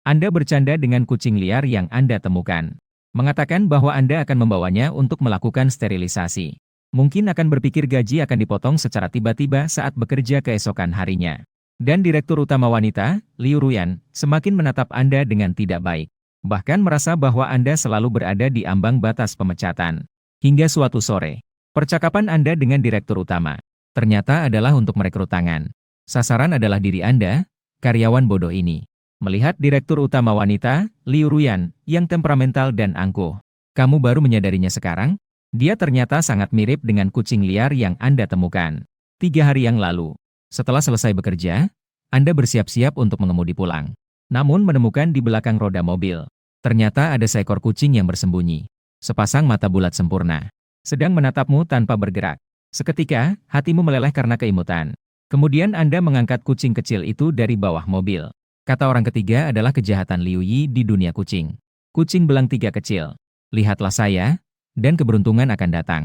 Anda bercanda dengan kucing liar yang Anda temukan. Mengatakan bahwa Anda akan membawanya untuk melakukan sterilisasi. Mungkin akan berpikir gaji akan dipotong secara tiba-tiba saat bekerja keesokan harinya. Dan Direktur Utama Wanita, Liu Ruyan, semakin menatap Anda dengan tidak baik. Bahkan merasa bahwa Anda selalu berada di ambang batas pemecatan. Hingga suatu sore, percakapan Anda dengan Direktur Utama ternyata adalah untuk merekrut tangan. Sasaran adalah diri Anda, karyawan bodoh ini. Melihat Direktur Utama Wanita, Liu Ruyan, yang temperamental dan angkuh. Kamu baru menyadarinya sekarang? Dia ternyata sangat mirip dengan kucing liar yang Anda temukan 3 hari yang lalu. Setelah selesai bekerja, Anda bersiap-siap untuk mengemudi pulang. Namun menemukan di belakang roda mobil. Ternyata ada seekor kucing yang bersembunyi. Sepasang mata bulat sempurna. Sedang menatapmu tanpa bergerak. Seketika, hatimu meleleh karena keimutan. Kemudian Anda mengangkat kucing kecil itu dari bawah mobil. Kata orang ketiga adalah kejahatan Liu Yi di dunia kucing. Kucing belang 3 kecil. Lihatlah saya, dan keberuntungan akan datang.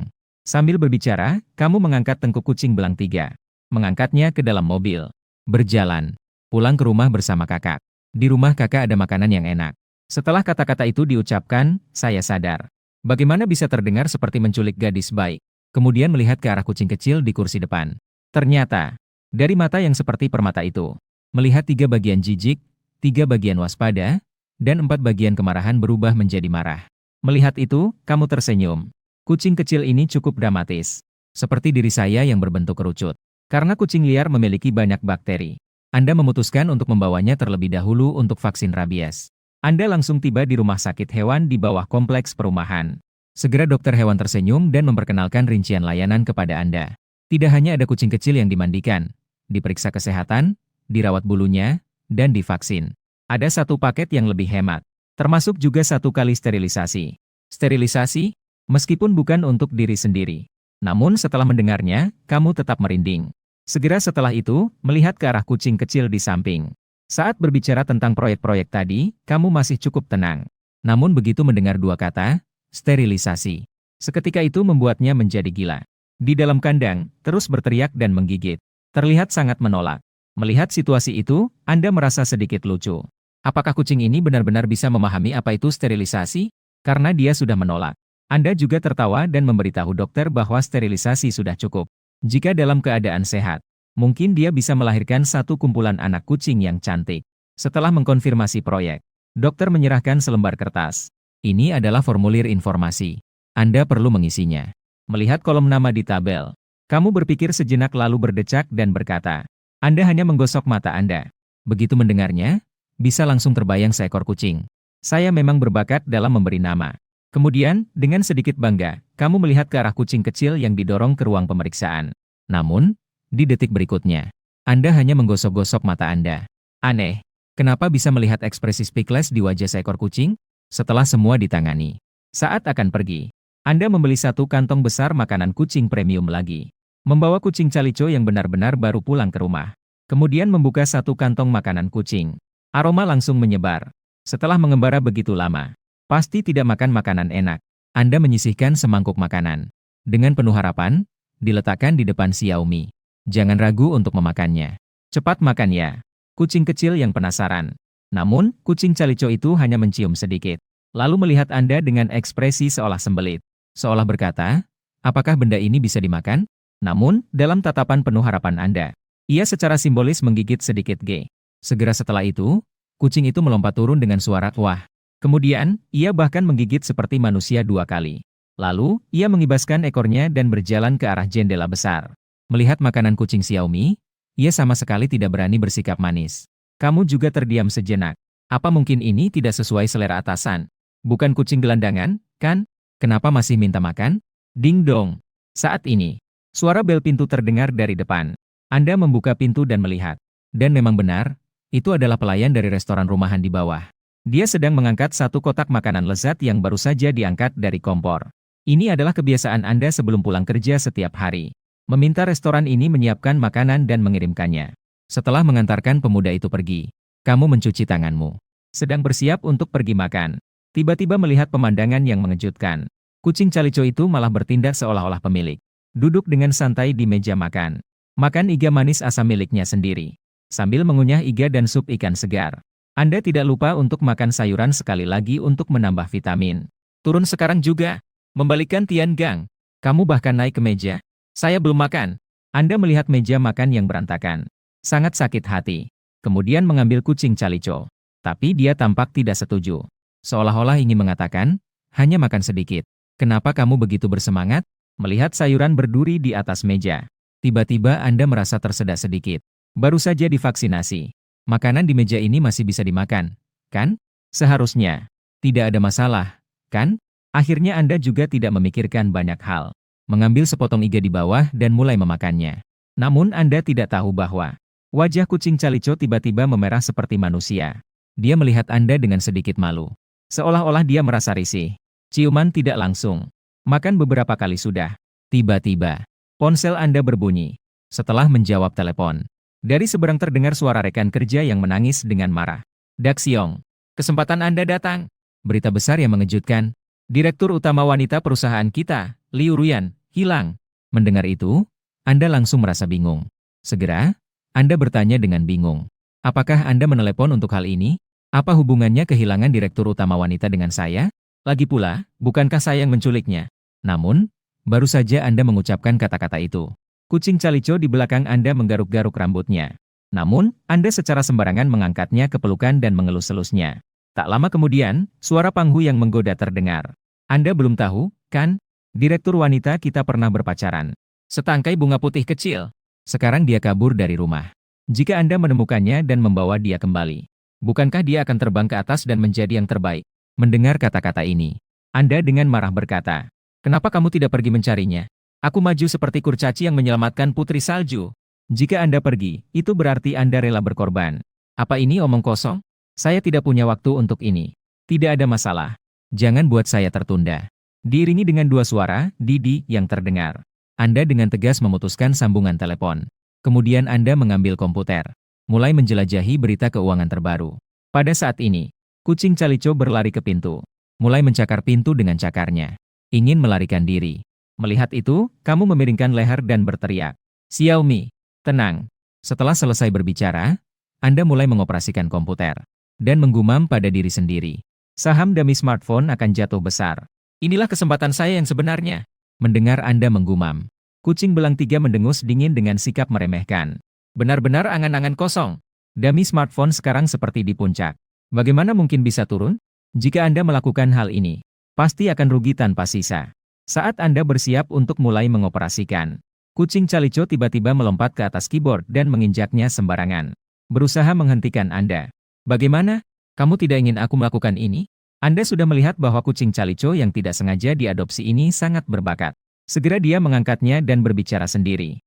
Sambil berbicara, kamu mengangkat tengkuk kucing belang 3. Mengangkatnya ke dalam mobil. Berjalan. Pulang ke rumah bersama kakak. Di rumah kakak ada makanan yang enak. Setelah kata-kata itu diucapkan, saya sadar. Bagaimana bisa terdengar seperti menculik gadis baik. Kemudian melihat ke arah kucing kecil di kursi depan. Ternyata, dari mata yang seperti permata itu, melihat 3 bagian jijik, 3 bagian waspada, dan 4 bagian kemarahan berubah menjadi marah. Melihat itu, kamu tersenyum. Kucing kecil ini cukup dramatis. Seperti diri saya yang berbentuk kerucut. Karena kucing liar memiliki banyak bakteri. Anda memutuskan untuk membawanya terlebih dahulu untuk vaksin rabies. Anda langsung tiba di rumah sakit hewan di bawah kompleks perumahan. Segera dokter hewan tersenyum dan memperkenalkan rincian layanan kepada Anda. Tidak hanya ada kucing kecil yang dimandikan, diperiksa kesehatan, dirawat bulunya, dan divaksin. Ada 1 paket yang lebih hemat. Termasuk juga 1 kali sterilisasi. Sterilisasi, meskipun bukan untuk diri sendiri. Namun setelah mendengarnya, kamu tetap merinding. Segera setelah itu, melihat ke arah kucing kecil di samping. Saat berbicara tentang proyek-proyek tadi, kamu masih cukup tenang. Namun begitu mendengar 2 kata, sterilisasi. Seketika itu membuatnya menjadi gila. Di dalam kandang, terus berteriak dan menggigit. Terlihat sangat menolak. Melihat situasi itu, Anda merasa sedikit lucu. Apakah kucing ini benar-benar bisa memahami apa itu sterilisasi? Karena dia sudah menolak. Anda juga tertawa dan memberitahu dokter bahwa sterilisasi sudah cukup. Jika dalam keadaan sehat, mungkin dia bisa melahirkan 1 kumpulan anak kucing yang cantik. Setelah mengkonfirmasi proyek, dokter menyerahkan selembar kertas. Ini adalah formulir informasi. Anda perlu mengisinya. Melihat kolom nama di tabel, kamu berpikir sejenak lalu berdecak dan berkata, Anda hanya menggosok mata Anda. Begitu mendengarnya, bisa langsung terbayang seekor kucing. Saya memang berbakat dalam memberi nama. Kemudian, dengan sedikit bangga, kamu melihat ke arah kucing kecil yang didorong ke ruang pemeriksaan. Namun, di detik berikutnya, Anda hanya menggosok-gosok mata Anda. Aneh, kenapa bisa melihat ekspresi speechless di wajah seekor kucing? Setelah semua ditangani. Saat akan pergi, Anda membeli 1 kantong besar makanan kucing premium lagi. Membawa kucing Calico yang benar-benar baru pulang ke rumah. Kemudian membuka 1 kantong makanan kucing. Aroma langsung menyebar. Setelah mengembara begitu lama, pasti tidak makan makanan enak. Anda menyisihkan semangkuk makanan. Dengan penuh harapan, diletakkan di depan Xiaomi. Jangan ragu untuk memakannya. Cepat makan ya. Kucing kecil yang penasaran. Namun, kucing Calico itu hanya mencium sedikit. Lalu melihat Anda dengan ekspresi seolah sembelit. Seolah berkata, apakah benda ini bisa dimakan? Namun, dalam tatapan penuh harapan Anda, ia secara simbolis menggigit sedikit G. Segera setelah itu, kucing itu melompat turun dengan suara wah. Kemudian, ia bahkan menggigit seperti manusia 2 kali. Lalu, ia mengibaskan ekornya dan berjalan ke arah jendela besar. Melihat makanan kucing Xiaomi, ia sama sekali tidak berani bersikap manis. Kamu juga terdiam sejenak. Apa mungkin ini tidak sesuai selera atasan? Bukan kucing gelandangan, kan? Kenapa masih minta makan? Ding dong. Saat ini, suara bel pintu terdengar dari depan. Anda membuka pintu dan melihat. Dan memang benar, itu adalah pelayan dari restoran rumahan di bawah. Dia sedang mengangkat 1 kotak makanan lezat yang baru saja diangkat dari kompor. Ini adalah kebiasaan Anda sebelum pulang kerja setiap hari. Meminta restoran ini menyiapkan makanan dan mengirimkannya. Setelah mengantarkan pemuda itu pergi, kamu mencuci tanganmu. Sedang bersiap untuk pergi makan. Tiba-tiba melihat pemandangan yang mengejutkan. Kucing Calico itu malah bertindak seolah-olah pemilik. Duduk dengan santai di meja makan. Makan iga manis asam miliknya sendiri. Sambil mengunyah iga dan sup ikan segar. Anda tidak lupa untuk makan sayuran sekali lagi untuk menambah vitamin. Turun sekarang juga. Membalikkan Tian Gang. Kamu bahkan naik ke meja. Saya belum makan. Anda melihat meja makan yang berantakan. Sangat sakit hati. Kemudian mengambil kucing Calico. Tapi dia tampak tidak setuju. Seolah-olah ingin mengatakan, hanya makan sedikit. Kenapa kamu begitu bersemangat? Melihat sayuran berduri di atas meja. Tiba-tiba Anda merasa tersedak sedikit. Baru saja divaksinasi. Makanan di meja ini masih bisa dimakan, kan? Seharusnya. Tidak ada masalah, kan? Akhirnya Anda juga tidak memikirkan banyak hal. Mengambil sepotong iga di bawah dan mulai memakannya. Namun Anda tidak tahu bahwa wajah kucing Calico tiba-tiba memerah seperti manusia. Dia melihat Anda dengan sedikit malu. Seolah-olah dia merasa risih. Ciuman tidak langsung. Makan beberapa kali sudah. Tiba-tiba, ponsel Anda berbunyi. Setelah menjawab telepon, dari seberang terdengar suara rekan kerja yang menangis dengan marah. Daxiong, kesempatan Anda datang. Berita besar yang mengejutkan. Direktur utama wanita perusahaan kita, Liu Ruyan, hilang. Mendengar itu, Anda langsung merasa bingung. Segera, Anda bertanya dengan bingung. Apakah Anda menelepon untuk hal ini? Apa hubungannya kehilangan direktur utama wanita dengan saya? Lagi pula, bukankah saya yang menculiknya? Namun, baru saja Anda mengucapkan kata-kata itu. Kucing Calico di belakang Anda menggaruk-garuk rambutnya. Namun, Anda secara sembarangan mengangkatnya ke pelukan dan mengelus-elusnya. Tak lama kemudian, suara Panghu yang menggoda terdengar. Anda belum tahu, kan? Direktur wanita kita pernah berpacaran. Setangkai bunga putih kecil. Sekarang dia kabur dari rumah. Jika Anda menemukannya dan membawa dia kembali, bukankah dia akan terbang ke atas dan menjadi yang terbaik? Mendengar kata-kata ini, Anda dengan marah berkata, kenapa kamu tidak pergi mencarinya? Aku maju seperti kurcaci yang menyelamatkan putri salju. Jika Anda pergi, itu berarti Anda rela berkorban. Apa ini omong kosong? Saya tidak punya waktu untuk ini. Tidak ada masalah. Jangan buat saya tertunda. Diiringi dengan dua suara, Didi, yang terdengar. Anda dengan tegas memutuskan sambungan telepon. Kemudian Anda mengambil komputer. Mulai menjelajahi berita keuangan terbaru. Pada saat ini, kucing Calico berlari ke pintu. Mulai mencakar pintu dengan cakarnya. Ingin melarikan diri. Melihat itu, kamu memiringkan leher dan berteriak. Xiaomi, tenang. Setelah selesai berbicara, Anda mulai mengoperasikan komputer. Dan menggumam pada diri sendiri. Saham demi smartphone akan jatuh besar. Inilah kesempatan saya yang sebenarnya. Mendengar Anda menggumam. Kucing belang tiga mendengus dingin dengan sikap meremehkan. Benar-benar angan-angan kosong. Dami smartphone sekarang seperti di puncak. Bagaimana mungkin bisa turun? Jika Anda melakukan hal ini, pasti akan rugi tanpa sisa. Saat Anda bersiap untuk mulai mengoperasikan, kucing Calico tiba-tiba melompat ke atas keyboard dan menginjaknya sembarangan. Berusaha menghentikan Anda. Bagaimana? Kamu tidak ingin aku melakukan ini? Anda sudah melihat bahwa kucing Calico yang tidak sengaja diadopsi ini sangat berbakat. Segera dia mengangkatnya dan berbicara sendiri.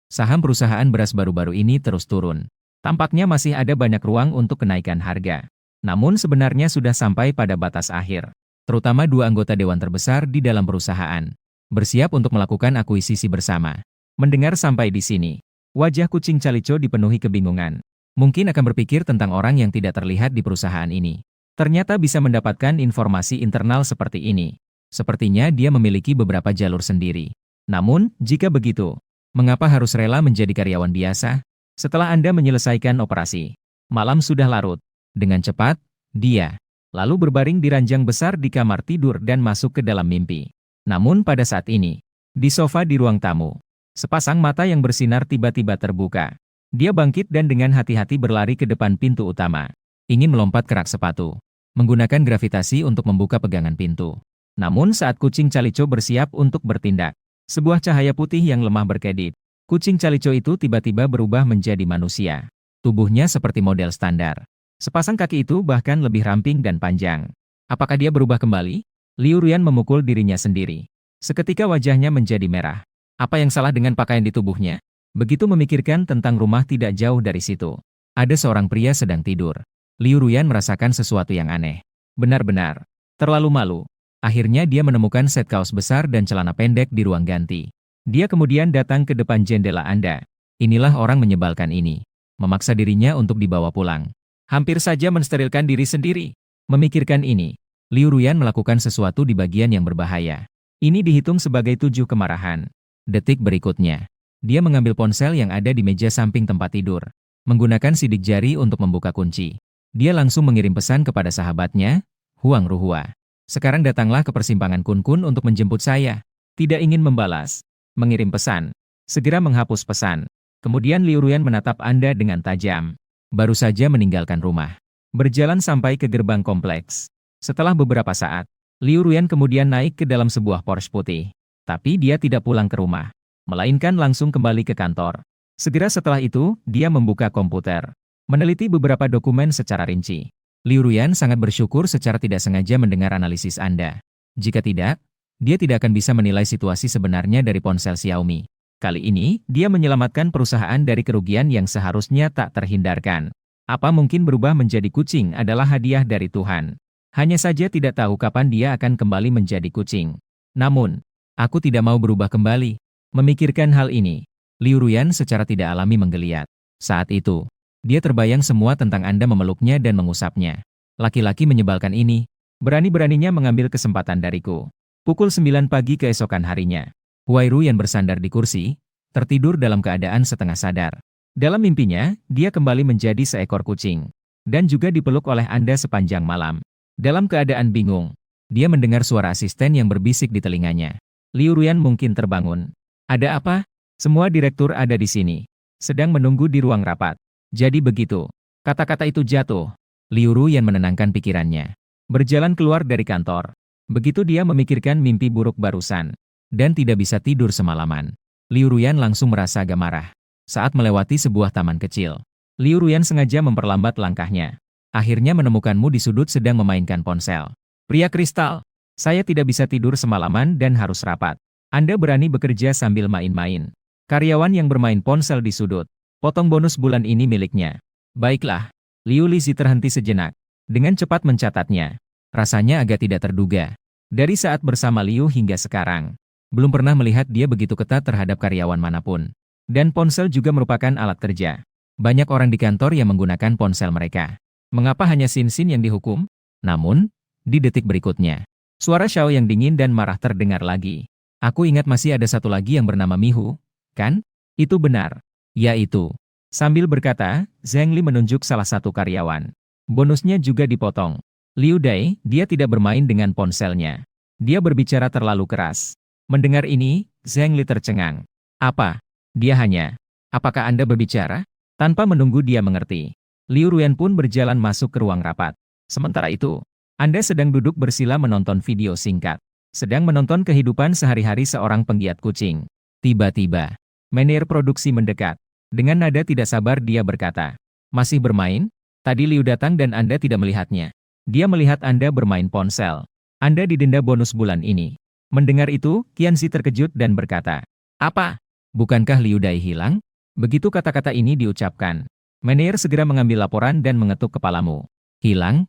Saham perusahaan beras baru-baru ini terus turun. Tampaknya masih ada banyak ruang untuk kenaikan harga. Namun sebenarnya sudah sampai pada batas akhir. Terutama dua anggota dewan terbesar di dalam perusahaan. Bersiap untuk melakukan akuisisi bersama. Mendengar sampai di sini, wajah kucing Calico dipenuhi kebingungan. Mungkin akan berpikir tentang orang yang tidak terlihat di perusahaan ini. Ternyata bisa mendapatkan informasi internal seperti ini. Sepertinya dia memiliki beberapa jalur sendiri. Namun, jika begitu, mengapa harus rela menjadi karyawan biasa? Setelah Anda menyelesaikan operasi, malam sudah larut. Dengan cepat, dia lalu berbaring di ranjang besar di kamar tidur dan masuk ke dalam mimpi. Namun pada saat ini, di sofa di ruang tamu, sepasang mata yang bersinar tiba-tiba terbuka. Dia bangkit dan dengan hati-hati berlari ke depan pintu utama. Ingin melompat ke rak sepatu. Menggunakan gravitasi untuk membuka pegangan pintu. Namun saat kucing Calico bersiap untuk bertindak, sebuah cahaya putih yang lemah berkedip. Kucing Calico itu tiba-tiba berubah menjadi manusia. Tubuhnya seperti model standar. Sepasang kaki itu bahkan lebih ramping dan panjang. Apakah dia berubah kembali? Liu Ruyan memukul dirinya sendiri. Seketika wajahnya menjadi merah. Apa yang salah dengan pakaian di tubuhnya? Begitu memikirkan tentang rumah tidak jauh dari situ. Ada seorang pria sedang tidur. Liu Ruyan merasakan sesuatu yang aneh. Benar-benar terlalu malu. Akhirnya dia menemukan set kaos besar dan celana pendek di ruang ganti. Dia kemudian datang ke depan jendela Anda. Inilah orang menyebalkan ini. Memaksa dirinya untuk dibawa pulang. Hampir saja mensterilkan diri sendiri. Memikirkan ini, Liu Ruyan melakukan sesuatu di bagian yang berbahaya. Ini dihitung sebagai 7 kemarahan. Detik berikutnya, dia mengambil ponsel yang ada di meja samping tempat tidur. Menggunakan sidik jari untuk membuka kunci. Dia langsung mengirim pesan kepada sahabatnya, Huang Ruhua. Sekarang datanglah ke persimpangan Kun untuk menjemput saya. Tidak ingin membalas. Mengirim pesan. Segera menghapus pesan. Kemudian Liu Ruyan menatap Anda dengan tajam. Baru saja meninggalkan rumah. Berjalan sampai ke gerbang kompleks. Setelah beberapa saat, Liu Ruyan kemudian naik ke dalam sebuah Porsche putih. Tapi dia tidak pulang ke rumah, melainkan langsung kembali ke kantor. Segera setelah itu, dia membuka komputer. Meneliti beberapa dokumen secara rinci. Liu Ruyan sangat bersyukur secara tidak sengaja mendengar analisis Anda. Jika tidak, dia tidak akan bisa menilai situasi sebenarnya dari ponsel Xiaomi. Kali ini, dia menyelamatkan perusahaan dari kerugian yang seharusnya tak terhindarkan. Apa mungkin berubah menjadi kucing adalah hadiah dari Tuhan. Hanya saja tidak tahu kapan dia akan kembali menjadi kucing. Namun, aku tidak mau berubah kembali. Memikirkan hal ini, Liu Ruyan secara tidak alami menggeliat. Saat itu, dia terbayang semua tentang Anda memeluknya dan mengusapnya. Laki-laki menyebalkan ini, berani-beraninya mengambil kesempatan dariku. Pukul 9 pagi keesokan harinya, Huai Ruyan bersandar di kursi, tertidur dalam keadaan setengah sadar. Dalam mimpinya, dia kembali menjadi seekor kucing. Dan juga dipeluk oleh Anda sepanjang malam. Dalam keadaan bingung, dia mendengar suara asisten yang berbisik di telinganya. Liu Ruyan mungkin terbangun. Ada apa? Semua direktur ada di sini. Sedang menunggu di ruang rapat. Jadi begitu. Kata-kata itu jatuh. Liu Ruyan menenangkan pikirannya. Berjalan keluar dari kantor. Begitu dia memikirkan mimpi buruk barusan. Dan tidak bisa tidur semalaman. Liu Ruyan langsung merasa agak marah. Saat melewati sebuah taman kecil. Liu Ruyan sengaja memperlambat langkahnya. Akhirnya menemukanmu di sudut sedang memainkan ponsel. Pria kristal. Saya tidak bisa tidur semalaman dan harus rapat. Anda berani bekerja sambil main-main. Karyawan yang bermain ponsel di sudut. Potong bonus bulan ini miliknya. Baiklah. Liu Lizhi terhenti sejenak. Dengan cepat mencatatnya. Rasanya agak tidak terduga. Dari saat bersama Liu hingga sekarang. Belum pernah melihat dia begitu ketat terhadap karyawan manapun. Dan ponsel juga merupakan alat kerja. Banyak orang di kantor yang menggunakan ponsel mereka. Mengapa hanya Xin Xin yang dihukum? Namun, di detik berikutnya, suara Xiao yang dingin dan marah terdengar lagi. Aku ingat masih ada satu lagi yang bernama Mihu, kan? Itu benar. Yaitu. Sambil berkata, Zheng Li menunjuk salah satu karyawan. Bonusnya juga dipotong. Liu Dai, dia tidak bermain dengan ponselnya. Dia berbicara terlalu keras. Mendengar ini, Zheng Li tercengang. Apa? Dia hanya. Apakah Anda berbicara? Tanpa menunggu dia mengerti. Liu Ruyan pun berjalan masuk ke ruang rapat. Sementara itu, Anda sedang duduk bersila menonton video singkat. Sedang menonton kehidupan sehari-hari seorang penggiat kucing. Tiba-tiba, manajer produksi mendekat. Dengan nada tidak sabar dia berkata, masih bermain? Tadi Liu datang dan Anda tidak melihatnya. Dia melihat Anda bermain ponsel. Anda didenda bonus bulan ini. Mendengar itu, Qianxi terkejut dan berkata, apa? Bukankah Liu Dai hilang? Begitu kata-kata ini diucapkan, manajer segera mengambil laporan dan mengetuk kepalamu. Hilang?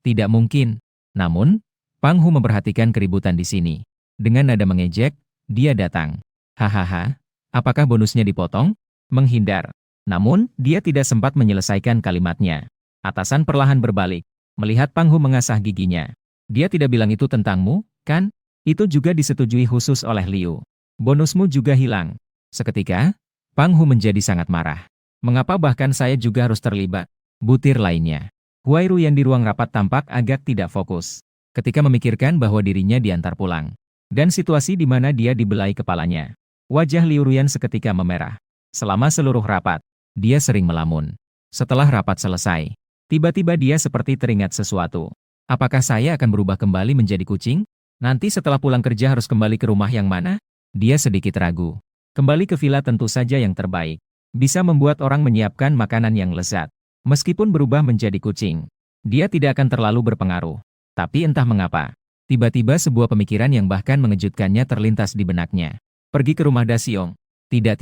Tidak mungkin. Namun, Pang Hu memperhatikan keributan di sini. Dengan nada mengejek, dia datang. Hahaha, apakah bonusnya dipotong? Menghindar. Namun, dia tidak sempat menyelesaikan kalimatnya. Atasan perlahan berbalik. Melihat Pang Hu mengasah giginya. Dia tidak bilang itu tentangmu, kan? Itu juga disetujui khusus oleh Liu. Bonusmu juga hilang. Seketika, Pang Hu menjadi sangat marah. Mengapa bahkan saya juga harus terlibat? Butir lainnya. Huai Ruyan di ruang rapat tampak agak tidak fokus. Ketika memikirkan bahwa dirinya diantar pulang. Dan situasi di mana dia dibelai kepalanya. Wajah Liu Ruyan seketika memerah. Selama seluruh rapat, dia sering melamun. Setelah rapat selesai, tiba-tiba dia seperti teringat sesuatu. Apakah saya akan berubah kembali menjadi kucing? Nanti setelah pulang kerja harus kembali ke rumah yang mana? Dia sedikit ragu. Kembali ke villa tentu saja yang terbaik. Bisa membuat orang menyiapkan makanan yang lezat. Meskipun berubah menjadi kucing, dia tidak akan terlalu berpengaruh. Tapi entah mengapa, tiba-tiba sebuah pemikiran yang bahkan mengejutkannya terlintas di benaknya. Pergi ke rumah Daxiong. Tidak.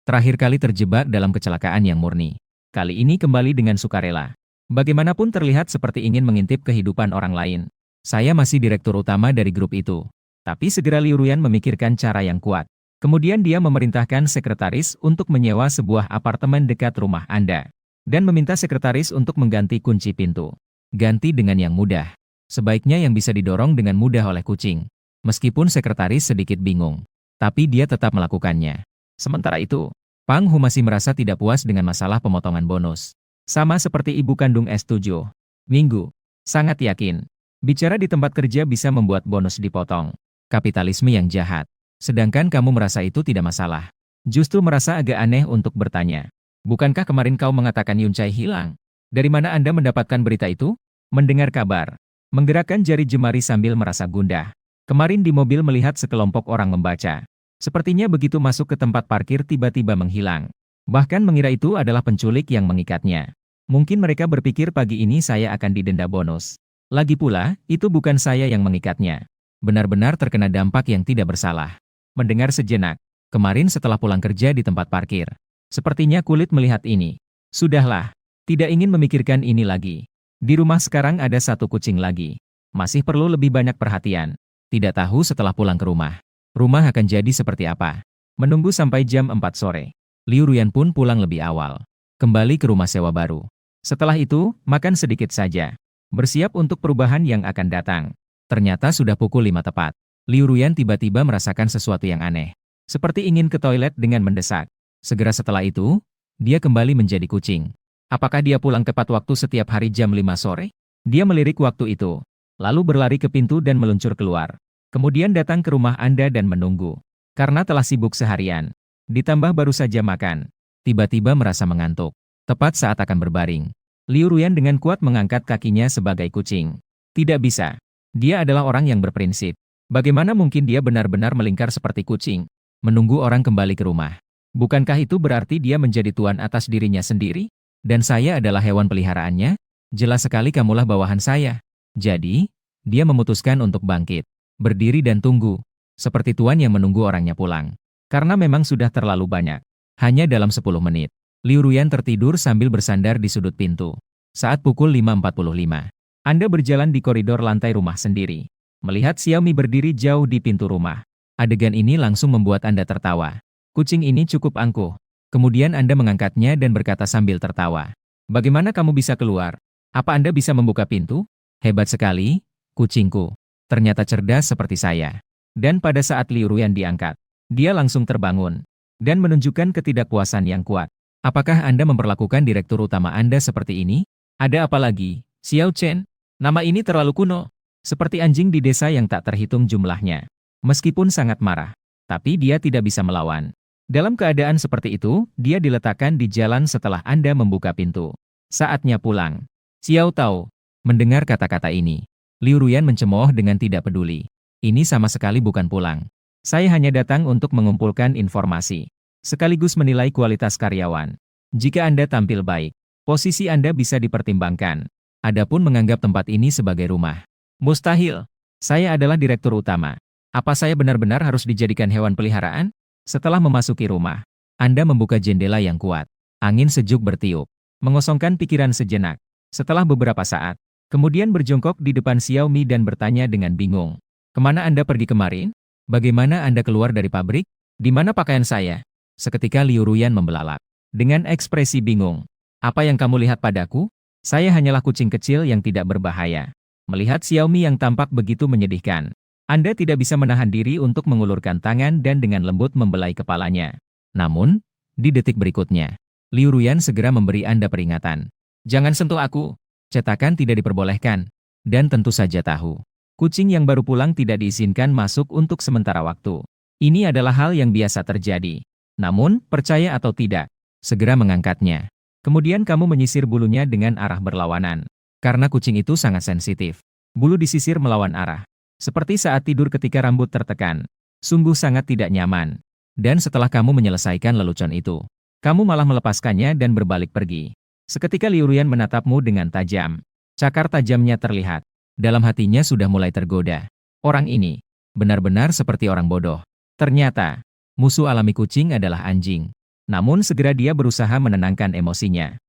Terakhir kali terjebak dalam kecelakaan yang murni. Kali ini kembali dengan sukarela. Bagaimanapun terlihat seperti ingin mengintip kehidupan orang lain. Saya masih direktur utama dari grup itu. Tapi segera Liu Ruyan memikirkan cara yang kuat. Kemudian dia memerintahkan sekretaris untuk menyewa sebuah apartemen dekat rumah Anda. Dan meminta sekretaris untuk mengganti kunci pintu. Ganti dengan yang mudah. Sebaiknya yang bisa didorong dengan mudah oleh kucing. Meskipun sekretaris sedikit bingung. Tapi dia tetap melakukannya. Sementara itu, Pang Hu masih merasa tidak puas dengan masalah pemotongan bonus. Sama seperti ibu kandung S7. Minggu. Sangat yakin. Bicara di tempat kerja bisa membuat bonus dipotong. Kapitalisme yang jahat. Sedangkan kamu merasa itu tidak masalah. Justru merasa agak aneh untuk bertanya. Bukankah kemarin kau mengatakan Yuncai hilang? Dari mana Anda mendapatkan berita itu? Mendengar kabar. Menggerakkan jari jemari sambil merasa gundah. Kemarin di mobil melihat sekelompok orang membaca. Sepertinya begitu masuk ke tempat parkir tiba-tiba menghilang. Bahkan mengira itu adalah penculik yang mengikatnya. Mungkin mereka berpikir pagi ini saya akan didenda bonus. Lagi pula, itu bukan saya yang mengikatnya. Benar-benar terkena dampak yang tidak bersalah. Mendengar sejenak, kemarin setelah pulang kerja di tempat parkir. Sepertinya kulit melihat ini. Sudahlah, tidak ingin memikirkan ini lagi. Di rumah sekarang ada satu kucing lagi. Masih perlu lebih banyak perhatian. Tidak tahu setelah pulang ke rumah. Rumah akan jadi seperti apa. Menunggu sampai jam 4 sore. Liu Ruyan pun pulang lebih awal. Kembali ke rumah sewa baru. Setelah itu, makan sedikit saja. Bersiap untuk perubahan yang akan datang. Ternyata sudah pukul 5 tepat. Liu Ruyan tiba-tiba merasakan sesuatu yang aneh. Seperti ingin ke toilet dengan mendesak. Segera setelah itu, dia kembali menjadi kucing. Apakah dia pulang tepat waktu setiap hari jam 5 sore? Dia melirik waktu itu. Lalu berlari ke pintu dan meluncur keluar. Kemudian datang ke rumah Anda dan menunggu. Karena telah sibuk seharian. Ditambah baru saja makan. Tiba-tiba merasa mengantuk. Tepat saat akan berbaring. Liu Ruyan dengan kuat mengangkat kakinya sebagai kucing. Tidak bisa. Dia adalah orang yang berprinsip. Bagaimana mungkin dia benar-benar melingkar seperti kucing? Menunggu orang kembali ke rumah. Bukankah itu berarti dia menjadi tuan atas dirinya sendiri? Dan saya adalah hewan peliharaannya? Jelas sekali kamulah bawahan saya. Jadi, dia memutuskan untuk bangkit. Berdiri dan tunggu. Seperti tuan yang menunggu orangnya pulang. Karena memang sudah terlalu banyak. Hanya dalam 10 menit. Liu Ruyan tertidur sambil bersandar di sudut pintu. Saat pukul 5.45. Anda berjalan di koridor lantai rumah sendiri. Melihat Xiaomi berdiri jauh di pintu rumah. Adegan ini langsung membuat Anda tertawa. Kucing ini cukup angkuh. Kemudian Anda mengangkatnya dan berkata sambil tertawa. Bagaimana kamu bisa keluar? Apa Anda bisa membuka pintu? Hebat sekali, kucingku. Ternyata cerdas seperti saya. Dan pada saat Liu Ruyan diangkat, dia langsung terbangun. Dan menunjukkan ketidakpuasan yang kuat. Apakah Anda memperlakukan direktur utama Anda seperti ini? Ada apa lagi, Xiao Chen? Nama ini terlalu kuno. Seperti anjing di desa yang tak terhitung jumlahnya. Meskipun sangat marah, tapi dia tidak bisa melawan. Dalam keadaan seperti itu, dia diletakkan di jalan setelah Anda membuka pintu. Saatnya pulang. Xiao Tao. Mendengar kata-kata ini, Liu Ruyan mencemooh dengan tidak peduli. Ini sama sekali bukan pulang. Saya hanya datang untuk mengumpulkan informasi. Sekaligus menilai kualitas karyawan. Jika Anda tampil baik, posisi Anda bisa dipertimbangkan. Adapun menganggap tempat ini sebagai rumah. Mustahil. Saya adalah direktur utama. Apa saya benar-benar harus dijadikan hewan peliharaan? Setelah memasuki rumah, Anda membuka jendela yang kuat. Angin sejuk bertiup. Mengosongkan pikiran sejenak. Setelah beberapa saat, kemudian berjongkok di depan Xiaomi dan bertanya dengan bingung. Kemana Anda pergi kemarin? Bagaimana Anda keluar dari pabrik? Di mana pakaian saya? Seketika Liu Ruyan membelalak. Dengan ekspresi bingung. Apa yang kamu lihat padaku? Saya hanyalah kucing kecil yang tidak berbahaya. Melihat Xiaomi yang tampak begitu menyedihkan, Anda tidak bisa menahan diri untuk mengulurkan tangan dan dengan lembut membelai kepalanya. Namun, di detik berikutnya, Liu Ruyan segera memberi Anda peringatan. Jangan sentuh aku. Cetakan tidak diperbolehkan. Dan tentu saja tahu. Kucing yang baru pulang tidak diizinkan masuk untuk sementara waktu. Ini adalah hal yang biasa terjadi. Namun, percaya atau tidak, segera mengangkatnya. Kemudian kamu menyisir bulunya dengan arah berlawanan. Karena kucing itu sangat sensitif. Bulu disisir melawan arah. Seperti saat tidur ketika rambut tertekan. Sungguh sangat tidak nyaman. Dan setelah kamu menyelesaikan lelucon itu, kamu malah melepaskannya dan berbalik pergi. Seketika Liu Ruyan menatapmu dengan tajam. Cakar tajamnya terlihat. Dalam hatinya sudah mulai tergoda. Orang ini benar-benar seperti orang bodoh. Ternyata, musuh alami kucing adalah anjing. Namun segera dia berusaha menenangkan emosinya.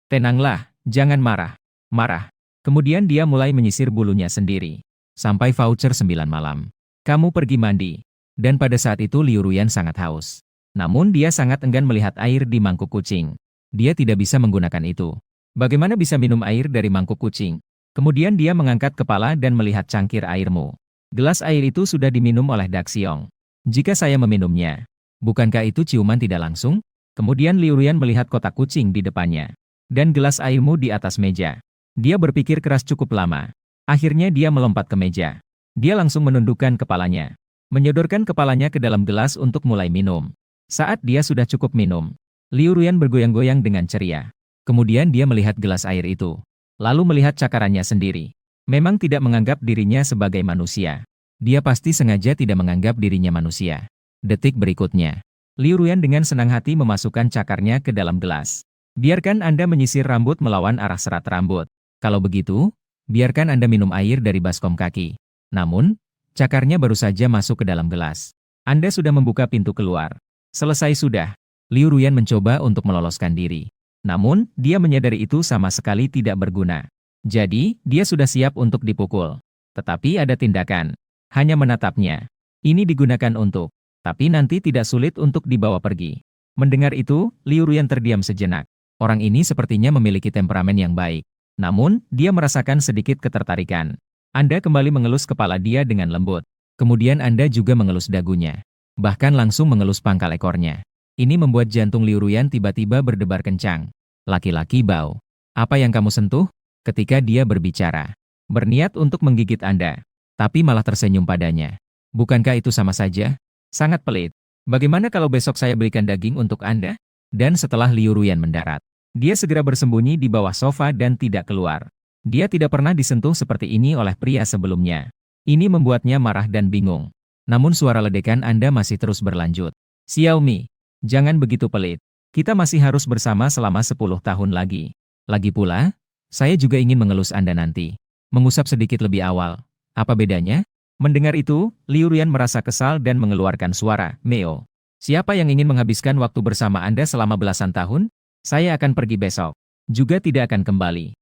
Tenanglah, jangan marah. Marah. Kemudian dia mulai menyisir bulunya sendiri. Sampai voucher 9 malam. Kamu pergi mandi. Dan pada saat itu Liu Ruyan sangat haus. Namun dia sangat enggan melihat air di mangkuk kucing. Dia tidak bisa menggunakan itu. Bagaimana bisa minum air dari mangkuk kucing? Kemudian dia mengangkat kepala dan melihat cangkir airmu. Gelas air itu sudah diminum oleh Daxiong. Jika saya meminumnya, bukankah itu ciuman tidak langsung? Kemudian Liu Ruyan melihat kotak kucing di depannya. Dan gelas airmu di atas meja. Dia berpikir keras cukup lama. Akhirnya dia melompat ke meja. Dia langsung menundukkan kepalanya. Menyodorkan kepalanya ke dalam gelas untuk mulai minum. Saat dia sudah cukup minum, Liu Ruyan bergoyang-goyang dengan ceria. Kemudian dia melihat gelas air itu. Lalu melihat cakarannya sendiri. Memang tidak menganggap dirinya sebagai manusia. Dia pasti sengaja tidak menganggap dirinya manusia. Detik berikutnya, Liu Ruyan dengan senang hati memasukkan cakarnya ke dalam gelas. Biarkan Anda menyisir rambut melawan arah serat rambut. Kalau begitu, biarkan Anda minum air dari baskom kaki. Namun, cakarnya baru saja masuk ke dalam gelas. Anda sudah membuka pintu keluar. Selesai sudah. Liu Ruyan mencoba untuk meloloskan diri. Namun, dia menyadari itu sama sekali tidak berguna. Jadi, dia sudah siap untuk dipukul. Tetapi ada tindakan. Hanya menatapnya. Ini digunakan untuk, tapi nanti tidak sulit untuk dibawa pergi. Mendengar itu, Liu Ruyan terdiam sejenak. Orang ini sepertinya memiliki temperamen yang baik. Namun, dia merasakan sedikit ketertarikan. Anda kembali mengelus kepala dia dengan lembut. Kemudian Anda juga mengelus dagunya. Bahkan langsung mengelus pangkal ekornya. Ini membuat jantung Liu Ruyan tiba-tiba berdebar kencang. Laki-laki bau. Apa yang kamu sentuh? Ketika dia berbicara. Berniat untuk menggigit Anda. Tapi malah tersenyum padanya. Bukankah itu sama saja? Sangat pelit. Bagaimana kalau besok saya belikan daging untuk Anda? Dan setelah Liu Ruyan mendarat, dia segera bersembunyi di bawah sofa dan tidak keluar. Dia tidak pernah disentuh seperti ini oleh pria sebelumnya. Ini membuatnya marah dan bingung. Namun suara ledekan Anda masih terus berlanjut. Xiaomi, jangan begitu pelit. Kita masih harus bersama selama 10 tahun lagi. Lagi pula, saya juga ingin mengelus Anda nanti. Mengusap sedikit lebih awal. Apa bedanya? Mendengar itu, Liu Ruyan merasa kesal dan mengeluarkan suara, Meo. Siapa yang ingin menghabiskan waktu bersama Anda selama belasan tahun? Saya akan pergi besok. Juga tidak akan kembali.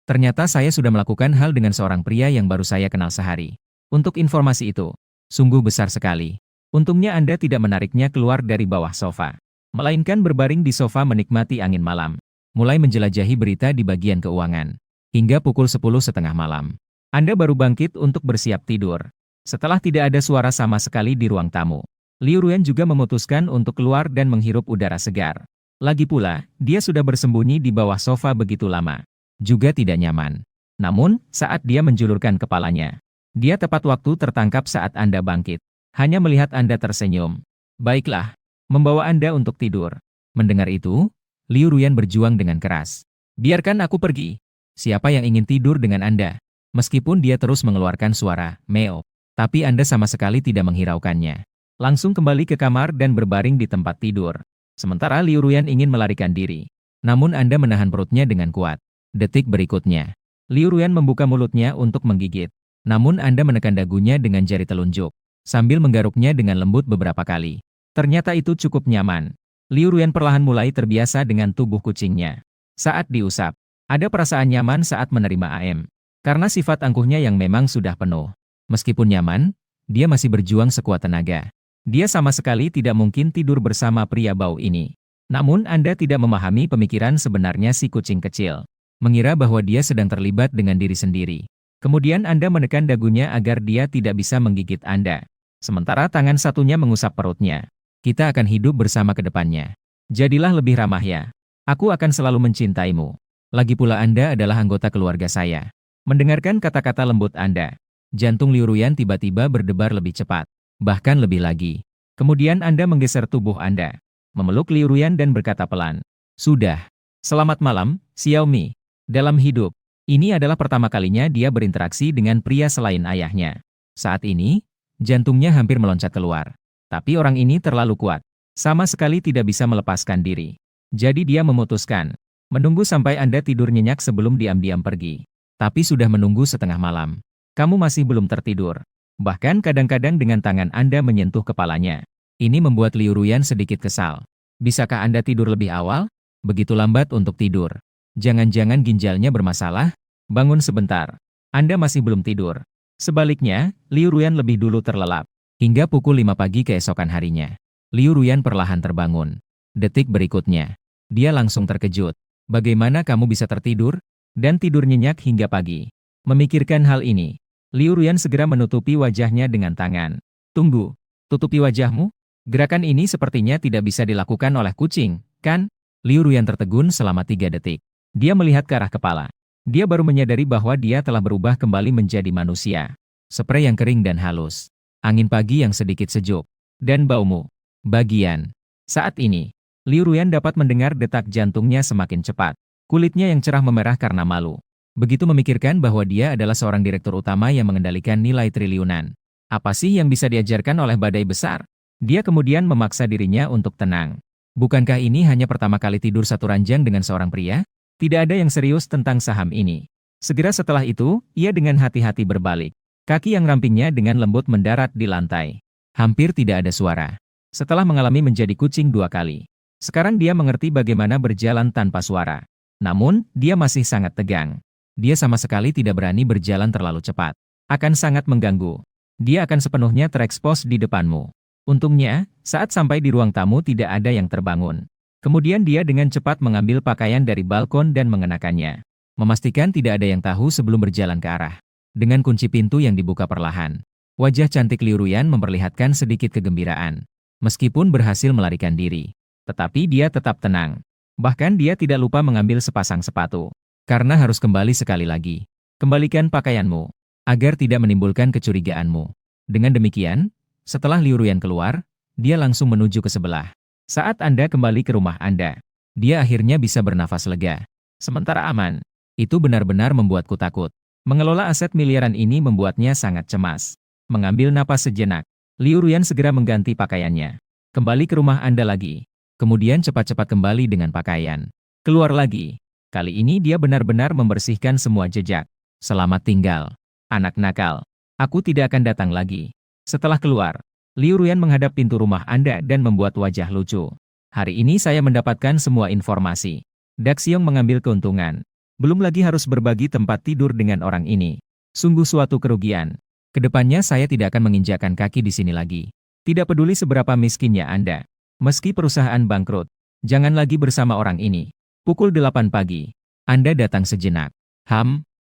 Ternyata saya sudah melakukan hal dengan seorang pria yang baru saya kenal sehari. Untuk informasi itu, sungguh besar sekali. Untungnya Anda tidak menariknya keluar dari bawah sofa. Melainkan berbaring di sofa menikmati angin malam. Mulai menjelajahi berita di bagian keuangan. Hingga pukul 10:30 malam. Anda baru bangkit untuk bersiap tidur. Setelah tidak ada suara sama sekali di ruang tamu, Liu Ruyan juga memutuskan untuk keluar dan menghirup udara segar. Lagi pula, dia sudah bersembunyi di bawah sofa begitu lama. Juga tidak nyaman. Namun, saat dia menjulurkan kepalanya, dia tepat waktu tertangkap saat Anda bangkit. Hanya melihat Anda tersenyum. Baiklah, membawa Anda untuk tidur. Mendengar itu, Liu Ruyan berjuang dengan keras. Biarkan aku pergi. Siapa yang ingin tidur dengan Anda? Meskipun dia terus mengeluarkan suara, Meo. Tapi Anda sama sekali tidak menghiraukannya. Langsung kembali ke kamar dan berbaring di tempat tidur. Sementara Liu Ruyan ingin melarikan diri. Namun Anda menahan perutnya dengan kuat. Detik berikutnya, Liu Ruyan membuka mulutnya untuk menggigit. Namun Anda menekan dagunya dengan jari telunjuk. Sambil menggaruknya dengan lembut beberapa kali. Ternyata itu cukup nyaman. Liu Ruyan perlahan mulai terbiasa dengan tubuh kucingnya. Saat diusap, ada perasaan nyaman saat menerima AM. Karena sifat angkuhnya yang memang sudah penuh. Meskipun nyaman, dia masih berjuang sekuat tenaga. Dia sama sekali tidak mungkin tidur bersama pria bau ini. Namun Anda tidak memahami pemikiran sebenarnya si kucing kecil. Mengira bahwa dia sedang terlibat dengan diri sendiri. Kemudian Anda menekan dagunya agar dia tidak bisa menggigit Anda. Sementara tangan satunya mengusap perutnya. Kita akan hidup bersama ke depannya. Jadilah lebih ramah ya. Aku akan selalu mencintaimu. Lagi pula Anda adalah anggota keluarga saya. Mendengarkan kata-kata lembut Anda, jantung Liu Ruyan tiba-tiba berdebar lebih cepat. Bahkan lebih lagi. Kemudian Anda menggeser tubuh Anda. Memeluk Liu Ruyan dan berkata pelan. Sudah. Selamat malam, Xiaomi. Dalam hidup, ini adalah pertama kalinya dia berinteraksi dengan pria selain ayahnya. Saat ini, jantungnya hampir meloncat keluar. Tapi orang ini terlalu kuat. Sama sekali tidak bisa melepaskan diri. Jadi dia memutuskan. Menunggu sampai Anda tidur nyenyak sebelum diam-diam pergi. Tapi sudah menunggu setengah malam. Kamu masih belum tertidur. Bahkan kadang-kadang dengan tangan Anda menyentuh kepalanya. Ini membuat Liu Ruyan sedikit kesal. Bisakah Anda tidur lebih awal? Begitu lambat untuk tidur. Jangan-jangan ginjalnya bermasalah? Bangun sebentar. Anda masih belum tidur. Sebaliknya, Liu Ruyan lebih dulu terlelap. Hingga pukul 5 pagi keesokan harinya. Liu Ruyan perlahan terbangun. Detik berikutnya, dia langsung terkejut. Bagaimana kamu bisa tertidur? Dan tidur nyenyak hingga pagi. Memikirkan hal ini, Liu Ruyan segera menutupi wajahnya dengan tangan. Tunggu, tutupi wajahmu? Gerakan ini sepertinya tidak bisa dilakukan oleh kucing, kan? Liu Ruyan tertegun selama 3 detik. Dia melihat ke arah kepala. Dia baru menyadari bahwa dia telah berubah kembali menjadi manusia. Sprei yang kering dan halus. Angin pagi yang sedikit sejuk. Dan baumu. Bagian. Saat ini, Liu Ruyan dapat mendengar detak jantungnya semakin cepat. Kulitnya yang cerah memerah karena malu. Begitu memikirkan bahwa dia adalah seorang direktur utama yang mengendalikan nilai triliunan. Apa sih yang bisa diajarkan oleh badai besar? Dia kemudian memaksa dirinya untuk tenang. Bukankah ini hanya pertama kali tidur satu ranjang dengan seorang pria? Tidak ada yang serius tentang saham ini. Segera setelah itu, ia dengan hati-hati berbalik. Kaki yang rampingnya dengan lembut mendarat di lantai. Hampir tidak ada suara. Setelah mengalami menjadi kucing 2 kali. Sekarang dia mengerti bagaimana berjalan tanpa suara. Namun, dia masih sangat tegang. Dia sama sekali tidak berani berjalan terlalu cepat. Akan sangat mengganggu. Dia akan sepenuhnya terekspos di depanmu. Untungnya, saat sampai di ruang tamu tidak ada yang terbangun. Kemudian dia dengan cepat mengambil pakaian dari balkon dan mengenakannya. Memastikan tidak ada yang tahu sebelum berjalan ke arah. Dengan kunci pintu yang dibuka perlahan. Wajah cantik Liu Ruyan memperlihatkan sedikit kegembiraan. Meskipun berhasil melarikan diri. Tetapi dia tetap tenang. Bahkan dia tidak lupa mengambil sepasang sepatu. Karena harus kembali sekali lagi. Kembalikan pakaianmu. Agar tidak menimbulkan kecurigaanmu. Dengan demikian, setelah Liu Ruyan keluar, dia langsung menuju ke sebelah. Saat Anda kembali ke rumah Anda, dia akhirnya bisa bernafas lega. Sementara aman, itu benar-benar membuatku takut. Mengelola aset miliaran ini membuatnya sangat cemas. Mengambil napas sejenak, Liu Ruyan segera mengganti pakaiannya. Kembali ke rumah Anda lagi. Kemudian cepat-cepat kembali dengan pakaian. Keluar lagi. Kali ini dia benar-benar membersihkan semua jejak. Selamat tinggal, anak nakal. Aku tidak akan datang lagi. Setelah keluar, Liu Ruyan menghadap pintu rumah Anda dan membuat wajah lucu. Hari ini saya mendapatkan semua informasi. Daxiong mengambil keuntungan. Belum lagi harus berbagi tempat tidur dengan orang ini. Sungguh suatu kerugian. Kedepannya saya tidak akan menginjakkan kaki di sini lagi. Tidak peduli seberapa miskinnya Anda. Meski perusahaan bangkrut, jangan lagi bersama orang ini. Pukul 8 pagi. Anda datang sejenak.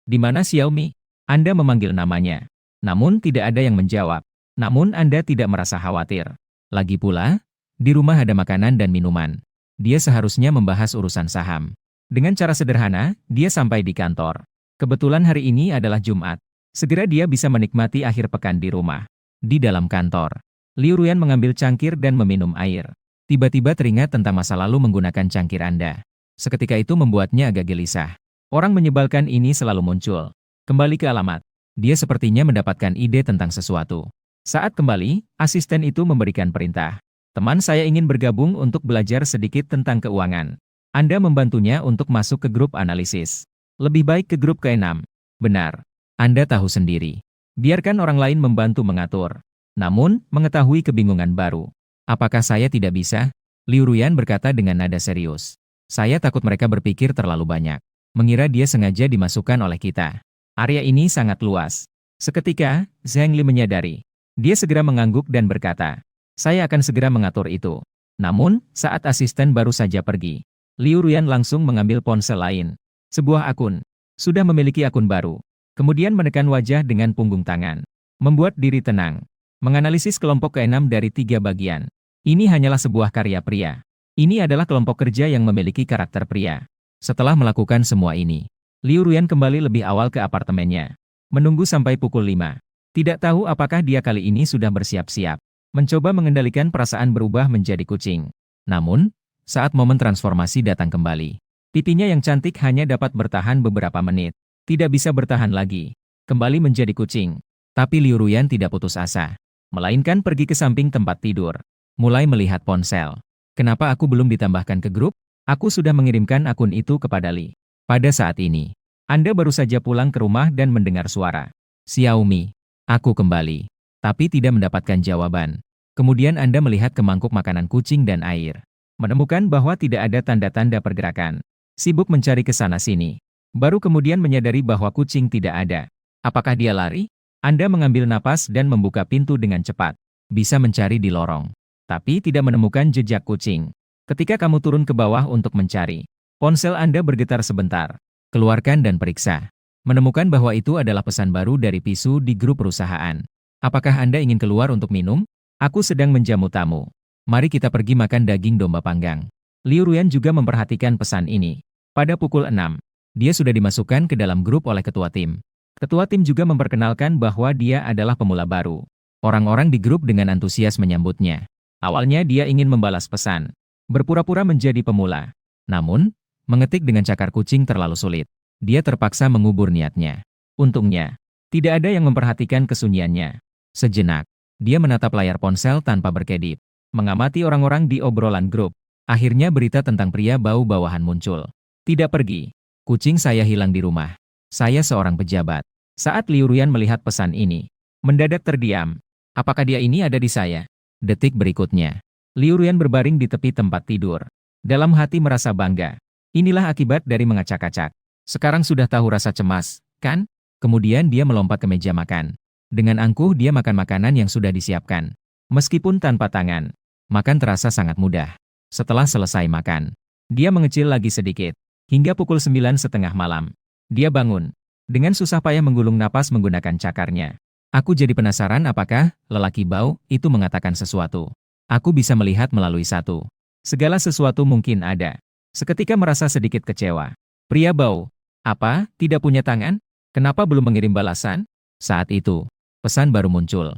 Di mana Xiaomi? Anda memanggil namanya. Namun tidak ada yang menjawab. Namun Anda tidak merasa khawatir. Lagi pula, di rumah ada makanan dan minuman. Dia seharusnya membahas urusan saham. Dengan cara sederhana, dia sampai di kantor. Kebetulan hari ini adalah Jumat. Segera dia bisa menikmati akhir pekan di rumah. Di dalam kantor, Liu Ruyan mengambil cangkir dan meminum air. Tiba-tiba teringat tentang masa lalu menggunakan cangkir Anda. Seketika itu membuatnya agak gelisah. Orang menyebalkan ini selalu muncul. Kembali ke alamat. Dia sepertinya mendapatkan ide tentang sesuatu. Saat kembali, asisten itu memberikan perintah. Teman saya ingin bergabung untuk belajar sedikit tentang keuangan. Anda membantunya untuk masuk ke grup analisis. Lebih baik ke grup ke-6. Benar. Anda tahu sendiri. Biarkan orang lain membantu mengatur. Namun, mengetahui kebingungan baru. Apakah saya tidak bisa? Liu Ruyan berkata dengan nada serius. Saya takut mereka berpikir terlalu banyak. Mengira dia sengaja dimasukkan oleh kita. Area ini sangat luas. Seketika, Zhang Li menyadari. Dia segera mengangguk dan berkata, saya akan segera mengatur itu. Namun, saat asisten baru saja pergi, Liu Ruyan langsung mengambil ponsel lain. Sebuah akun. Sudah memiliki akun baru. Kemudian menekan wajah dengan punggung tangan. Membuat diri tenang. Menganalisis kelompok ke-6 dari 3 bagian. Ini hanyalah sebuah karya pria. Ini adalah kelompok kerja yang memiliki karakter pria. Setelah melakukan semua ini, Liu Ruyan kembali lebih awal ke apartemennya. Menunggu sampai pukul 5. Tidak tahu apakah dia kali ini sudah bersiap-siap. Mencoba mengendalikan perasaan berubah menjadi kucing. Namun, saat momen transformasi datang kembali, pipinya yang cantik hanya dapat bertahan beberapa menit. Tidak bisa bertahan lagi. Kembali menjadi kucing. Tapi Liu Ruyan tidak putus asa. Melainkan pergi ke samping tempat tidur. Mulai melihat ponsel. Kenapa aku belum ditambahkan ke grup? Aku sudah mengirimkan akun itu kepada Li. Pada saat ini, Anda baru saja pulang ke rumah dan mendengar suara. Xiaomi. Aku kembali, tapi tidak mendapatkan jawaban. Kemudian Anda melihat ke mangkuk makanan kucing dan air. Menemukan bahwa tidak ada tanda-tanda pergerakan. Sibuk mencari ke sana-sini. Baru kemudian menyadari bahwa kucing tidak ada. Apakah dia lari? Anda mengambil napas dan membuka pintu dengan cepat. Bisa mencari di lorong. Tapi tidak menemukan jejak kucing. Ketika kamu turun ke bawah untuk mencari, ponsel Anda bergetar sebentar. Keluarkan dan periksa. Menemukan bahwa itu adalah pesan baru dari Pisu di grup perusahaan. Apakah Anda ingin keluar untuk minum? Aku sedang menjamu tamu. Mari kita pergi makan daging domba panggang. Liu Ruyan juga memperhatikan pesan ini. Pada pukul 6, dia sudah dimasukkan ke dalam grup oleh ketua tim. Ketua tim juga memperkenalkan bahwa dia adalah pemula baru. Orang-orang di grup dengan antusias menyambutnya. Awalnya dia ingin membalas pesan, berpura-pura menjadi pemula. Namun, mengetik dengan cakar kucing terlalu sulit. Dia terpaksa mengubur niatnya. Untungnya, tidak ada yang memperhatikan kesunyiannya. Sejenak, dia menatap layar ponsel tanpa berkedip, mengamati orang-orang di obrolan grup. Akhirnya berita tentang pria bau-bawahan muncul. Tidak pergi. Kucing saya hilang di rumah. Saya seorang pejabat. Saat Liu Ruyan melihat pesan ini, mendadak terdiam. Apakah dia ini ada di saya? Detik berikutnya, Liu Ruyan berbaring di tepi tempat tidur. Dalam hati merasa bangga. Inilah akibat dari mengacak-acak. Sekarang sudah tahu rasa cemas, kan? Kemudian dia melompat ke meja makan. Dengan angkuh dia makan makanan yang sudah disiapkan. Meskipun tanpa tangan, makan terasa sangat mudah. Setelah selesai makan, dia mengecil lagi sedikit. Hingga pukul 9:30 malam, dia bangun. Dengan susah payah menggulung napas menggunakan cakarnya. Aku jadi penasaran apakah lelaki bau itu mengatakan sesuatu. Aku bisa melihat melalui satu. Segala sesuatu mungkin ada. Seketika merasa sedikit kecewa. Pria bau. Apa, tidak punya tangan? Kenapa belum mengirim balasan? Saat itu, pesan baru muncul.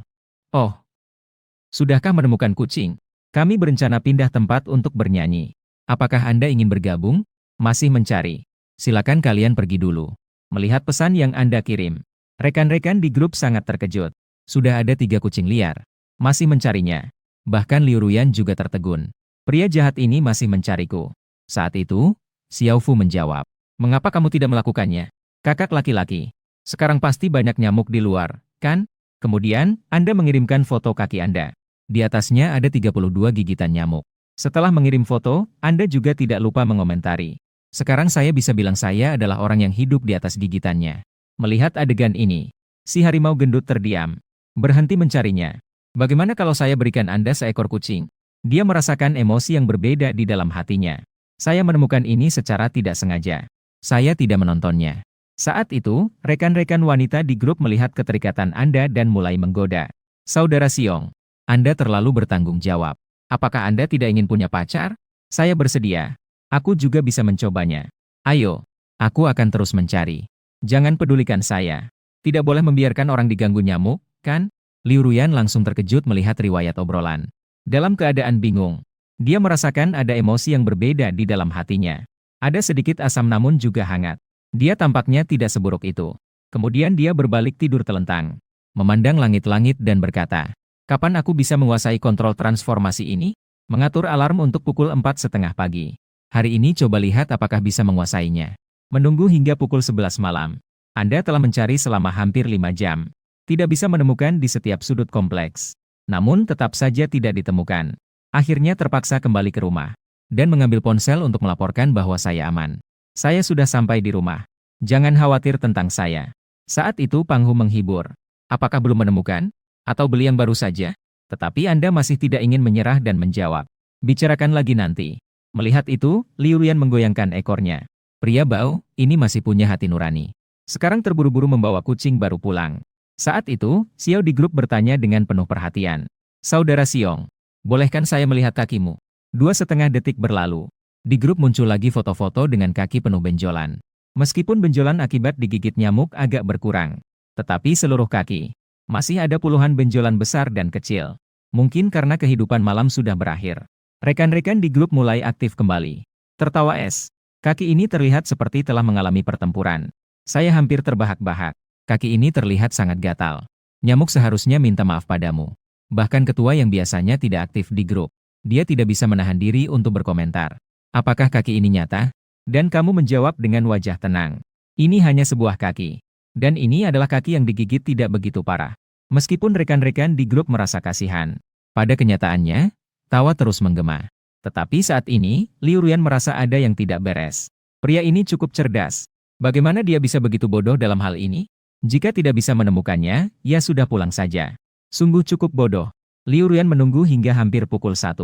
Oh, sudahkah menemukan kucing? Kami berencana pindah tempat untuk bernyanyi. Apakah Anda ingin bergabung? Masih mencari? Silakan kalian pergi dulu. Melihat pesan yang Anda kirim, rekan-rekan di grup sangat terkejut. Sudah ada 3 kucing liar. Masih mencarinya. Bahkan Liu Ruyan juga tertegun. Pria jahat ini masih mencariku. Saat itu, Xiao Fu menjawab. Mengapa kamu tidak melakukannya? Kakak laki-laki. Sekarang pasti banyak nyamuk di luar, kan? Kemudian, Anda mengirimkan foto kaki Anda. Di atasnya ada 32 gigitan nyamuk. Setelah mengirim foto, Anda juga tidak lupa mengomentari. Sekarang saya bisa bilang saya adalah orang yang hidup di atas gigitannya. Melihat adegan ini, si harimau gendut terdiam. Berhenti mencarinya. Bagaimana kalau saya berikan Anda seekor kucing? Dia merasakan emosi yang berbeda di dalam hatinya. Saya menemukan ini secara tidak sengaja. Saya tidak menontonnya. Saat itu, rekan-rekan wanita di grup melihat keterikatan Anda dan mulai menggoda. Saudara Siong, Anda terlalu bertanggung jawab. Apakah Anda tidak ingin punya pacar? Saya bersedia. Aku juga bisa mencobanya. Ayo, aku akan terus mencari. Jangan pedulikan saya. Tidak boleh membiarkan orang diganggu nyamuk, kan? Liu Ruyan langsung terkejut melihat riwayat obrolan. Dalam keadaan bingung, dia merasakan ada emosi yang berbeda di dalam hatinya. Ada sedikit asam namun juga hangat. Dia tampaknya tidak seburuk itu. Kemudian dia berbalik tidur telentang, memandang langit-langit dan berkata, kapan aku bisa menguasai kontrol transformasi ini? Mengatur alarm untuk pukul 4:30 pagi. Hari ini coba lihat apakah bisa menguasainya. Menunggu hingga pukul 11 malam. Anda telah mencari selama hampir 5 jam. Tidak bisa menemukan di setiap sudut kompleks. Namun tetap saja tidak ditemukan. Akhirnya terpaksa kembali ke rumah. Dan mengambil ponsel untuk melaporkan bahwa saya aman. Saya sudah sampai di rumah. Jangan khawatir tentang saya. Saat itu Pang Hu menghibur. Apakah belum menemukan? Atau beli yang baru saja? Tetapi Anda masih tidak ingin menyerah dan menjawab. Bicarakan lagi nanti. Melihat itu, Liu Ruyan menggoyangkan ekornya. Pria bau, ini masih punya hati nurani. Sekarang terburu-buru membawa kucing baru pulang. Saat itu, Xiao di grup bertanya dengan penuh perhatian. Saudara Xiong, bolehkan saya melihat kakimu? 2,5 detik berlalu. Di grup muncul lagi foto-foto dengan kaki penuh benjolan. Meskipun benjolan akibat digigit nyamuk agak berkurang. Tetapi seluruh kaki, masih ada puluhan benjolan besar dan kecil. Mungkin karena kehidupan malam sudah berakhir. Rekan-rekan di grup mulai aktif kembali. Tertawa es. Kaki ini terlihat seperti telah mengalami pertempuran. Saya hampir terbahak-bahak. Kaki ini terlihat sangat gatal. Nyamuk seharusnya minta maaf padamu. Bahkan ketua yang biasanya tidak aktif di grup. Dia tidak bisa menahan diri untuk berkomentar. Apakah kaki ini nyata? Dan kamu menjawab dengan wajah tenang. Ini hanya sebuah kaki. Dan ini adalah kaki yang digigit tidak begitu parah. Meskipun rekan-rekan di grup merasa kasihan. Pada kenyataannya, tawa terus menggema. Tetapi saat ini, Liu Ruyan merasa ada yang tidak beres. Pria ini cukup cerdas. Bagaimana dia bisa begitu bodoh dalam hal ini? Jika tidak bisa menemukannya, ya sudah pulang saja. Sungguh cukup bodoh. Liu Ruyan menunggu hingga hampir pukul 1.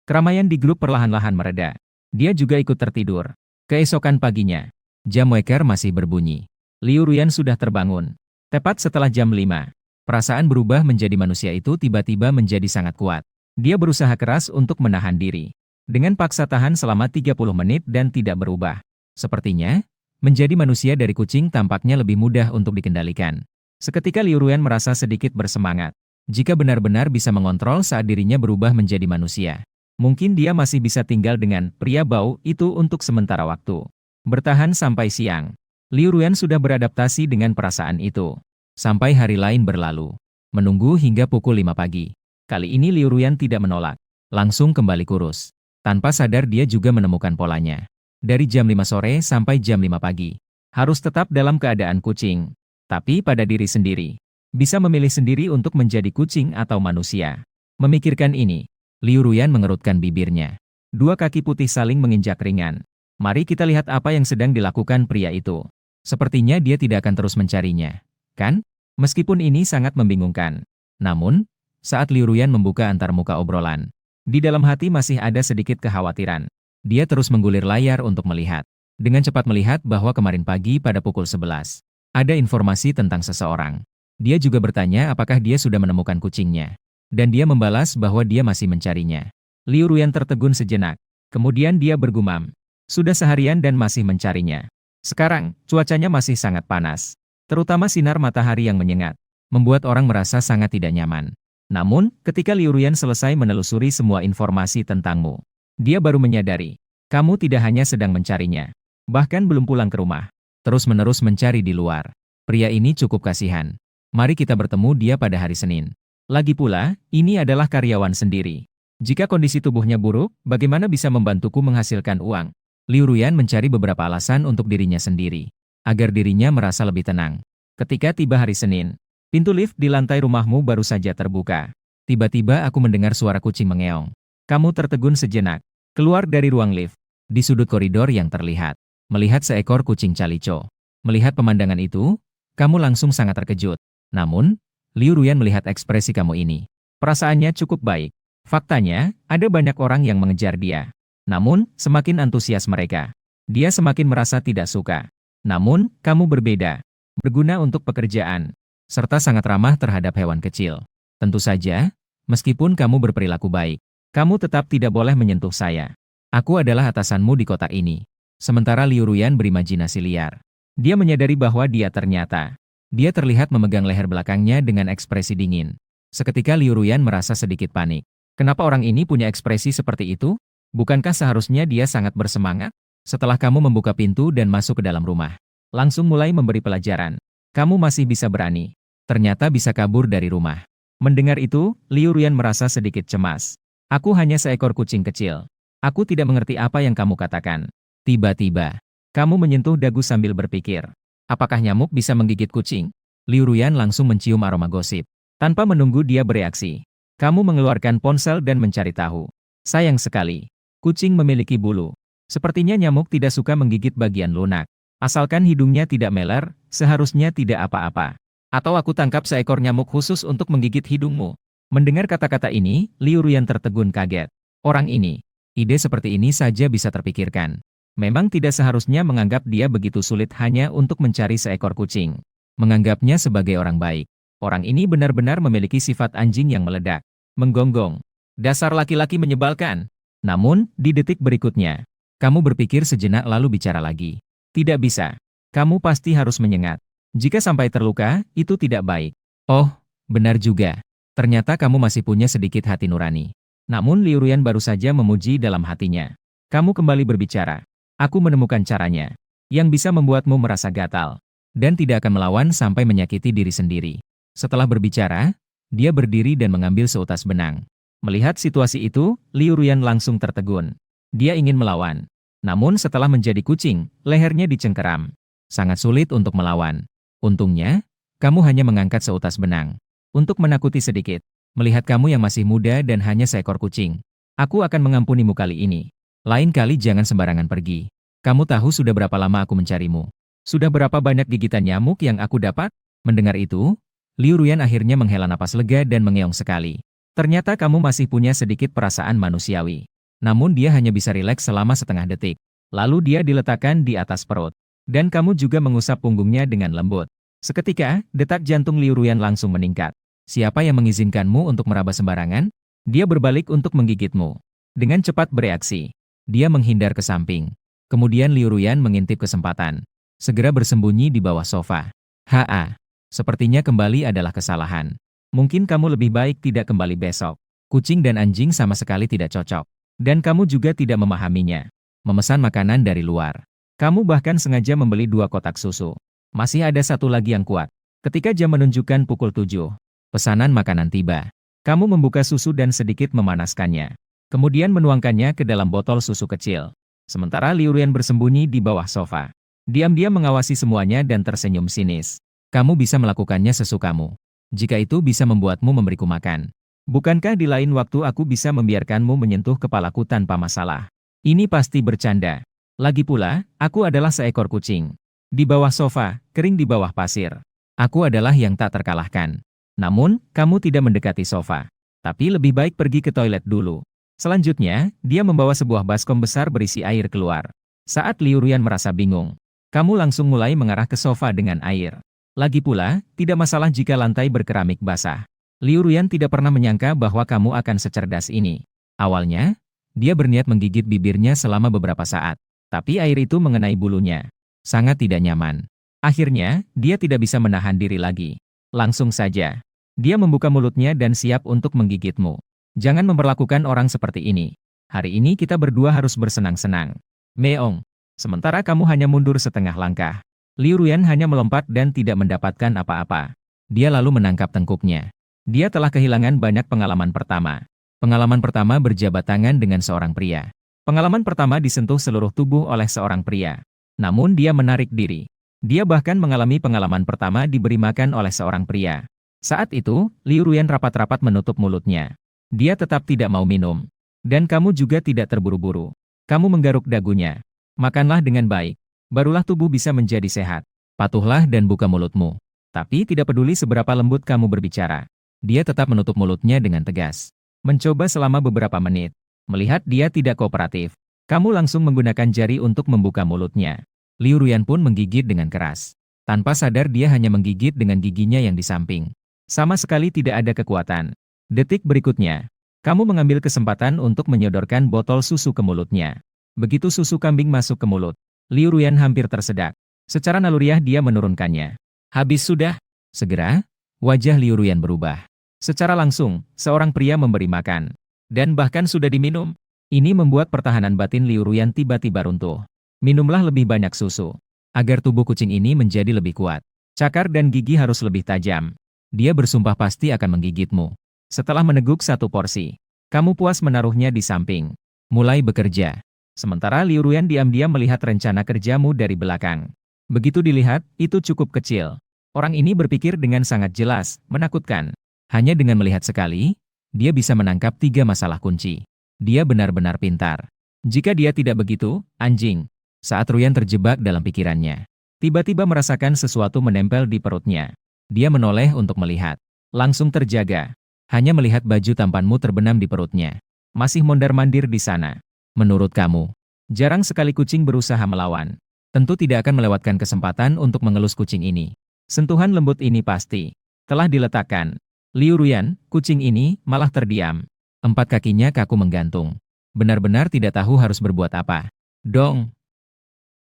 Keramaian di grup perlahan-lahan mereda. Dia juga ikut tertidur. Keesokan paginya, jam weker masih berbunyi. Liu Ruyan sudah terbangun. Tepat setelah jam 5. Perasaan berubah menjadi manusia itu tiba-tiba menjadi sangat kuat. Dia berusaha keras untuk menahan diri. Dengan paksa tahan selama 30 menit dan tidak berubah. Sepertinya, menjadi manusia dari kucing tampaknya lebih mudah untuk dikendalikan. Seketika Liu Ruyan merasa sedikit bersemangat. Jika benar-benar bisa mengontrol saat dirinya berubah menjadi manusia, mungkin dia masih bisa tinggal dengan pria bau itu untuk sementara waktu. Bertahan sampai siang. Liu Ruyan sudah beradaptasi dengan perasaan itu. Sampai hari lain berlalu. Menunggu hingga pukul 5 pagi. Kali ini Liu Ruyan tidak menolak. Langsung kembali kurus. Tanpa sadar dia juga menemukan polanya. Dari jam 5 sore sampai jam 5 pagi. Harus tetap dalam keadaan kucing. Tapi pada diri sendiri. Bisa memilih sendiri untuk menjadi kucing atau manusia. Memikirkan ini, Liu Ruyan mengerutkan bibirnya. Dua kaki putih saling menginjak ringan. Mari kita lihat apa yang sedang dilakukan pria itu. Sepertinya dia tidak akan terus mencarinya. Kan? Meskipun ini sangat membingungkan. Namun, saat Liu Ruyan membuka antarmuka obrolan, di dalam hati masih ada sedikit kekhawatiran. Dia terus menggulir layar untuk melihat. Dengan cepat melihat bahwa kemarin pagi pada pukul 11, ada informasi tentang seseorang. Dia juga bertanya apakah dia sudah menemukan kucingnya. Dan dia membalas bahwa dia masih mencarinya. Liu Ruyan tertegun sejenak. Kemudian dia bergumam. Sudah seharian dan masih mencarinya. Sekarang, cuacanya masih sangat panas. Terutama sinar matahari yang menyengat. Membuat orang merasa sangat tidak nyaman. Namun, ketika Liu Ruyan selesai menelusuri semua informasi tentangmu, dia baru menyadari, kamu tidak hanya sedang mencarinya, bahkan belum pulang ke rumah, terus-menerus mencari di luar. Pria ini cukup kasihan. Mari kita bertemu dia pada hari Senin. Lagi pula, ini adalah karyawan sendiri. Jika kondisi tubuhnya buruk, bagaimana bisa membantuku menghasilkan uang? Liu Ruyan mencari beberapa alasan untuk dirinya sendiri, agar dirinya merasa lebih tenang. Ketika tiba hari Senin, pintu lift di lantai rumahmu baru saja terbuka. Tiba-tiba aku mendengar suara kucing mengeong. Kamu tertegun sejenak, keluar dari ruang lift. Di sudut koridor yang terlihat, melihat seekor kucing calico. Melihat pemandangan itu, kamu langsung sangat terkejut. Namun, Liu Ruyan melihat ekspresi kamu ini. Perasaannya cukup baik. Faktanya, ada banyak orang yang mengejar dia. Namun, semakin antusias mereka, dia semakin merasa tidak suka. Namun, kamu berbeda. Berguna untuk pekerjaan, serta sangat ramah terhadap hewan kecil. Tentu saja, meskipun kamu berperilaku baik, kamu tetap tidak boleh menyentuh saya. Aku adalah atasanmu di kota ini. Sementara Liu Ruyan berimajinasi liar. Dia menyadari bahwa dia terlihat memegang leher belakangnya dengan ekspresi dingin. Seketika Liu Ruyan merasa sedikit panik. Kenapa orang ini punya ekspresi seperti itu? Bukankah seharusnya dia sangat bersemangat? Setelah kamu membuka pintu dan masuk ke dalam rumah, langsung mulai memberi pelajaran. Kamu masih bisa berani. Ternyata bisa kabur dari rumah. Mendengar itu, Liu Ruyan merasa sedikit cemas. Aku hanya seekor kucing kecil. Aku tidak mengerti apa yang kamu katakan. Tiba-tiba, kamu menyentuh dagu sambil berpikir. Apakah nyamuk bisa menggigit kucing? Liu Ruyan langsung mencium aroma gosip. Tanpa menunggu dia bereaksi, kamu mengeluarkan ponsel dan mencari tahu. Sayang sekali. Kucing memiliki bulu. Sepertinya nyamuk tidak suka menggigit bagian lunak. Asalkan hidungnya tidak meler, seharusnya tidak apa-apa. Atau aku tangkap seekor nyamuk khusus untuk menggigit hidungmu. Mendengar kata-kata ini, Liu Ruyan tertegun kaget. Orang ini, ide seperti ini saja bisa terpikirkan. Memang tidak seharusnya menganggap dia begitu sulit hanya untuk mencari seekor kucing. Menganggapnya sebagai orang baik. Orang ini benar-benar memiliki sifat anjing yang meledak. Menggonggong. Dasar laki-laki menyebalkan. Namun, di detik berikutnya, kamu berpikir sejenak lalu bicara lagi. Tidak bisa. Kamu pasti harus menyengat. Jika sampai terluka, itu tidak baik. Oh, benar juga. Ternyata kamu masih punya sedikit hati nurani. Namun Liu Ruyan baru saja memuji dalam hatinya. Kamu kembali berbicara. Aku menemukan caranya. Yang bisa membuatmu merasa gatal. Dan tidak akan melawan sampai menyakiti diri sendiri. Setelah berbicara, dia berdiri dan mengambil seutas benang. Melihat situasi itu, Liu Ruyan langsung tertegun. Dia ingin melawan. Namun setelah menjadi kucing, lehernya dicengkeram. Sangat sulit untuk melawan. Untungnya, kamu hanya mengangkat seutas benang. Untuk menakuti sedikit. Melihat kamu yang masih muda dan hanya seekor kucing. Aku akan mengampunimu kali ini. Lain kali jangan sembarangan pergi. Kamu tahu sudah berapa lama aku mencarimu? Sudah berapa banyak gigitan nyamuk yang aku dapat? Mendengar itu, Liu Ruyan akhirnya menghela napas lega dan mengeong sekali. Ternyata kamu masih punya sedikit perasaan manusiawi. Namun dia hanya bisa rileks selama setengah detik. Lalu dia diletakkan di atas perut. Dan kamu juga mengusap punggungnya dengan lembut. Seketika, detak jantung Liu Ruyan langsung meningkat. Siapa yang mengizinkanmu untuk meraba sembarangan? Dia berbalik untuk menggigitmu. Dengan cepat bereaksi, dia menghindar ke samping. Kemudian Liu Ruyan mengintip kesempatan. Segera bersembunyi di bawah sofa. "Ha, sepertinya kembali adalah kesalahan. Mungkin kamu lebih baik tidak kembali besok. Kucing dan anjing sama sekali tidak cocok. Dan kamu juga tidak memahaminya. Memesan makanan dari luar. Kamu bahkan sengaja membeli 2 kotak susu. Masih ada satu lagi yang kuat." Ketika jam menunjukkan pukul 7, pesanan makanan tiba. Kamu membuka susu dan sedikit memanaskannya. Kemudian menuangkannya ke dalam botol susu kecil. Sementara Liu Ruyan bersembunyi di bawah sofa. Diam-diam mengawasi semuanya dan tersenyum sinis. "Kamu bisa melakukannya sesukamu. Jika itu bisa membuatmu memberiku makan. Bukankah di lain waktu aku bisa membiarkanmu menyentuh kepalaku tanpa masalah? Ini pasti bercanda. Lagi pula, aku adalah seekor kucing. Di bawah sofa, kering di bawah pasir. Aku adalah yang tak terkalahkan. Namun, kamu tidak mendekati sofa. Tapi lebih baik pergi ke toilet dulu." Selanjutnya, dia membawa sebuah baskom besar berisi air keluar. Saat Liu Ruyan merasa bingung, kamu langsung mulai mengarah ke sofa dengan air. Lagi pula, tidak masalah jika lantai berkeramik basah. Liu Ruyan tidak pernah menyangka bahwa kamu akan secerdas ini. Awalnya, dia berniat menggigit bibirnya selama beberapa saat. Tapi air itu mengenai bulunya. Sangat tidak nyaman. Akhirnya, dia tidak bisa menahan diri lagi. Langsung saja, dia membuka mulutnya dan siap untuk menggigitmu. "Jangan memperlakukan orang seperti ini. Hari ini kita berdua harus bersenang-senang. Meong." Sementara kamu hanya mundur setengah langkah. Liu Ruyan hanya melompat dan tidak mendapatkan apa-apa. Dia lalu menangkap tengkuknya. Dia telah kehilangan banyak pengalaman pertama. Pengalaman pertama berjabat tangan dengan seorang pria. Pengalaman pertama disentuh seluruh tubuh oleh seorang pria. Namun dia menarik diri. Dia bahkan mengalami pengalaman pertama diberi makan oleh seorang pria. Saat itu, Liu Ruyan rapat-rapat menutup mulutnya. Dia tetap tidak mau minum. Dan kamu juga tidak terburu-buru. Kamu menggaruk dagunya. "Makanlah dengan baik. Barulah tubuh bisa menjadi sehat. Patuhlah dan buka mulutmu." Tapi tidak peduli seberapa lembut kamu berbicara. Dia tetap menutup mulutnya dengan tegas. Mencoba selama beberapa menit. Melihat dia tidak kooperatif, kamu langsung menggunakan jari untuk membuka mulutnya. Liu Ruyan pun menggigit dengan keras. Tanpa sadar dia hanya menggigit dengan giginya yang di samping. Sama sekali tidak ada kekuatan. Detik berikutnya, kamu mengambil kesempatan untuk menyodorkan botol susu ke mulutnya. Begitu susu kambing masuk ke mulut, Liu Ruyan hampir tersedak. Secara naluriah dia menurunkannya. Habis sudah. Segera, wajah Liu Ruyan berubah. Secara langsung, seorang pria memberi makan. Dan bahkan sudah diminum. Ini membuat pertahanan batin Liu Ruyan tiba-tiba runtuh. Minumlah lebih banyak susu. Agar tubuh kucing ini menjadi lebih kuat. Cakar dan gigi harus lebih tajam. Dia bersumpah pasti akan menggigitmu. Setelah meneguk satu porsi, kamu puas menaruhnya di samping. Mulai bekerja. Sementara Liu Ruyan diam-diam melihat rencana kerjamu dari belakang. Begitu dilihat, itu cukup kecil. Orang ini berpikir dengan sangat jelas, menakutkan. Hanya dengan melihat sekali, dia bisa menangkap 3 masalah kunci. Dia benar-benar pintar. Jika dia tidak begitu, anjing. Saat Ruyan terjebak dalam pikirannya, tiba-tiba merasakan sesuatu menempel di perutnya. Dia menoleh untuk melihat. Langsung terjaga. Hanya melihat baju tampanmu terbenam di perutnya. Masih mondar-mandir di sana. Menurut kamu, jarang sekali kucing berusaha melawan. Tentu tidak akan melewatkan kesempatan untuk mengelus kucing ini. Sentuhan lembut ini pasti telah diletakkan. Liu Ruyan, kucing ini, malah terdiam. 4 kakinya kaku menggantung. Benar-benar tidak tahu harus berbuat apa. Dong.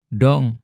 Dong.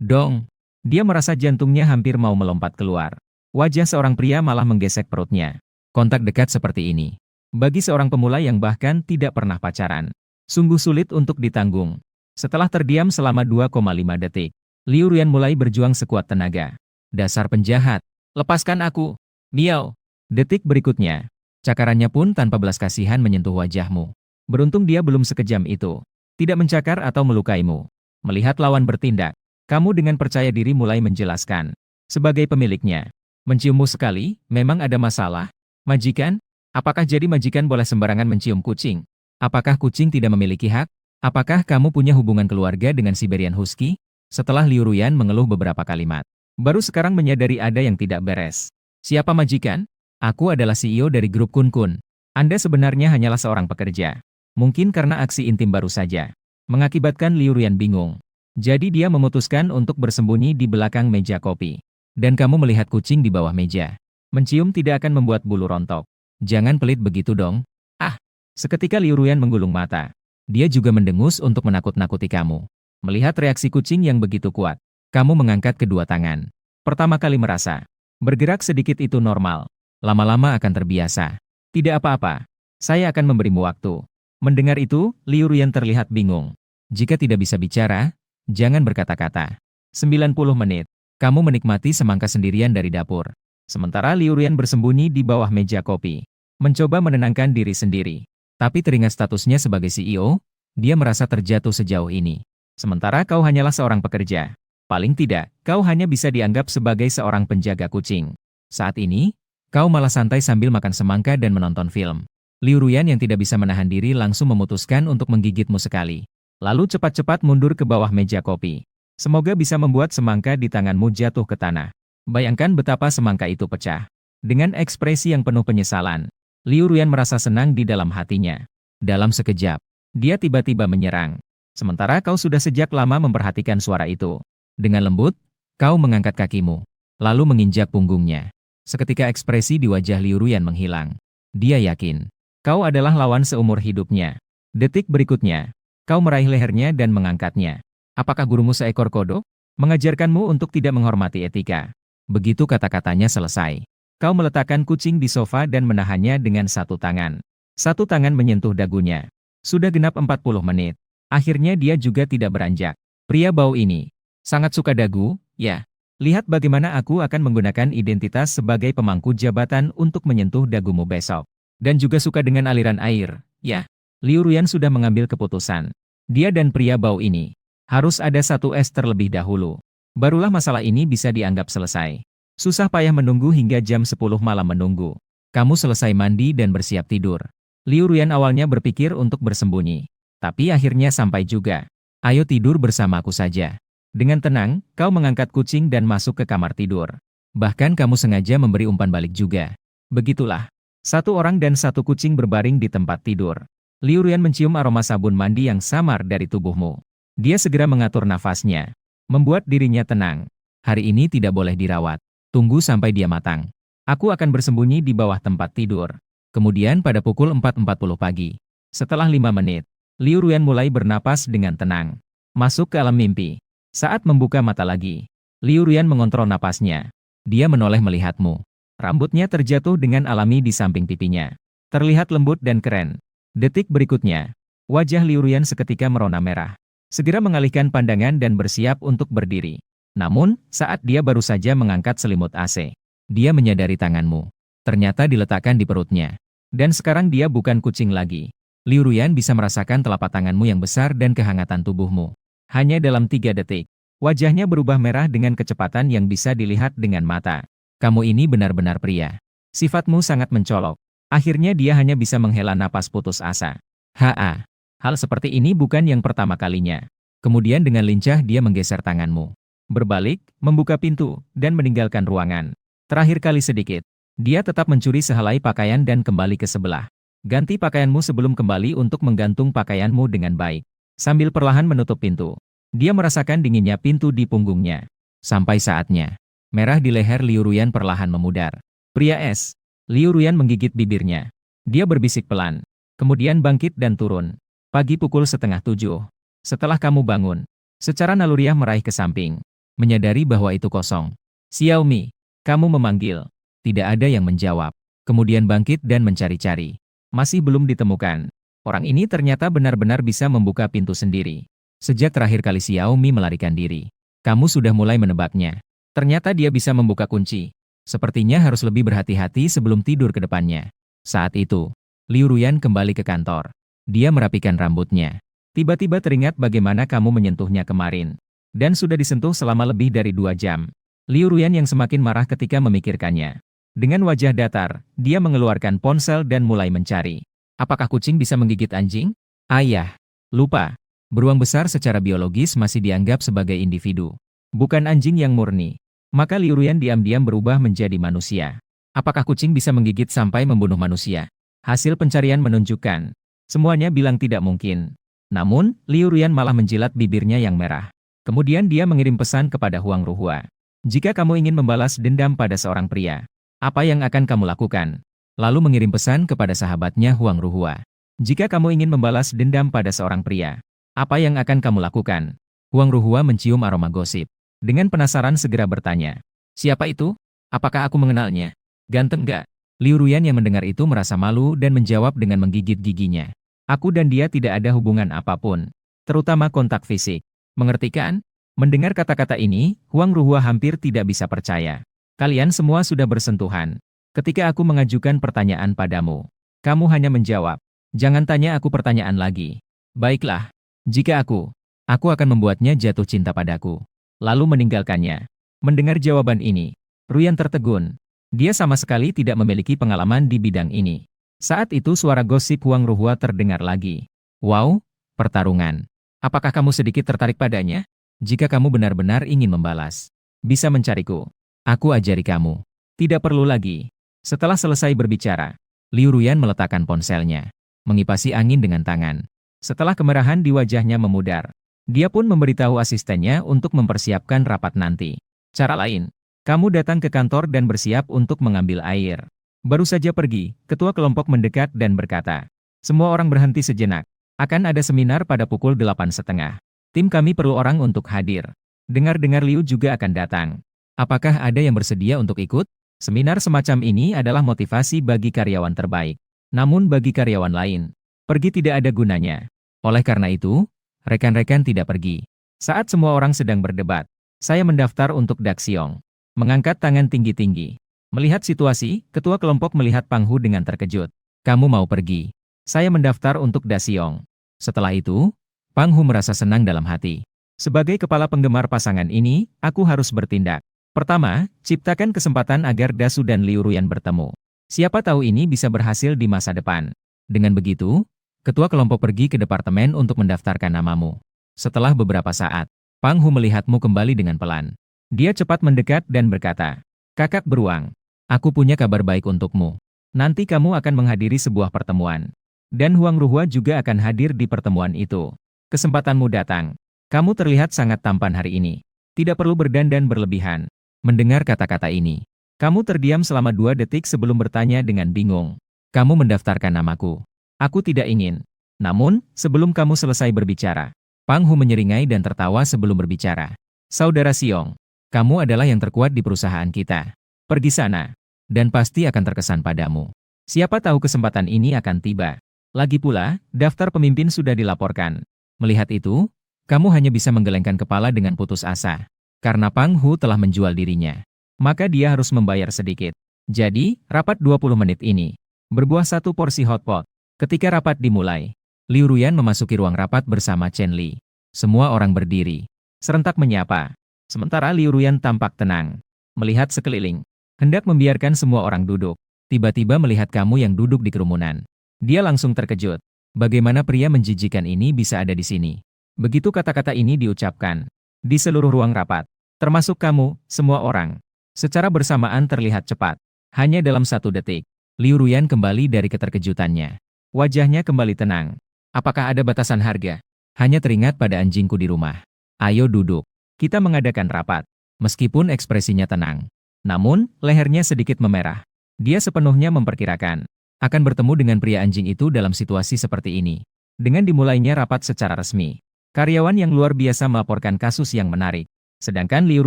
Dong. Dia merasa jantungnya hampir mau melompat keluar. Wajah seorang pria malah menggesek perutnya. Kontak dekat seperti ini, bagi seorang pemula yang bahkan tidak pernah pacaran, sungguh sulit untuk ditanggung. Setelah terdiam selama 2,5 detik, Liu Ruyan mulai berjuang sekuat tenaga. Dasar penjahat, lepaskan aku. Miau. Detik berikutnya, cakarannya pun tanpa belas kasihan menyentuh wajahmu. Beruntung dia belum sekejam itu. Tidak mencakar atau melukaimu. Melihat lawan bertindak, kamu dengan percaya diri mulai menjelaskan. Sebagai pemiliknya, menciummu sekali, memang ada masalah? Majikan? Apakah jadi majikan boleh sembarangan mencium kucing? Apakah kucing tidak memiliki hak? Apakah kamu punya hubungan keluarga dengan Siberian Husky? Setelah Liu Ruyan mengeluh beberapa kalimat, baru sekarang menyadari ada yang tidak beres. Siapa majikan? Aku adalah CEO dari grup Kun Kun. Anda sebenarnya hanyalah seorang pekerja. Mungkin karena aksi intim baru saja mengakibatkan Liu Ruyan bingung. Jadi dia memutuskan untuk bersembunyi di belakang meja kopi. Dan kamu melihat kucing di bawah meja. Mencium tidak akan membuat bulu rontok. Jangan pelit begitu dong. Ah, Seketika Liu Ruyan menggulung mata. Dia juga mendengus untuk menakut-nakuti kamu. Melihat reaksi kucing yang begitu kuat, kamu mengangkat kedua tangan. Pertama kali merasa, bergerak sedikit itu normal. Lama-lama akan terbiasa. Tidak apa-apa. Saya akan memberimu waktu. Mendengar itu, Liu Ruyan terlihat bingung. Jika tidak bisa bicara, jangan berkata-kata. 90 menit. Kamu menikmati semangka sendirian dari dapur. Sementara Liu Ruyan bersembunyi di bawah meja kopi. Mencoba menenangkan diri sendiri. Tapi teringat statusnya sebagai CEO, dia merasa terjatuh sejauh ini. Sementara kau hanyalah seorang pekerja. Paling tidak, kau hanya bisa dianggap sebagai seorang penjaga kucing. Saat ini, kau malah santai sambil makan semangka dan menonton film. Liu Ruyan yang tidak bisa menahan diri langsung memutuskan untuk menggigitmu sekali. Lalu cepat-cepat mundur ke bawah meja kopi. Semoga bisa membuat semangka di tanganmu jatuh ke tanah. Bayangkan betapa semangka itu pecah. Dengan ekspresi yang penuh penyesalan, Liu Ruyan merasa senang di dalam hatinya. Dalam sekejap, dia tiba-tiba menyerang. Sementara kau sudah sejak lama memperhatikan suara itu. Dengan lembut, kau mengangkat kakimu, lalu menginjak punggungnya. Seketika ekspresi di wajah Liu Ruyan menghilang. Dia yakin, kau adalah lawan seumur hidupnya. Detik berikutnya, kau meraih lehernya dan mengangkatnya. Apakah gurumu seekor kodok? Mengajarkanmu untuk tidak menghormati etika. Begitu kata-katanya selesai. Kau meletakkan kucing di sofa dan menahannya dengan satu tangan. Satu tangan menyentuh dagunya. Sudah genap 40 menit. Akhirnya dia juga tidak beranjak. Pria bau ini sangat suka dagu, ya. Lihat bagaimana aku akan menggunakan identitas sebagai pemangku jabatan untuk menyentuh dagumu besok. Dan juga suka dengan aliran air, ya. Liu Ruyan sudah mengambil keputusan. Dia dan pria bau ini harus ada satu es terlebih dahulu. Barulah masalah ini bisa dianggap selesai. Susah payah menunggu hingga jam 10 malam menunggu. Kamu selesai mandi dan bersiap tidur. Liu Ruyan awalnya berpikir untuk bersembunyi. Tapi akhirnya sampai juga. Ayo tidur bersamaku saja. Dengan tenang, kau mengangkat kucing dan masuk ke kamar tidur. Bahkan kamu sengaja memberi umpan balik juga. Begitulah. Satu orang dan satu kucing berbaring di tempat tidur. Liu Ruyan mencium aroma sabun mandi yang samar dari tubuhmu. Dia segera mengatur nafasnya. Membuat dirinya tenang. Hari ini tidak boleh dirawat. Tunggu sampai dia matang. Aku akan bersembunyi di bawah tempat tidur. Kemudian pada pukul 4.40 pagi. Setelah 5 menit, Liu Ruyan mulai bernapas dengan tenang. Masuk ke alam mimpi. Saat membuka mata lagi, Liu Ruyan mengontrol napasnya. Dia menoleh melihatmu. Rambutnya terjatuh dengan alami di samping pipinya. Terlihat lembut dan keren. Detik berikutnya, wajah Liu Ruyan seketika merona merah. Segera mengalihkan pandangan dan bersiap untuk berdiri. Namun, saat dia baru saja mengangkat selimut AC, dia menyadari tanganmu. Ternyata diletakkan di perutnya. Dan sekarang dia bukan kucing lagi. Liu Ruyan bisa merasakan telapak tanganmu yang besar dan kehangatan tubuhmu. Hanya dalam 3 detik, wajahnya berubah merah dengan kecepatan yang bisa dilihat dengan mata. Kamu ini benar-benar pria. Sifatmu sangat mencolok. Akhirnya dia hanya bisa menghela napas putus asa. Haa, hal seperti ini bukan yang pertama kalinya. Kemudian dengan lincah dia menggeser tanganmu. Berbalik, membuka pintu, dan meninggalkan ruangan. Terakhir kali sedikit, dia tetap mencuri sehelai pakaian dan kembali ke sebelah. Ganti pakaianmu sebelum kembali untuk menggantung pakaianmu dengan baik. Sambil perlahan menutup pintu, dia merasakan dinginnya pintu di punggungnya. Sampai saatnya, merah di leher Liu Ruyan perlahan memudar. Pria es. Liu Ruyan menggigit bibirnya. Dia berbisik pelan. Kemudian bangkit dan turun. Pagi pukul 6:30. Setelah kamu bangun, secara naluriah meraih ke samping. Menyadari bahwa itu kosong. Xiaomi, kamu memanggil. Tidak ada yang menjawab. Kemudian bangkit dan mencari-cari. Masih belum ditemukan. Orang ini ternyata benar-benar bisa membuka pintu sendiri. Sejak terakhir kali Xiaomi melarikan diri, kamu sudah mulai menebaknya. Ternyata dia bisa membuka kunci. Sepertinya harus lebih berhati-hati sebelum tidur ke depannya. Saat itu, Liu Ruyan kembali ke kantor. Dia merapikan rambutnya. Tiba-tiba teringat bagaimana kamu menyentuhnya kemarin. Dan sudah disentuh selama lebih dari 2 jam. Liu Ruyan yang semakin marah ketika memikirkannya. Dengan wajah datar, dia mengeluarkan ponsel dan mulai mencari. Apakah kucing bisa menggigit anjing? Ayah, lupa. Beruang besar secara biologis masih dianggap sebagai individu. Bukan anjing yang murni. Maka Liu Ruyan diam-diam berubah menjadi manusia. Apakah kucing bisa menggigit sampai membunuh manusia? Hasil pencarian menunjukkan. Semuanya bilang tidak mungkin. Namun, Liu Ruyan malah menjilat bibirnya yang merah. Kemudian dia mengirim pesan kepada Huang Ruhua. Jika kamu ingin membalas dendam pada seorang pria, apa yang akan kamu lakukan? Lalu mengirim pesan kepada sahabatnya Huang Ruhua. Jika kamu ingin membalas dendam pada seorang pria, apa yang akan kamu lakukan? Huang Ruhua mencium aroma gosip. Dengan penasaran segera bertanya. Siapa itu? Apakah aku mengenalnya? Ganteng gak? Liu Ruyan yang mendengar itu merasa malu dan menjawab dengan menggigit giginya. Aku dan dia tidak ada hubungan apapun. Terutama kontak fisik. Mengerti kan? Mendengar kata-kata ini, Huang Ruhua hampir tidak bisa percaya. Kalian semua sudah bersentuhan. Ketika aku mengajukan pertanyaan padamu, kamu hanya menjawab. Jangan tanya aku pertanyaan lagi. Baiklah, jika aku akan membuatnya jatuh cinta padaku, lalu meninggalkannya. Mendengar jawaban ini, Ruyan tertegun. Dia sama sekali tidak memiliki pengalaman di bidang ini. Saat itu suara gosip Huang Ruhua terdengar lagi. Wow, pertarungan. Apakah kamu sedikit tertarik padanya? Jika kamu benar-benar ingin membalas, bisa mencariku. Aku ajari kamu. Tidak perlu lagi. Setelah selesai berbicara, Liu Ruyan meletakkan ponselnya, mengipasi angin dengan tangan. Setelah kemerahan di wajahnya memudar, dia pun memberitahu asistennya untuk mempersiapkan rapat nanti. Cara lain, kamu datang ke kantor dan bersiap untuk mengambil air. Baru saja pergi, ketua kelompok mendekat dan berkata, semua orang berhenti sejenak. Akan ada seminar pada pukul 8.30. Tim kami perlu orang untuk hadir. Dengar-dengar Liu juga akan datang. Apakah ada yang bersedia untuk ikut? Seminar semacam ini adalah motivasi bagi karyawan terbaik. Namun bagi karyawan lain, pergi tidak ada gunanya. Oleh karena itu, rekan-rekan tidak pergi. Saat semua orang sedang berdebat, saya mendaftar untuk Daxiong. Mengangkat tangan tinggi-tinggi. Melihat situasi, ketua kelompok melihat Pang Hu dengan terkejut. Kamu mau pergi? Saya mendaftar untuk Daxiong. Setelah itu, Pang Hu merasa senang dalam hati. Sebagai kepala penggemar pasangan ini, aku harus bertindak. Pertama, ciptakan kesempatan agar Dasu dan Liu Ruyan bertemu. Siapa tahu ini bisa berhasil di masa depan. Dengan begitu, ketua kelompok pergi ke departemen untuk mendaftarkan namamu. Setelah beberapa saat, Pang Hu melihatmu kembali dengan pelan. Dia cepat mendekat dan berkata, Kakak beruang, aku punya kabar baik untukmu. Nanti kamu akan menghadiri sebuah pertemuan. Dan Huang Ruhua juga akan hadir di pertemuan itu. Kesempatanmu datang. Kamu terlihat sangat tampan hari ini. Tidak perlu berdandan berlebihan. Mendengar kata-kata ini, kamu terdiam selama 2 detik sebelum bertanya dengan bingung. Kamu mendaftarkan namaku. Aku tidak ingin. Namun, sebelum kamu selesai berbicara, Pang Hu menyeringai dan tertawa sebelum berbicara. Saudara Siong, kamu adalah yang terkuat di perusahaan kita. Pergi sana, dan pasti akan terkesan padamu. Siapa tahu kesempatan ini akan tiba. Lagi pula, daftar pemimpin sudah dilaporkan. Melihat itu, kamu hanya bisa menggelengkan kepala dengan putus asa. Karena Pang Hu telah menjual dirinya, maka dia harus membayar sedikit. Jadi, rapat 20 menit ini berbuah 1 porsi hotpot. Ketika rapat dimulai, Liu Ruyan memasuki ruang rapat bersama Chen Li. Semua orang berdiri, serentak menyapa. Sementara Liu Ruyan tampak tenang, melihat sekeliling, hendak membiarkan semua orang duduk. Tiba-tiba melihat kamu yang duduk di kerumunan. Dia langsung terkejut. Bagaimana pria menjijikan ini bisa ada di sini? Begitu kata-kata ini diucapkan, di seluruh ruang rapat, termasuk kamu, semua orang, secara bersamaan terlihat cepat. Hanya dalam 1 detik, Liu Ruyan kembali dari keterkejutannya. Wajahnya kembali tenang. Apakah ada batasan harga? Hanya teringat pada anjingku di rumah. Ayo duduk. Kita mengadakan rapat. Meskipun ekspresinya tenang, namun lehernya sedikit memerah. Dia sepenuhnya memperkirakan akan bertemu dengan pria anjing itu dalam situasi seperti ini. Dengan dimulainya rapat secara resmi, karyawan yang luar biasa melaporkan kasus yang menarik. Sedangkan Liu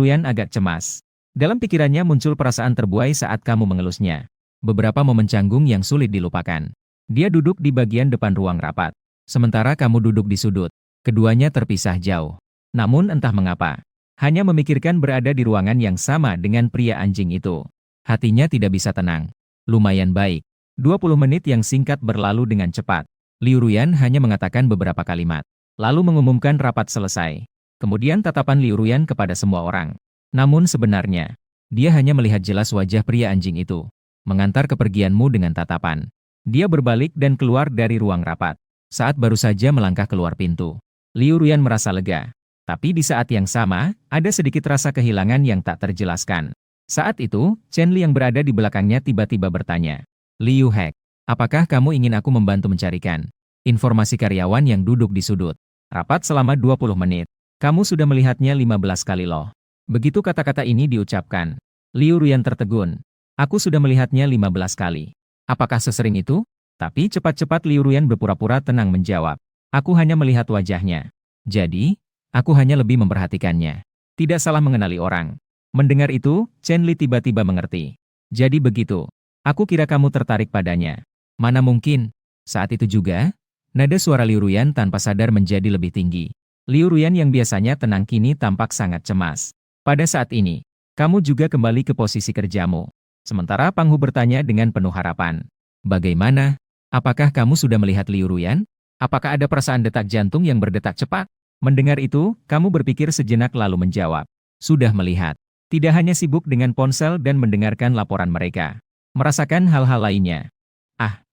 Ruyan agak cemas. Dalam pikirannya muncul perasaan terbuai saat kamu mengelusnya. Beberapa momen canggung yang sulit dilupakan. Dia duduk di bagian depan ruang rapat. Sementara kamu duduk di sudut. Keduanya terpisah jauh. Namun entah mengapa, hanya memikirkan berada di ruangan yang sama dengan pria anjing itu. Hatinya tidak bisa tenang. Lumayan baik. 20 menit yang singkat berlalu dengan cepat. Liu Ruyan hanya mengatakan beberapa kalimat, lalu mengumumkan rapat selesai. Kemudian tatapan Liu Ruyan kepada semua orang. Namun sebenarnya, dia hanya melihat jelas wajah pria anjing itu, mengantar kepergianmu dengan tatapan. Dia berbalik dan keluar dari ruang rapat. Saat baru saja melangkah keluar pintu, Liu Ruyan merasa lega. Tapi di saat yang sama, ada sedikit rasa kehilangan yang tak terjelaskan. Saat itu, Chen Li yang berada di belakangnya tiba-tiba bertanya, Liu Hek, apakah kamu ingin aku membantu mencarikan informasi karyawan yang duduk di sudut? Rapat selama 20 menit. Kamu sudah melihatnya 15 kali loh. Begitu kata-kata ini diucapkan, Liu Ruyan tertegun. Aku sudah melihatnya 15 kali. Apakah sesering itu? Tapi cepat-cepat Liu Ruyan berpura-pura tenang menjawab. Aku hanya melihat wajahnya. Jadi, aku hanya lebih memperhatikannya. Tidak salah mengenali orang. Mendengar itu, Chen Li tiba-tiba mengerti. Jadi begitu. Aku kira kamu tertarik padanya. Mana mungkin. Saat itu juga, nada suara Liu Ruyan tanpa sadar menjadi lebih tinggi. Liu Ruyan yang biasanya tenang kini tampak sangat cemas. Pada saat ini, kamu juga kembali ke posisi kerjamu. Sementara Pang Hu bertanya dengan penuh harapan. Bagaimana? Apakah kamu sudah melihat Liu Ruyan? Apakah ada perasaan detak jantung yang berdetak cepat? Mendengar itu, kamu berpikir sejenak lalu menjawab. Sudah melihat. Tidak hanya sibuk dengan ponsel dan mendengarkan laporan mereka. Merasakan hal-hal lainnya. Ah,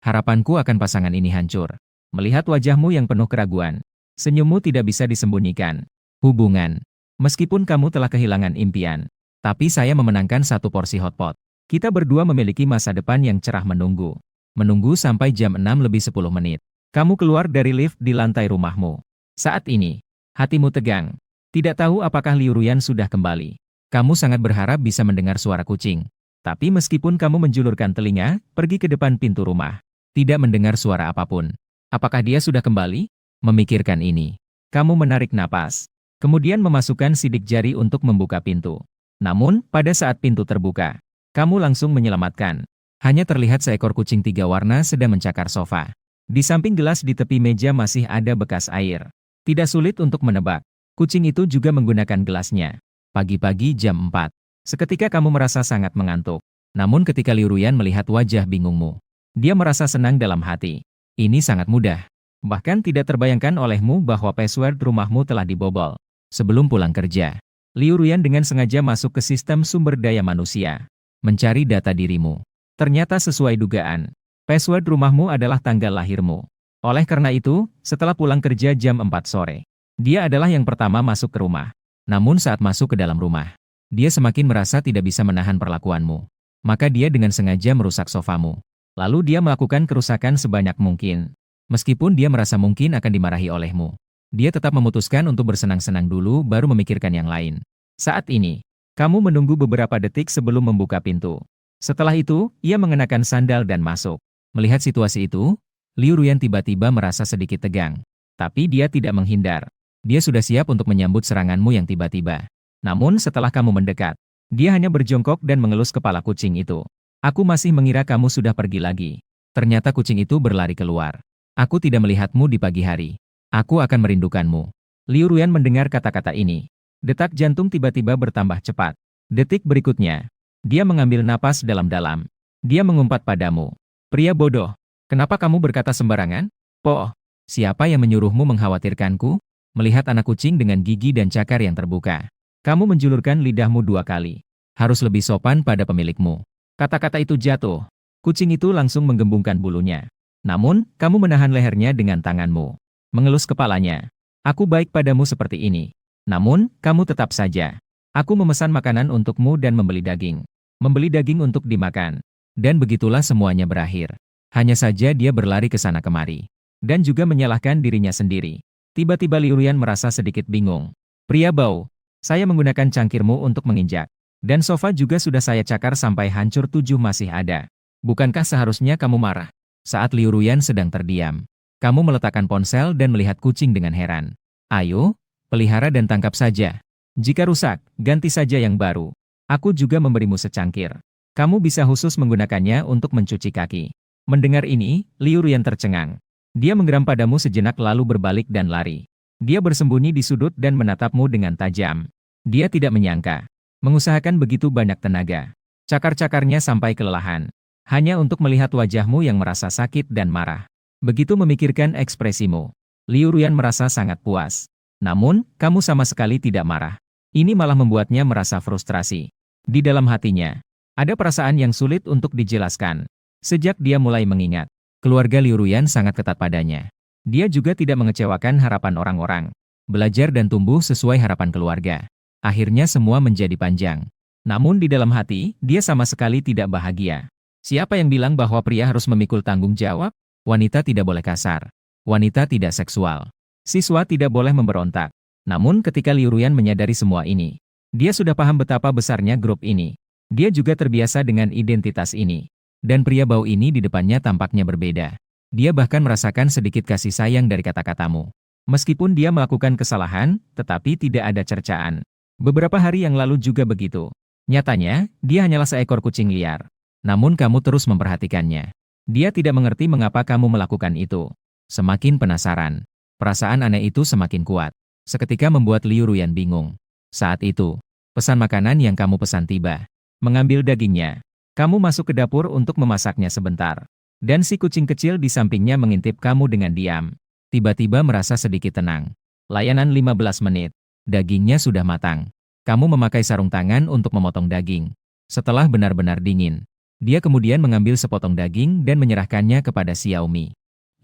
harapanku akan pasangan ini hancur. Melihat wajahmu yang penuh keraguan. Senyummu tidak bisa disembunyikan. Hubungan. Meskipun kamu telah kehilangan impian. Tapi saya memenangkan satu porsi hotpot. Kita berdua memiliki masa depan yang cerah menunggu. Menunggu sampai jam 6 lebih 10 menit. Kamu keluar dari lift di lantai rumahmu. Saat ini, hatimu tegang. Tidak tahu apakah Liu Ruyan sudah kembali. Kamu sangat berharap bisa mendengar suara kucing. Tapi meskipun kamu menjulurkan telinga, pergi ke depan pintu rumah. Tidak mendengar suara apapun. Apakah dia sudah kembali? Memikirkan ini. Kamu menarik napas. Kemudian memasukkan sidik jari untuk membuka pintu. Namun, pada saat pintu terbuka, kamu langsung menyelamatkan. Hanya terlihat seekor kucing 3 warna sedang mencakar sofa. Di samping gelas di tepi meja masih ada bekas air. Tidak sulit untuk menebak. Kucing itu juga menggunakan gelasnya. Pagi-pagi jam 4. Seketika kamu merasa sangat mengantuk. Namun ketika Liu Ruyan melihat wajah bingungmu, dia merasa senang dalam hati. Ini sangat mudah. Bahkan tidak terbayangkan olehmu bahwa password rumahmu telah dibobol. Sebelum pulang kerja, Liu Ruyan dengan sengaja masuk ke sistem sumber daya manusia. Mencari data dirimu. Ternyata sesuai dugaan. Password rumahmu adalah tanggal lahirmu. Oleh karena itu, setelah pulang kerja jam 4 sore, dia adalah yang pertama masuk ke rumah. Namun saat masuk ke dalam rumah, dia semakin merasa tidak bisa menahan perlakuanmu. Maka dia dengan sengaja merusak sofamu. Lalu dia melakukan kerusakan sebanyak mungkin. Meskipun dia merasa mungkin akan dimarahi olehmu, dia tetap memutuskan untuk bersenang-senang dulu baru memikirkan yang lain. Saat ini, kamu menunggu beberapa detik sebelum membuka pintu. Setelah itu, ia mengenakan sandal dan masuk. Melihat situasi itu, Liu Ruyan tiba-tiba merasa sedikit tegang. Tapi dia tidak menghindar. Dia sudah siap untuk menyambut seranganmu yang tiba-tiba. Namun setelah kamu mendekat, dia hanya berjongkok dan mengelus kepala kucing itu. Aku masih mengira kamu sudah pergi lagi. Ternyata kucing itu berlari keluar. Aku tidak melihatmu di pagi hari. Aku akan merindukanmu. Liu Ruyan mendengar kata-kata ini. Detak jantung tiba-tiba bertambah cepat. Detik berikutnya, dia mengambil napas dalam-dalam. Dia mengumpat padamu. Pria bodoh, kenapa kamu berkata sembarangan? Po, siapa yang menyuruhmu mengkhawatirkanku? Melihat anak kucing dengan gigi dan cakar yang terbuka. Kamu menjulurkan lidahmu 2 kali. Harus lebih sopan pada pemilikmu. Kata-kata itu jatuh. Kucing itu langsung menggembungkan bulunya. Namun, kamu menahan lehernya dengan tanganmu. Mengelus kepalanya. Aku baik padamu seperti ini. Namun, kamu tetap saja. Aku memesan makanan untukmu dan membeli daging. Membeli daging untuk dimakan. Dan begitulah semuanya berakhir. Hanya saja dia berlari ke sana kemari. Dan juga menyalahkan dirinya sendiri. Tiba-tiba Liu Ruyan merasa sedikit bingung. Pria bau, saya menggunakan cangkirmu untuk menginjak. Dan sofa juga sudah saya cakar sampai hancur 7 masih ada. Bukankah seharusnya kamu marah? Saat Liu Ruyan sedang terdiam, kamu meletakkan ponsel dan melihat kucing dengan heran. Ayo, pelihara dan tangkap saja. Jika rusak, ganti saja yang baru. Aku juga memberimu secangkir. Kamu bisa khusus menggunakannya untuk mencuci kaki. Mendengar ini, Liu Ruyan tercengang. Dia menggeram padamu sejenak lalu berbalik dan lari. Dia bersembunyi di sudut dan menatapmu dengan tajam. Dia tidak menyangka. Mengusahakan begitu banyak tenaga. Cakar-cakarnya sampai kelelahan. Hanya untuk melihat wajahmu yang merasa sakit dan marah. Begitu memikirkan ekspresimu, Liu Ruyan merasa sangat puas. Namun, kamu sama sekali tidak marah. Ini malah membuatnya merasa frustrasi. Di dalam hatinya, ada perasaan yang sulit untuk dijelaskan. Sejak dia mulai mengingat, keluarga Liu Ruyan sangat ketat padanya. Dia juga tidak mengecewakan harapan orang-orang. Belajar dan tumbuh sesuai harapan keluarga. Akhirnya semua menjadi panjang. Namun di dalam hati, dia sama sekali tidak bahagia. Siapa yang bilang bahwa pria harus memikul tanggung jawab? Wanita tidak boleh kasar. Wanita tidak seksual. Siswa tidak boleh memberontak. Namun ketika Liu Ruyan menyadari semua ini, dia sudah paham betapa besarnya grup ini. Dia juga terbiasa dengan identitas ini. Dan pria bau ini di depannya tampaknya berbeda. Dia bahkan merasakan sedikit kasih sayang dari kata-katamu. Meskipun dia melakukan kesalahan, tetapi tidak ada cercaan. Beberapa hari yang lalu juga begitu. Nyatanya, dia hanyalah seekor kucing liar. Namun kamu terus memperhatikannya. Dia tidak mengerti mengapa kamu melakukan itu. Semakin penasaran. Perasaan aneh itu semakin kuat. Seketika membuat Liu Ruyan bingung. Saat itu, pesan makanan yang kamu pesan tiba. Mengambil dagingnya. Kamu masuk ke dapur untuk memasaknya sebentar. Dan si kucing kecil di sampingnya mengintip kamu dengan diam. Tiba-tiba merasa sedikit tenang. Layanan 15 menit. Dagingnya sudah matang. Kamu memakai sarung tangan untuk memotong daging. Setelah benar-benar dingin, dia kemudian mengambil sepotong daging dan menyerahkannya kepada Xiaomi.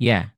Ya,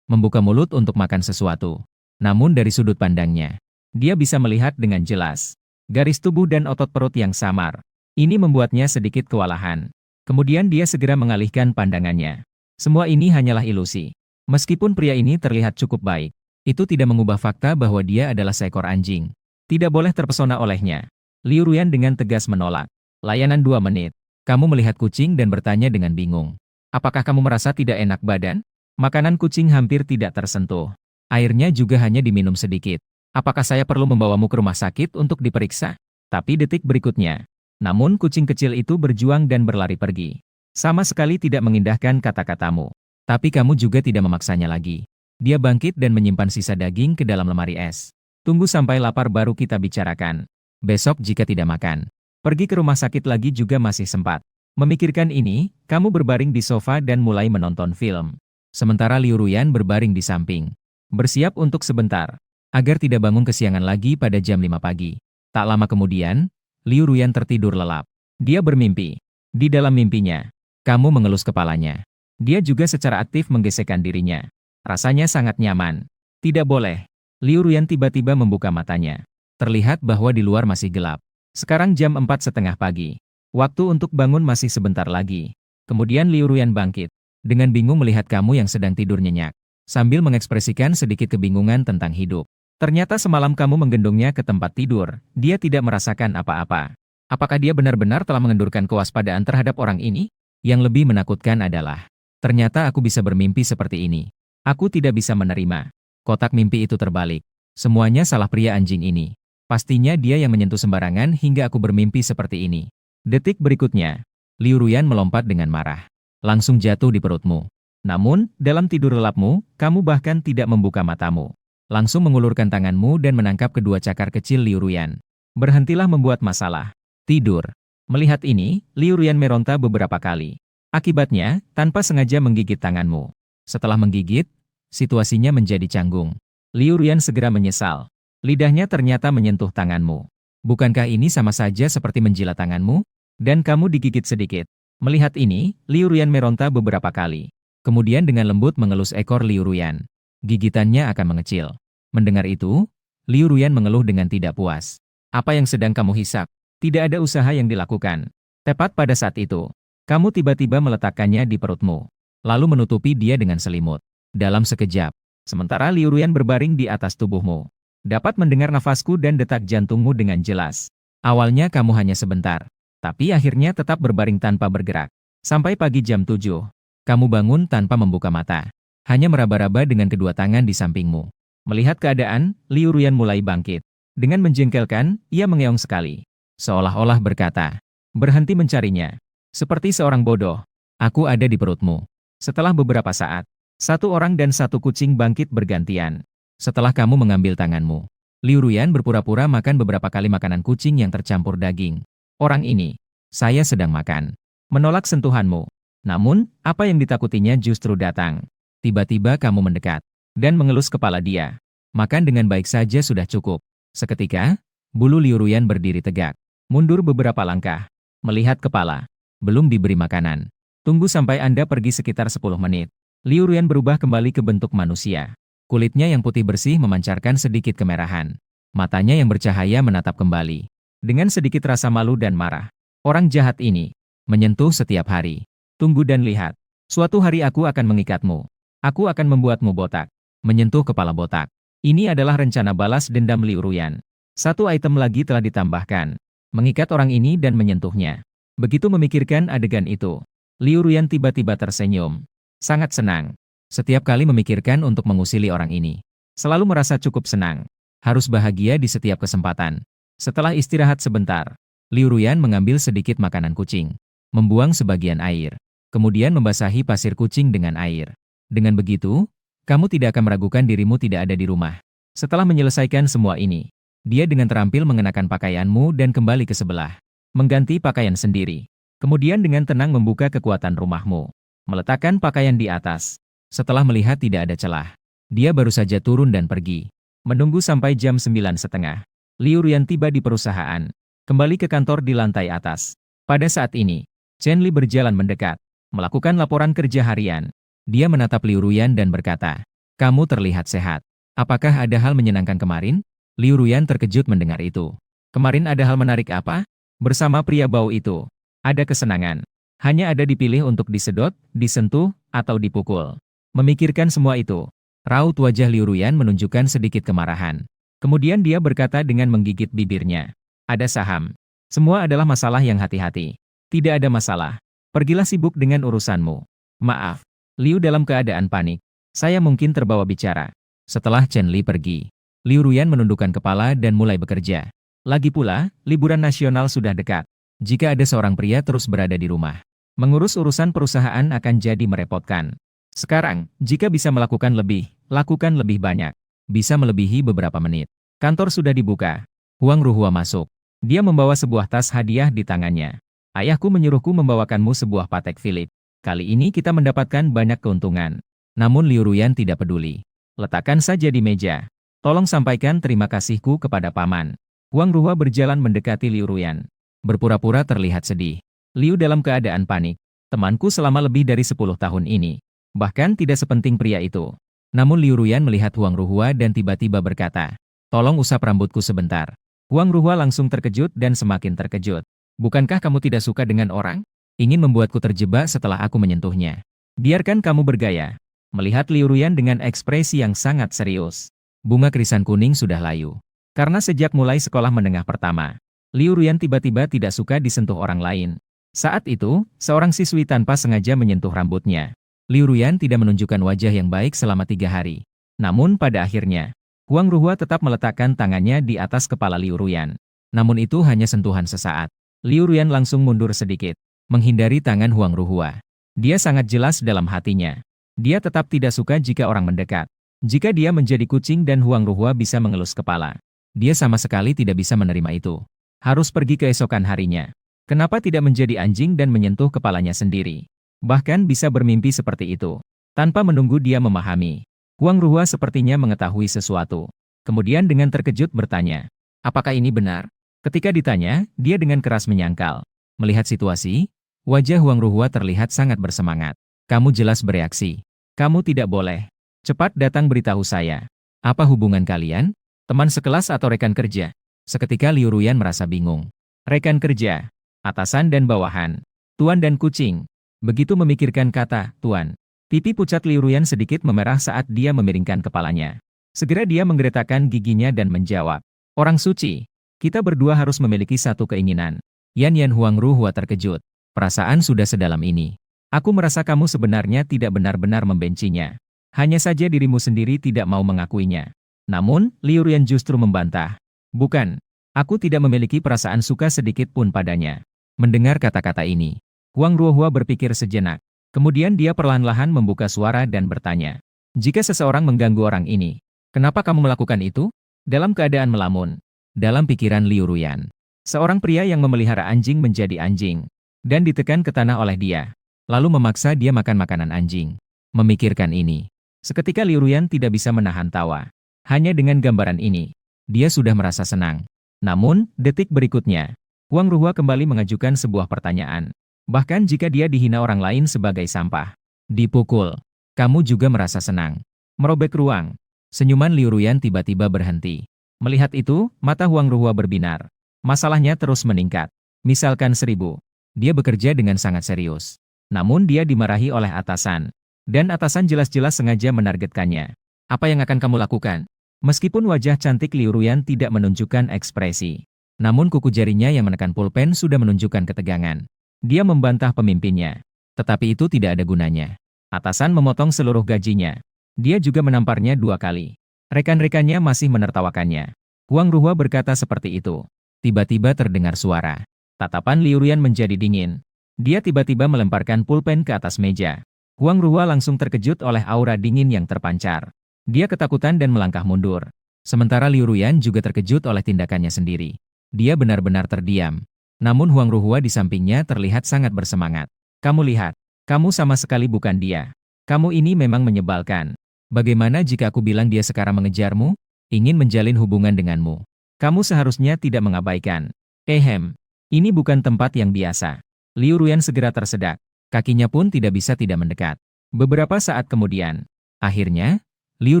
membuka mulut untuk makan sesuatu. Namun dari sudut pandangnya, dia bisa melihat dengan jelas garis tubuh dan otot perut yang samar. Ini membuatnya sedikit kewalahan. Kemudian dia segera mengalihkan pandangannya. Semua ini hanyalah ilusi. Meskipun pria ini terlihat cukup baik, itu tidak mengubah fakta bahwa dia adalah seekor anjing. Tidak boleh terpesona olehnya. Liu Ruyan dengan tegas menolak. Layanan 2 menit. Kamu melihat kucing dan bertanya dengan bingung. Apakah kamu merasa tidak enak badan? Makanan kucing hampir tidak tersentuh. Airnya juga hanya diminum sedikit. Apakah saya perlu membawamu ke rumah sakit untuk diperiksa? Tapi detik berikutnya. Namun kucing kecil itu berjuang dan berlari pergi. Sama sekali tidak mengindahkan kata-katamu. Tapi kamu juga tidak memaksanya lagi. Dia bangkit dan menyimpan sisa daging ke dalam lemari es. Tunggu sampai lapar baru kita bicarakan. Besok jika tidak makan. Pergi ke rumah sakit lagi juga masih sempat. Memikirkan ini, kamu berbaring di sofa dan mulai menonton film. Sementara Liu Ruyan berbaring di samping. Bersiap untuk sebentar. Agar tidak bangun kesiangan lagi pada jam 5 pagi. Tak lama kemudian, Liu Ruyan tertidur lelap. Dia bermimpi. Di dalam mimpinya, kamu mengelus kepalanya. Dia juga secara aktif menggesekkan dirinya. Rasanya sangat nyaman. Tidak boleh. Liu Ruyan tiba-tiba membuka matanya. Terlihat bahwa di luar masih gelap. Sekarang jam 4:30 pagi. Waktu untuk bangun masih sebentar lagi. Kemudian Liu Ruyan bangkit. Dengan bingung melihat kamu yang sedang tidur nyenyak. Sambil mengekspresikan sedikit kebingungan tentang hidup. Ternyata semalam kamu menggendongnya ke tempat tidur, dia tidak merasakan apa-apa. Apakah dia benar-benar telah mengendurkan kewaspadaan terhadap orang ini? Yang lebih menakutkan adalah, ternyata aku bisa bermimpi seperti ini. Aku tidak bisa menerima. Kotak mimpi itu terbalik. Semuanya salah pria anjing ini. Pastinya dia yang menyentuh sembarangan hingga aku bermimpi seperti ini. Detik berikutnya, Liu Ruyan melompat dengan marah. Langsung jatuh di perutmu. Namun, dalam tidur lelapmu, kamu bahkan tidak membuka matamu. Langsung mengulurkan tanganmu dan menangkap kedua cakar kecil Liu Ruyan. Berhentilah membuat masalah. Tidur. Melihat ini, Liu Ruyan meronta beberapa kali. Akibatnya, tanpa sengaja menggigit tanganmu. Setelah menggigit, situasinya menjadi canggung. Liu Ruyan segera menyesal. Lidahnya ternyata menyentuh tanganmu. Bukankah ini sama saja seperti menjilat tanganmu? Dan kamu digigit sedikit. Melihat ini, Liu Ruyan meronta beberapa kali. Kemudian dengan lembut mengelus ekor Liu Ruyan. Gigitannya akan mengecil. Mendengar itu, Liu Ruyan mengeluh dengan tidak puas. Apa yang sedang kamu hisap? Tidak ada usaha yang dilakukan. Tepat pada saat itu, kamu tiba-tiba meletakkannya di perutmu. Lalu menutupi dia dengan selimut. Dalam sekejap, sementara Liu Ruyan berbaring di atas tubuhmu. Dapat mendengar nafasku dan detak jantungmu dengan jelas. Awalnya kamu hanya sebentar. Tapi akhirnya tetap berbaring tanpa bergerak. Sampai pagi jam 7. Kamu bangun tanpa membuka mata. Hanya meraba-raba dengan kedua tangan di sampingmu. Melihat keadaan, Liu Ruyan mulai bangkit. Dengan menjengkelkan, ia mengeong sekali. Seolah-olah berkata, berhenti mencarinya. Seperti seorang bodoh. Aku ada di perutmu. Setelah beberapa saat, satu orang dan satu kucing bangkit bergantian. Setelah kamu mengambil tanganmu, Liu Ruyan berpura-pura makan beberapa kali makanan kucing yang tercampur daging. Orang ini, saya sedang makan. Menolak sentuhanmu. Namun, apa yang ditakutinya justru datang. Tiba-tiba kamu mendekat dan mengelus kepala dia. Makan dengan baik saja sudah cukup. Seketika, bulu Liu Ruyan berdiri tegak. Mundur beberapa langkah. Melihat kepala. Belum diberi makanan. Tunggu sampai Anda pergi sekitar 10 menit. Liu Ruyan berubah kembali ke bentuk manusia. Kulitnya yang putih bersih memancarkan sedikit kemerahan. Matanya yang bercahaya menatap kembali. Dengan sedikit rasa malu dan marah. Orang jahat ini menyentuh setiap hari. Tunggu dan lihat. Suatu hari aku akan mengikatmu. Aku akan membuatmu botak. Menyentuh kepala botak. Ini adalah rencana balas dendam Liu Ruyan. Satu item lagi telah ditambahkan. Mengikat orang ini dan menyentuhnya. Begitu memikirkan adegan itu, Liu Ruyan tiba-tiba tersenyum. Sangat senang. Setiap kali memikirkan untuk mengusili orang ini. Selalu merasa cukup senang. Harus bahagia di setiap kesempatan. Setelah istirahat sebentar, Liu Ruyan mengambil sedikit makanan kucing. Membuang sebagian air. Kemudian membasahi pasir kucing dengan air. Dengan begitu, kamu tidak akan meragukan dirimu tidak ada di rumah. Setelah menyelesaikan semua ini, dia dengan terampil mengenakan pakaianmu dan kembali ke sebelah. Mengganti pakaian sendiri. Kemudian dengan tenang membuka kekuatan rumahmu. Meletakkan pakaian di atas. Setelah melihat tidak ada celah, dia baru saja turun dan pergi. Menunggu sampai jam 9.30. Liu Ruyan tiba di perusahaan. Kembali ke kantor di lantai atas. Pada saat ini, Chen Li berjalan mendekat. Melakukan laporan kerja harian. Dia menatap Liu Ruyan dan berkata, "Kamu terlihat sehat. Apakah ada hal menyenangkan kemarin?" Liu Ruyan terkejut mendengar itu. "Kemarin ada hal menarik apa?" Bersama pria bau itu. Ada kesenangan. Hanya ada dipilih untuk disedot, disentuh, atau dipukul. Memikirkan semua itu, raut wajah Liu Ruyan menunjukkan sedikit kemarahan. Kemudian dia berkata dengan menggigit bibirnya. "Ada saham. Semua adalah masalah yang hati-hati. Tidak ada masalah. Pergilah sibuk dengan urusanmu." "Maaf." Liu dalam keadaan panik. "Saya mungkin terbawa bicara." Setelah Chen Li pergi, Liu Ruyan menundukkan kepala dan mulai bekerja. Lagi pula, liburan nasional sudah dekat. Jika ada seorang pria terus berada di rumah, mengurus urusan perusahaan akan jadi merepotkan. Sekarang, jika bisa melakukan lebih, lakukan lebih banyak. Bisa melebihi beberapa menit. Kantor sudah dibuka. Huang Ruhua masuk. Dia membawa sebuah tas hadiah di tangannya. "Ayahku menyuruhku membawakanmu sebuah Patek Philippe. Kali ini kita mendapatkan banyak keuntungan." Namun Liu Ruyan tidak peduli. "Letakkan saja di meja. Tolong sampaikan terima kasihku kepada paman." Huang Ruhua berjalan mendekati Liu Ruyan. Berpura-pura terlihat sedih. Liu dalam keadaan panik. "Temanku selama lebih dari 10 tahun ini. Bahkan tidak sepenting pria itu." Namun Liu Ruyan melihat Huang Ruhua dan tiba-tiba berkata, "Tolong usap rambutku sebentar." Huang Ruhua langsung terkejut dan semakin terkejut. "Bukankah kamu tidak suka dengan orang? Ingin membuatku terjebak setelah aku menyentuhnya. Biarkan kamu bergaya." Melihat Liu Ruyan dengan ekspresi yang sangat serius. Bunga krisan kuning sudah layu. Karena sejak mulai sekolah menengah pertama, Liu Ruyan tiba-tiba tidak suka disentuh orang lain. Saat itu, seorang siswi tanpa sengaja menyentuh rambutnya. Liu Ruyan tidak menunjukkan wajah yang baik selama 3 hari. Namun pada akhirnya, Huang Ruhua tetap meletakkan tangannya di atas kepala Liu Ruyan. Namun itu hanya sentuhan sesaat. Liu Ruyan langsung mundur sedikit, menghindari tangan Huang Ruhua. Dia sangat jelas dalam hatinya. Dia tetap tidak suka jika orang mendekat. Jika dia menjadi kucing dan Huang Ruhua bisa mengelus kepala, dia sama sekali tidak bisa menerima itu. Harus pergi keesokan harinya. Kenapa tidak menjadi anjing dan menyentuh kepalanya sendiri? Bahkan bisa bermimpi seperti itu. Tanpa menunggu dia memahami. Huang Ruhua sepertinya mengetahui sesuatu. Kemudian dengan terkejut bertanya, "Apakah ini benar?" Ketika ditanya, dia dengan keras menyangkal. Melihat situasi, wajah Huang Ruhua terlihat sangat bersemangat. "Kamu jelas bereaksi. Kamu tidak boleh. Cepat datang beritahu saya. Apa hubungan kalian? Teman sekelas atau rekan kerja?" Seketika Liu Ruyan merasa bingung. Rekan kerja, atasan dan bawahan, tuan dan kucing. Begitu memikirkan kata tuan, pipi pucat Liu Ruyan sedikit memerah saat dia memiringkan kepalanya. Segera dia menggeretakkan giginya dan menjawab, "Orang suci, kita berdua harus memiliki satu keinginan." Yan Huang Ruhua terkejut. "Perasaan sudah sedalam ini. Aku merasa kamu sebenarnya tidak benar-benar membencinya. Hanya saja dirimu sendiri tidak mau mengakuinya." Namun, Liu Ruyan justru membantah. "Bukan, aku tidak memiliki perasaan suka sedikit pun padanya." Mendengar kata-kata ini, Huang Ruohua berpikir sejenak. Kemudian dia perlahan-lahan membuka suara dan bertanya, "Jika seseorang mengganggu orang ini, kenapa kamu melakukan itu?" Dalam keadaan melamun, dalam pikiran Liu Ruyan, seorang pria yang memelihara anjing menjadi anjing, dan ditekan ke tanah oleh dia, lalu memaksa dia makan makanan anjing. Memikirkan ini, seketika Liu Ruyan tidak bisa menahan tawa. Hanya dengan gambaran ini, dia sudah merasa senang. Namun, detik berikutnya, Huang Ruhua kembali mengajukan sebuah pertanyaan. Bahkan jika dia dihina orang lain sebagai sampah, dipukul, kamu juga merasa senang. Merobek ruang. Senyuman Liu Ruyan tiba-tiba berhenti. Melihat itu, mata Huang Ruhua berbinar. Masalahnya terus meningkat. Misalkan 1000. Dia bekerja dengan sangat serius. Namun dia dimarahi oleh atasan. Dan atasan jelas-jelas sengaja menargetkannya. Apa yang akan kamu lakukan? Meskipun wajah cantik Liu Ruyan tidak menunjukkan ekspresi, namun kuku jarinya yang menekan pulpen sudah menunjukkan ketegangan. Dia membantah pemimpinnya. Tetapi itu tidak ada gunanya. Atasan memotong seluruh gajinya. Dia juga menamparnya 2 kali. Rekan-rekannya masih menertawakannya. Huang Ruhua berkata seperti itu. Tiba-tiba terdengar suara. Tatapan Liu Ruyan menjadi dingin. Dia tiba-tiba melemparkan pulpen ke atas meja. Huang Ruhua langsung terkejut oleh aura dingin yang terpancar. Dia ketakutan dan melangkah mundur. Sementara Liu Ruyan juga terkejut oleh tindakannya sendiri. Dia benar-benar terdiam. Namun Huang Ruhua di sampingnya terlihat sangat bersemangat. Kamu lihat, kamu sama sekali bukan dia. Kamu ini memang menyebalkan. Bagaimana jika aku bilang dia sekarang mengejarmu? Ingin menjalin hubungan denganmu. Kamu seharusnya tidak mengabaikan. Ini bukan tempat yang biasa. Liu Ruyan segera tersedak. Kakinya pun tidak bisa tidak mendekat. Beberapa saat kemudian, akhirnya, Liu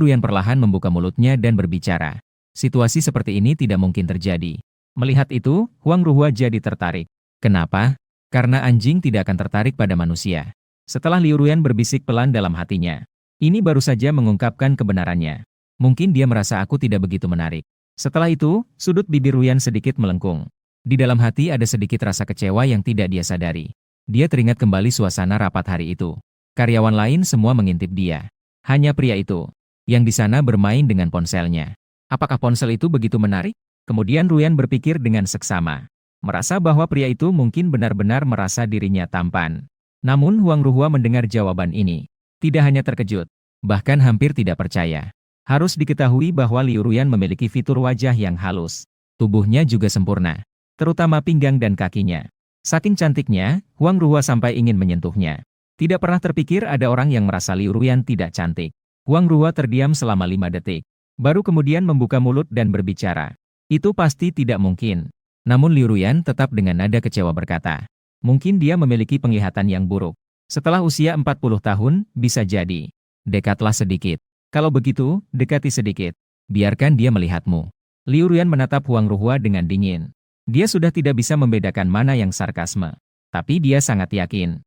Ruyan perlahan membuka mulutnya dan berbicara. Situasi seperti ini tidak mungkin terjadi. Melihat itu, Huang Ruhua jadi tertarik. Kenapa? Karena anjing tidak akan tertarik pada manusia. Setelah Liu Ruyan berbisik pelan dalam hatinya. Ini baru saja mengungkapkan kebenarannya. Mungkin dia merasa aku tidak begitu menarik. Setelah itu, sudut bibir Ruyan sedikit melengkung. Di dalam hati ada sedikit rasa kecewa yang tidak dia sadari. Dia teringat kembali suasana rapat hari itu. Karyawan lain semua mengintip dia. Hanya pria itu, yang di sana bermain dengan ponselnya. Apakah ponsel itu begitu menarik? Kemudian Ruyan berpikir dengan seksama. Merasa bahwa pria itu mungkin benar-benar merasa dirinya tampan. Namun Huang Ruhua mendengar jawaban ini. Tidak hanya terkejut, bahkan hampir tidak percaya. Harus diketahui bahwa Liu Ruyan memiliki fitur wajah yang halus. Tubuhnya juga sempurna, terutama pinggang dan kakinya. Saking cantiknya, Huang Ruhua sampai ingin menyentuhnya. Tidak pernah terpikir ada orang yang merasa Liu Ruyan tidak cantik. Huang Ruhua terdiam selama 5 detik. Baru kemudian membuka mulut dan berbicara. Itu pasti tidak mungkin. Namun Liu Ruyan tetap dengan nada kecewa berkata. Mungkin dia memiliki penglihatan yang buruk. Setelah usia 40 tahun, bisa jadi. Dekatlah sedikit. Kalau begitu, dekati sedikit. Biarkan dia melihatmu. Liu Ruyan menatap Huang Ruhua dengan dingin. Dia sudah tidak bisa membedakan mana yang sarkasme. Tapi dia sangat yakin.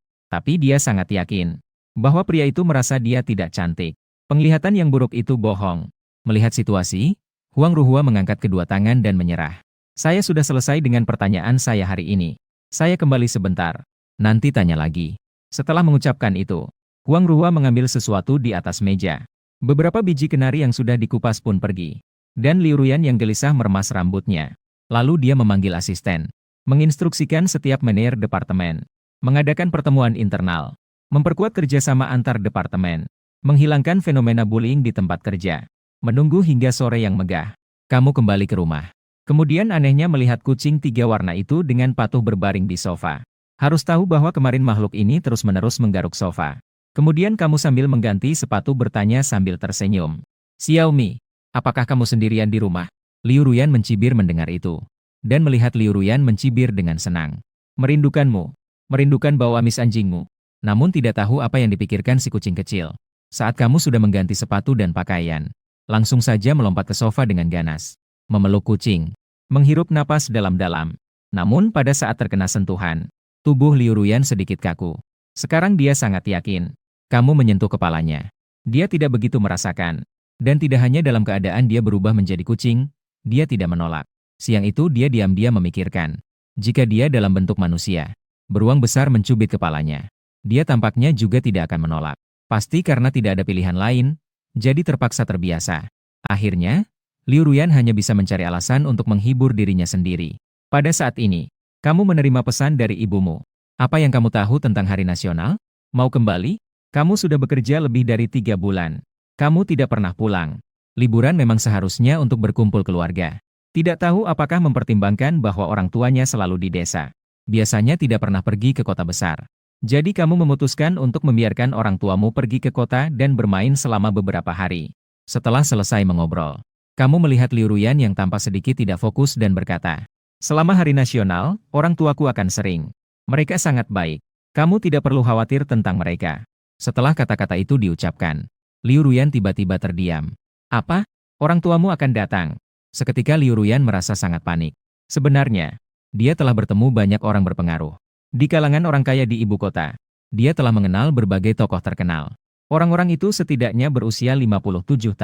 Bahwa pria itu merasa dia tidak cantik. Penglihatan yang buruk itu bohong. Melihat situasi, Huang Ruhua mengangkat kedua tangan dan menyerah. Saya sudah selesai dengan pertanyaan saya hari ini. Saya kembali sebentar. Nanti tanya lagi. Setelah mengucapkan itu, Huang Ruhua mengambil sesuatu di atas meja. Beberapa biji kenari yang sudah dikupas pun pergi. Dan Liu Ruyan yang gelisah meremas rambutnya. Lalu dia memanggil asisten, menginstruksikan setiap manajer departemen, mengadakan pertemuan internal, memperkuat kerjasama antar departemen, menghilangkan fenomena bullying di tempat kerja, menunggu hingga sore yang megah. Kamu kembali ke rumah. Kemudian anehnya melihat kucing 3 warna itu dengan patuh berbaring di sofa. Harus tahu bahwa kemarin makhluk ini terus-menerus menggaruk sofa. Kemudian kamu sambil mengganti sepatu bertanya sambil tersenyum. Xiaomi, apakah kamu sendirian di rumah? Liu Ruyan mencibir mendengar itu. Dan melihat Liu Ruyan mencibir dengan senang. Merindukanmu. Merindukan bau amis anjingmu. Namun tidak tahu apa yang dipikirkan si kucing kecil. Saat kamu sudah mengganti sepatu dan pakaian. Langsung saja melompat ke sofa dengan ganas. Memeluk kucing. Menghirup napas dalam-dalam. Namun pada saat terkena sentuhan, tubuh Liu Ruyan sedikit kaku. Sekarang dia sangat yakin. Kamu menyentuh kepalanya. Dia tidak begitu merasakan. Dan tidak hanya dalam keadaan dia berubah menjadi kucing, dia tidak menolak. Siang itu dia diam-diam memikirkan. Jika dia dalam bentuk manusia, beruang besar mencubit kepalanya. Dia tampaknya juga tidak akan menolak. Pasti karena tidak ada pilihan lain, jadi terpaksa terbiasa. Akhirnya, Liu Ruyan hanya bisa mencari alasan untuk menghibur dirinya sendiri. Pada saat ini, kamu menerima pesan dari ibumu. Apa yang kamu tahu tentang Hari Nasional? Mau kembali? Kamu sudah bekerja lebih dari 3 bulan. Kamu tidak pernah pulang. Liburan memang seharusnya untuk berkumpul keluarga. Tidak tahu apakah mempertimbangkan bahwa orang tuanya selalu di desa. Biasanya tidak pernah pergi ke kota besar. Jadi kamu memutuskan untuk membiarkan orang tuamu pergi ke kota dan bermain selama beberapa hari. Setelah selesai mengobrol, kamu melihat Liu Ruyan yang tampak sedikit tidak fokus dan berkata, selama Hari Nasional, orang tuaku akan sering. Mereka sangat baik. Kamu tidak perlu khawatir tentang mereka. Setelah kata-kata itu diucapkan, Liu Ruyan tiba-tiba terdiam. Apa? Orang tuamu akan datang. Seketika Liu Ruyan merasa sangat panik. Sebenarnya, dia telah bertemu banyak orang berpengaruh. Di kalangan orang kaya di ibu kota, dia telah mengenal berbagai tokoh terkenal. Orang-orang itu setidaknya berusia 57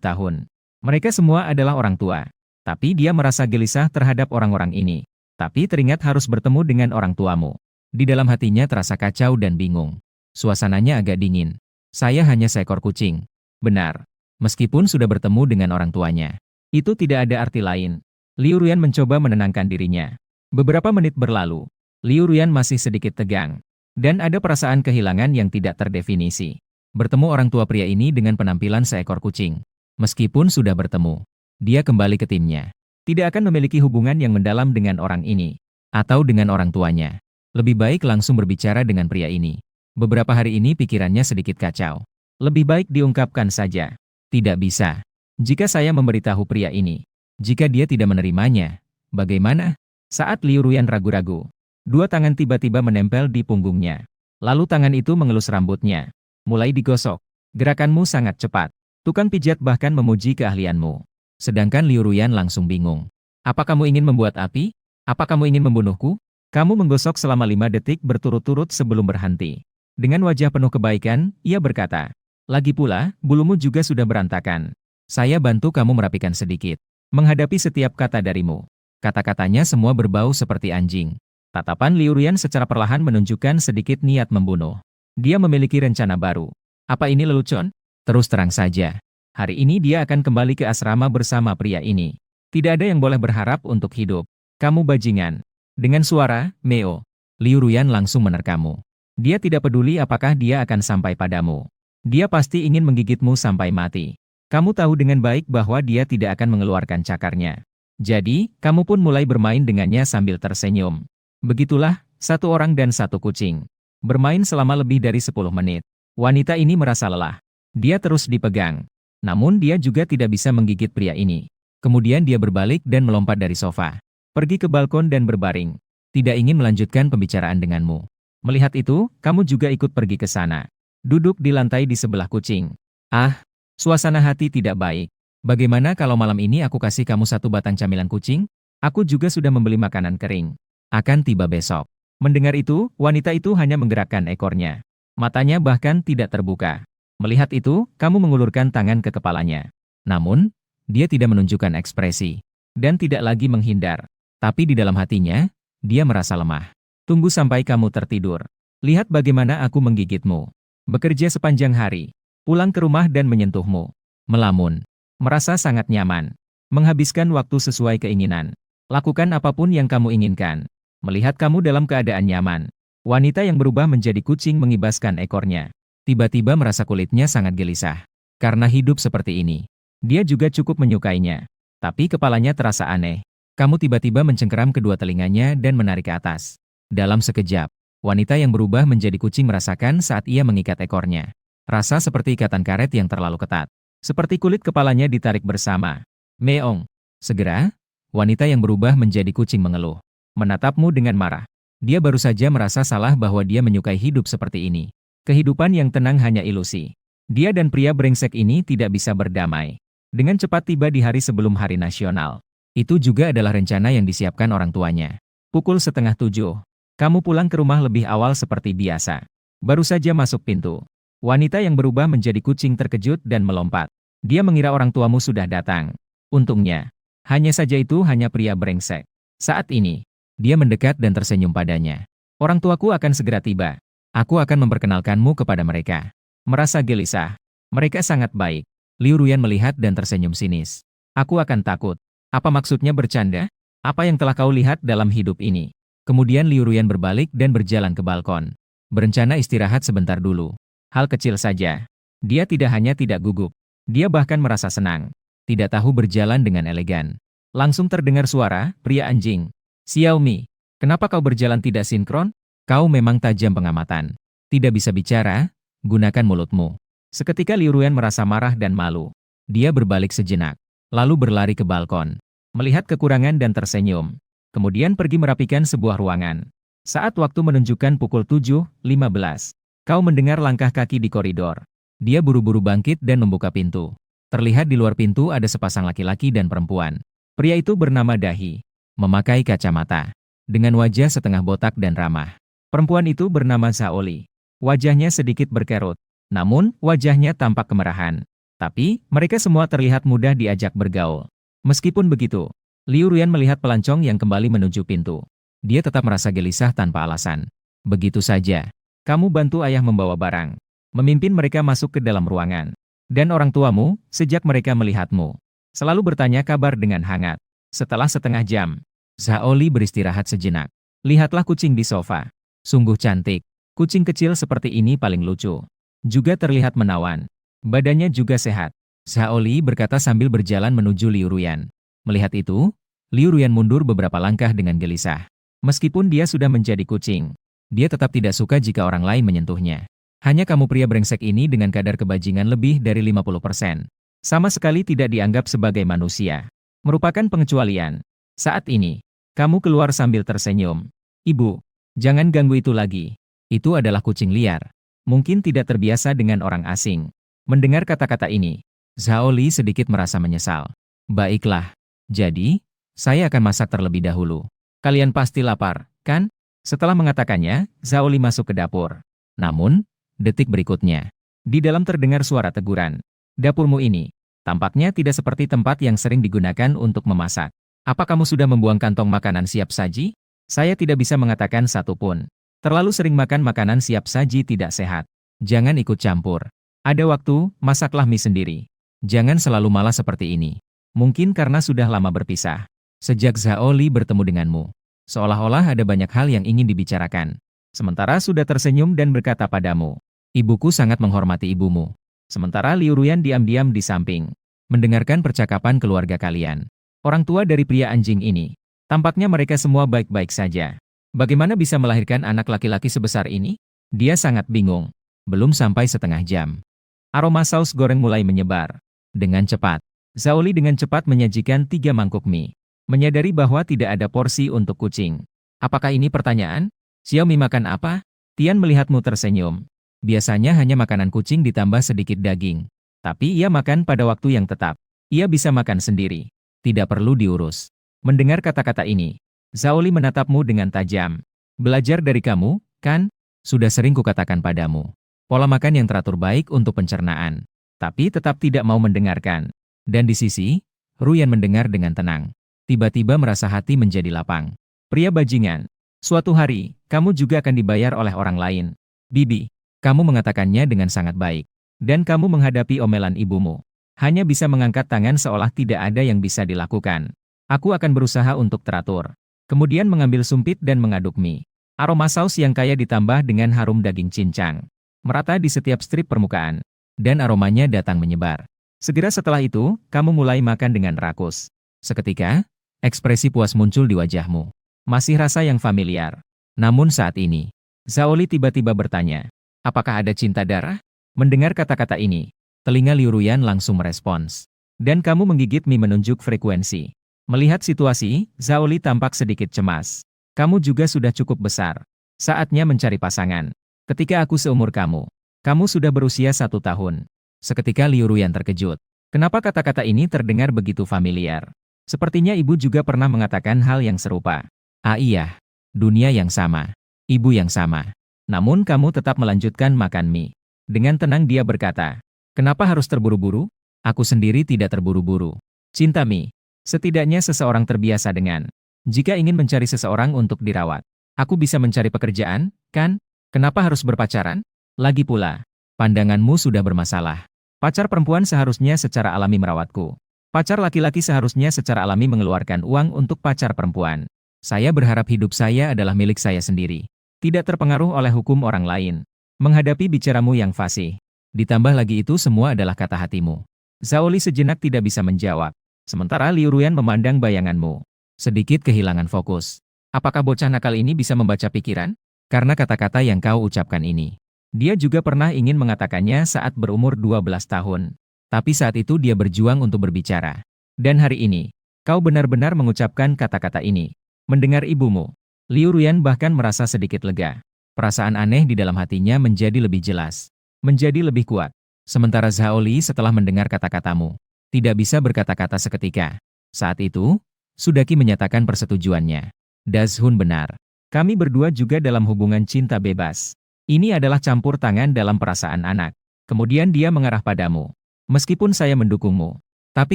tahun. Mereka semua adalah orang tua. Tapi dia merasa gelisah terhadap orang-orang ini. Tapi teringat harus bertemu dengan orang tuamu. Di dalam hatinya terasa kacau dan bingung. Suasananya agak dingin. Saya hanya seekor kucing. Benar. Meskipun sudah bertemu dengan orang tuanya. Itu tidak ada arti lain. Liu Ruyan mencoba menenangkan dirinya. Beberapa menit berlalu. Liu Ruyan masih sedikit tegang. Dan ada perasaan kehilangan yang tidak terdefinisi. Bertemu orang tua pria ini dengan penampilan seekor kucing. Meskipun sudah bertemu, dia kembali ke timnya. Tidak akan memiliki hubungan yang mendalam dengan orang ini. Atau dengan orang tuanya. Lebih baik langsung berbicara dengan pria ini. Beberapa hari ini pikirannya sedikit kacau. Lebih baik diungkapkan saja. Tidak bisa. Jika saya memberitahu pria ini, jika dia tidak menerimanya, bagaimana? Saat Liu Ruyan ragu-ragu, dua tangan tiba-tiba menempel di punggungnya. Lalu tangan itu mengelus rambutnya. Mulai digosok. Gerakanmu sangat cepat. Tukang pijat bahkan memuji keahlianmu. Sedangkan Liu Ruyan langsung bingung. Apa kamu ingin membuat api? Apa kamu ingin membunuhku? Kamu menggosok selama 5 detik berturut-turut sebelum berhenti. Dengan wajah penuh kebaikan, ia berkata, lagi pula, bulumu juga sudah berantakan. Saya bantu kamu merapikan sedikit. Menghadapi setiap kata darimu. Kata-katanya semua berbau seperti anjing. Tatapan Liu Ruyan secara perlahan menunjukkan sedikit niat membunuh. Dia memiliki rencana baru. Apa ini lelucon? Terus terang saja. Hari ini dia akan kembali ke asrama bersama pria ini. Tidak ada yang boleh berharap untuk hidup. Kamu bajingan. Dengan suara, Meo. Liu Ruyan langsung menerkammu. Dia tidak peduli apakah dia akan sampai padamu. Dia pasti ingin menggigitmu sampai mati. Kamu tahu dengan baik bahwa dia tidak akan mengeluarkan cakarnya. Jadi, kamu pun mulai bermain dengannya sambil tersenyum. Begitulah, satu orang dan satu kucing. Bermain selama lebih dari 10 menit. Wanita ini merasa lelah. Dia terus dipegang. Namun dia juga tidak bisa menggigit pria ini. Kemudian dia berbalik dan melompat dari sofa. Pergi ke balkon dan berbaring. Tidak ingin melanjutkan pembicaraan denganmu. Melihat itu, kamu juga ikut pergi ke sana. Duduk di lantai di sebelah kucing. Ah, suasana hati tidak baik. Bagaimana kalau malam ini aku kasih kamu satu batang camilan kucing? Aku juga sudah membeli makanan kering. Akan tiba besok. Mendengar itu, wanita itu hanya menggerakkan ekornya. Matanya bahkan tidak terbuka. Melihat itu, kamu mengulurkan tangan ke kepalanya. Namun, dia tidak menunjukkan ekspresi. Dan tidak lagi menghindar. Tapi di dalam hatinya, dia merasa lemah. Tunggu sampai kamu tertidur. Lihat bagaimana aku menggigitmu. Bekerja sepanjang hari. Pulang ke rumah dan menyentuhmu. Melamun. Merasa sangat nyaman. Menghabiskan waktu sesuai keinginan. Lakukan apapun yang kamu inginkan. Melihat kamu dalam keadaan nyaman. Wanita yang berubah menjadi kucing mengibaskan ekornya. Tiba-tiba merasa kulitnya sangat gelisah. Karena hidup seperti ini. Dia juga cukup menyukainya. Tapi kepalanya terasa aneh. Kamu tiba-tiba mencengkeram kedua telinganya dan menarik ke atas. Dalam sekejap, wanita yang berubah menjadi kucing merasakan saat ia mengikat ekornya. Rasa seperti ikatan karet yang terlalu ketat. Seperti kulit kepalanya ditarik bersama. Meong. Segera, wanita yang berubah menjadi kucing mengeluh. Menatapmu dengan marah. Dia baru saja merasa salah bahwa dia menyukai hidup seperti ini. Kehidupan yang tenang hanya ilusi. Dia dan pria brengsek ini tidak bisa berdamai. Dengan cepat tiba di hari sebelum hari nasional. Itu juga adalah rencana yang disiapkan orang tuanya. Pukul 6:30. Kamu pulang ke rumah lebih awal seperti biasa. Baru saja masuk pintu. Wanita yang berubah menjadi kucing terkejut dan melompat. Dia mengira orang tuamu sudah datang. Untungnya, hanya saja itu hanya pria brengsek. Saat ini, dia mendekat dan tersenyum padanya. Orang tuaku akan segera tiba. Aku akan memperkenalkanmu kepada mereka. Merasa gelisah. Mereka sangat baik. Liu Ruyan melihat dan tersenyum sinis. Aku akan takut. Apa maksudnya bercanda? Apa yang telah kau lihat dalam hidup ini? Kemudian Liu Ruyan berbalik dan berjalan ke balkon. Berencana istirahat sebentar dulu. Hal kecil saja. Dia tidak hanya tidak gugup. Dia bahkan merasa senang. Tidak tahu berjalan dengan elegan. Langsung terdengar suara, pria anjing. Xiaomi, kenapa kau berjalan tidak sinkron? Kau memang tajam pengamatan. Tidak bisa bicara, gunakan mulutmu. Seketika Liu Ruyan merasa marah dan malu. Dia berbalik sejenak. Lalu berlari ke balkon. Melihat kekurangan dan tersenyum. Kemudian pergi merapikan sebuah ruangan. Saat waktu menunjukkan pukul 7:15. Kau mendengar langkah kaki di koridor. Dia buru-buru bangkit dan membuka pintu. Terlihat di luar pintu ada sepasang laki-laki dan perempuan. Pria itu bernama Dahi. Memakai kacamata. Dengan wajah setengah botak dan ramah. Perempuan itu bernama Zaoli. Wajahnya sedikit berkerut. Namun, wajahnya tampak kemerahan. Tapi, mereka semua terlihat mudah diajak bergaul. Meskipun begitu, Liu Ruyan melihat pelancong yang kembali menuju pintu. Dia tetap merasa gelisah tanpa alasan. Begitu saja. Kamu bantu ayah membawa barang. Memimpin mereka masuk ke dalam ruangan. Dan orang tuamu, sejak mereka melihatmu, selalu bertanya kabar dengan hangat. Setelah setengah jam, Zhao Li beristirahat sejenak. Lihatlah kucing di sofa. Sungguh cantik. Kucing kecil seperti ini paling lucu. Juga terlihat menawan. Badannya juga sehat. Zhao Li berkata sambil berjalan menuju Liu Ruyan. Melihat itu, Liu Ruyan mundur beberapa langkah dengan gelisah. Meskipun dia sudah menjadi kucing, dia tetap tidak suka jika orang lain menyentuhnya. Hanya kamu pria brengsek ini dengan kadar kebajingan lebih dari 50%. Sama sekali tidak dianggap sebagai manusia. Merupakan pengecualian. Saat ini, kamu keluar sambil tersenyum. Ibu, jangan ganggu itu lagi. Itu adalah kucing liar. Mungkin tidak terbiasa dengan orang asing. Mendengar kata-kata ini, Zhao Li sedikit merasa menyesal. Baiklah, jadi, saya akan masak terlebih dahulu. Kalian pasti lapar, kan? Setelah mengatakannya, Zhao Li masuk ke dapur. Namun, detik berikutnya, di dalam terdengar suara teguran. Dapurmu ini, tampaknya tidak seperti tempat yang sering digunakan untuk memasak. Apa kamu sudah membuang kantong makanan siap saji? Saya tidak bisa mengatakan satu pun. Terlalu sering makan makanan siap saji tidak sehat. Jangan ikut campur. Ada waktu, masaklah mie sendiri. Jangan selalu malah seperti ini. Mungkin karena sudah lama berpisah. Sejak Zhao Li bertemu denganmu, seolah-olah ada banyak hal yang ingin dibicarakan. Sementara sudah tersenyum dan berkata padamu, ibuku sangat menghormati ibumu. Sementara Liu Ruyan diam-diam di samping, mendengarkan percakapan keluarga kalian. Orang tua dari pria anjing ini, tampaknya mereka semua baik-baik saja. Bagaimana bisa melahirkan anak laki-laki sebesar ini? Dia sangat bingung. Belum sampai setengah jam. Aroma saus goreng mulai menyebar. Dengan cepat, Zhao Li dengan cepat menyajikan 3 mangkuk mie. Menyadari bahwa tidak ada porsi untuk kucing. Apakah ini pertanyaan? Xiaomi makan apa? Tian melihatmu tersenyum. Biasanya hanya makanan kucing ditambah sedikit daging. Tapi ia makan pada waktu yang tetap. Ia bisa makan sendiri. Tidak perlu diurus. Mendengar kata-kata ini, Zhao Li menatapmu dengan tajam. Belajar dari kamu, kan? Sudah sering kukatakan padamu. Pola makan yang teratur baik untuk pencernaan. Tapi tetap tidak mau mendengarkan. Dan di sisi, Ruyan mendengar dengan tenang. Tiba-tiba merasa hati menjadi lapang. Pria bajingan. Suatu hari, kamu juga akan dibayar oleh orang lain. Bibi, kamu mengatakannya dengan sangat baik. Dan kamu menghadapi omelan ibumu. Hanya bisa mengangkat tangan seolah tidak ada yang bisa dilakukan. Aku akan berusaha untuk teratur. Kemudian mengambil sumpit dan mengaduk mie. Aroma saus yang kaya ditambah dengan harum daging cincang. Merata di setiap strip permukaan. Dan aromanya datang menyebar. Segera setelah itu, kamu mulai makan dengan rakus. Seketika, ekspresi puas muncul di wajahmu. Masih rasa yang familiar. Namun saat ini, Zhao Li tiba-tiba bertanya, apakah ada cinta darah? Mendengar kata-kata ini, telinga Liu Ruyan langsung merespons. Dan kamu menggigit mie menunjuk frekuensi. Melihat situasi, Zhao Li tampak sedikit cemas. Kamu juga sudah cukup besar. Saatnya mencari pasangan. Ketika aku seumur kamu sudah berusia 1 tahun. Seketika Liu Ruyan terkejut. Kenapa kata-kata ini terdengar begitu familiar? Sepertinya ibu juga pernah mengatakan hal yang serupa. Ah iya, dunia yang sama. Ibu yang sama. Namun kamu tetap melanjutkan makan mie. Dengan tenang dia berkata, kenapa harus terburu-buru? Aku sendiri tidak terburu-buru. Cinta mie. Setidaknya seseorang terbiasa dengan. Jika ingin mencari seseorang untuk dirawat, aku bisa mencari pekerjaan, kan? Kenapa harus berpacaran? Lagi pula, pandanganmu sudah bermasalah. Pacar perempuan seharusnya secara alami merawatku. Pacar laki-laki seharusnya secara alami mengeluarkan uang untuk pacar perempuan. Saya berharap hidup saya adalah milik saya sendiri. Tidak terpengaruh oleh hukum orang lain. Menghadapi bicaramu yang fasih. Ditambah lagi itu semua adalah kata hatimu. Zhao Li sejenak tidak bisa menjawab. Sementara Liu Ruyan memandang bayanganmu. Sedikit kehilangan fokus. Apakah bocah nakal ini bisa membaca pikiran? Karena kata-kata yang kau ucapkan ini. Dia juga pernah ingin mengatakannya saat berumur 12 tahun. Tapi saat itu dia berjuang untuk berbicara. Dan hari ini, kau benar-benar mengucapkan kata-kata ini. Mendengar ibumu, Liu Ruyan bahkan merasa sedikit lega. Perasaan aneh di dalam hatinya menjadi lebih jelas. Menjadi lebih kuat. Sementara Zhao Li setelah mendengar kata-katamu, tidak bisa berkata-kata seketika. Saat itu, Sudaki menyatakan persetujuannya. Dazhun benar. Kami berdua juga dalam hubungan cinta bebas. Ini adalah campur tangan dalam perasaan anak. Kemudian dia mengarah padamu. Meskipun saya mendukungmu, tapi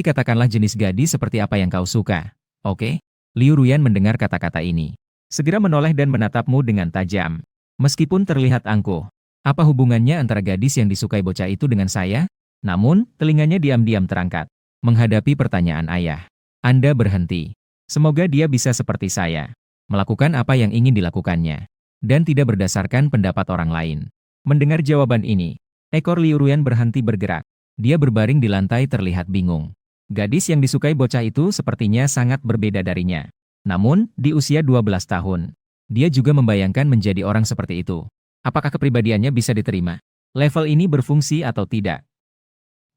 katakanlah jenis gadis seperti apa yang kau suka. Oke? Liu Ruyan mendengar kata-kata ini. Segera menoleh dan menatapmu dengan tajam. Meskipun terlihat angkuh. Apa hubungannya antara gadis yang disukai bocah itu dengan saya? Namun, telinganya diam-diam terangkat. Menghadapi pertanyaan ayah. Anda berhenti. Semoga dia bisa seperti saya. Melakukan apa yang ingin dilakukannya. Dan tidak berdasarkan pendapat orang lain. Mendengar jawaban ini, ekor Liu Ruyan berhenti bergerak. Dia berbaring di lantai terlihat bingung. Gadis yang disukai bocah itu sepertinya sangat berbeda darinya. Namun, di usia 12 tahun, dia juga membayangkan menjadi orang seperti itu. Apakah kepribadiannya bisa diterima? Level ini berfungsi atau tidak?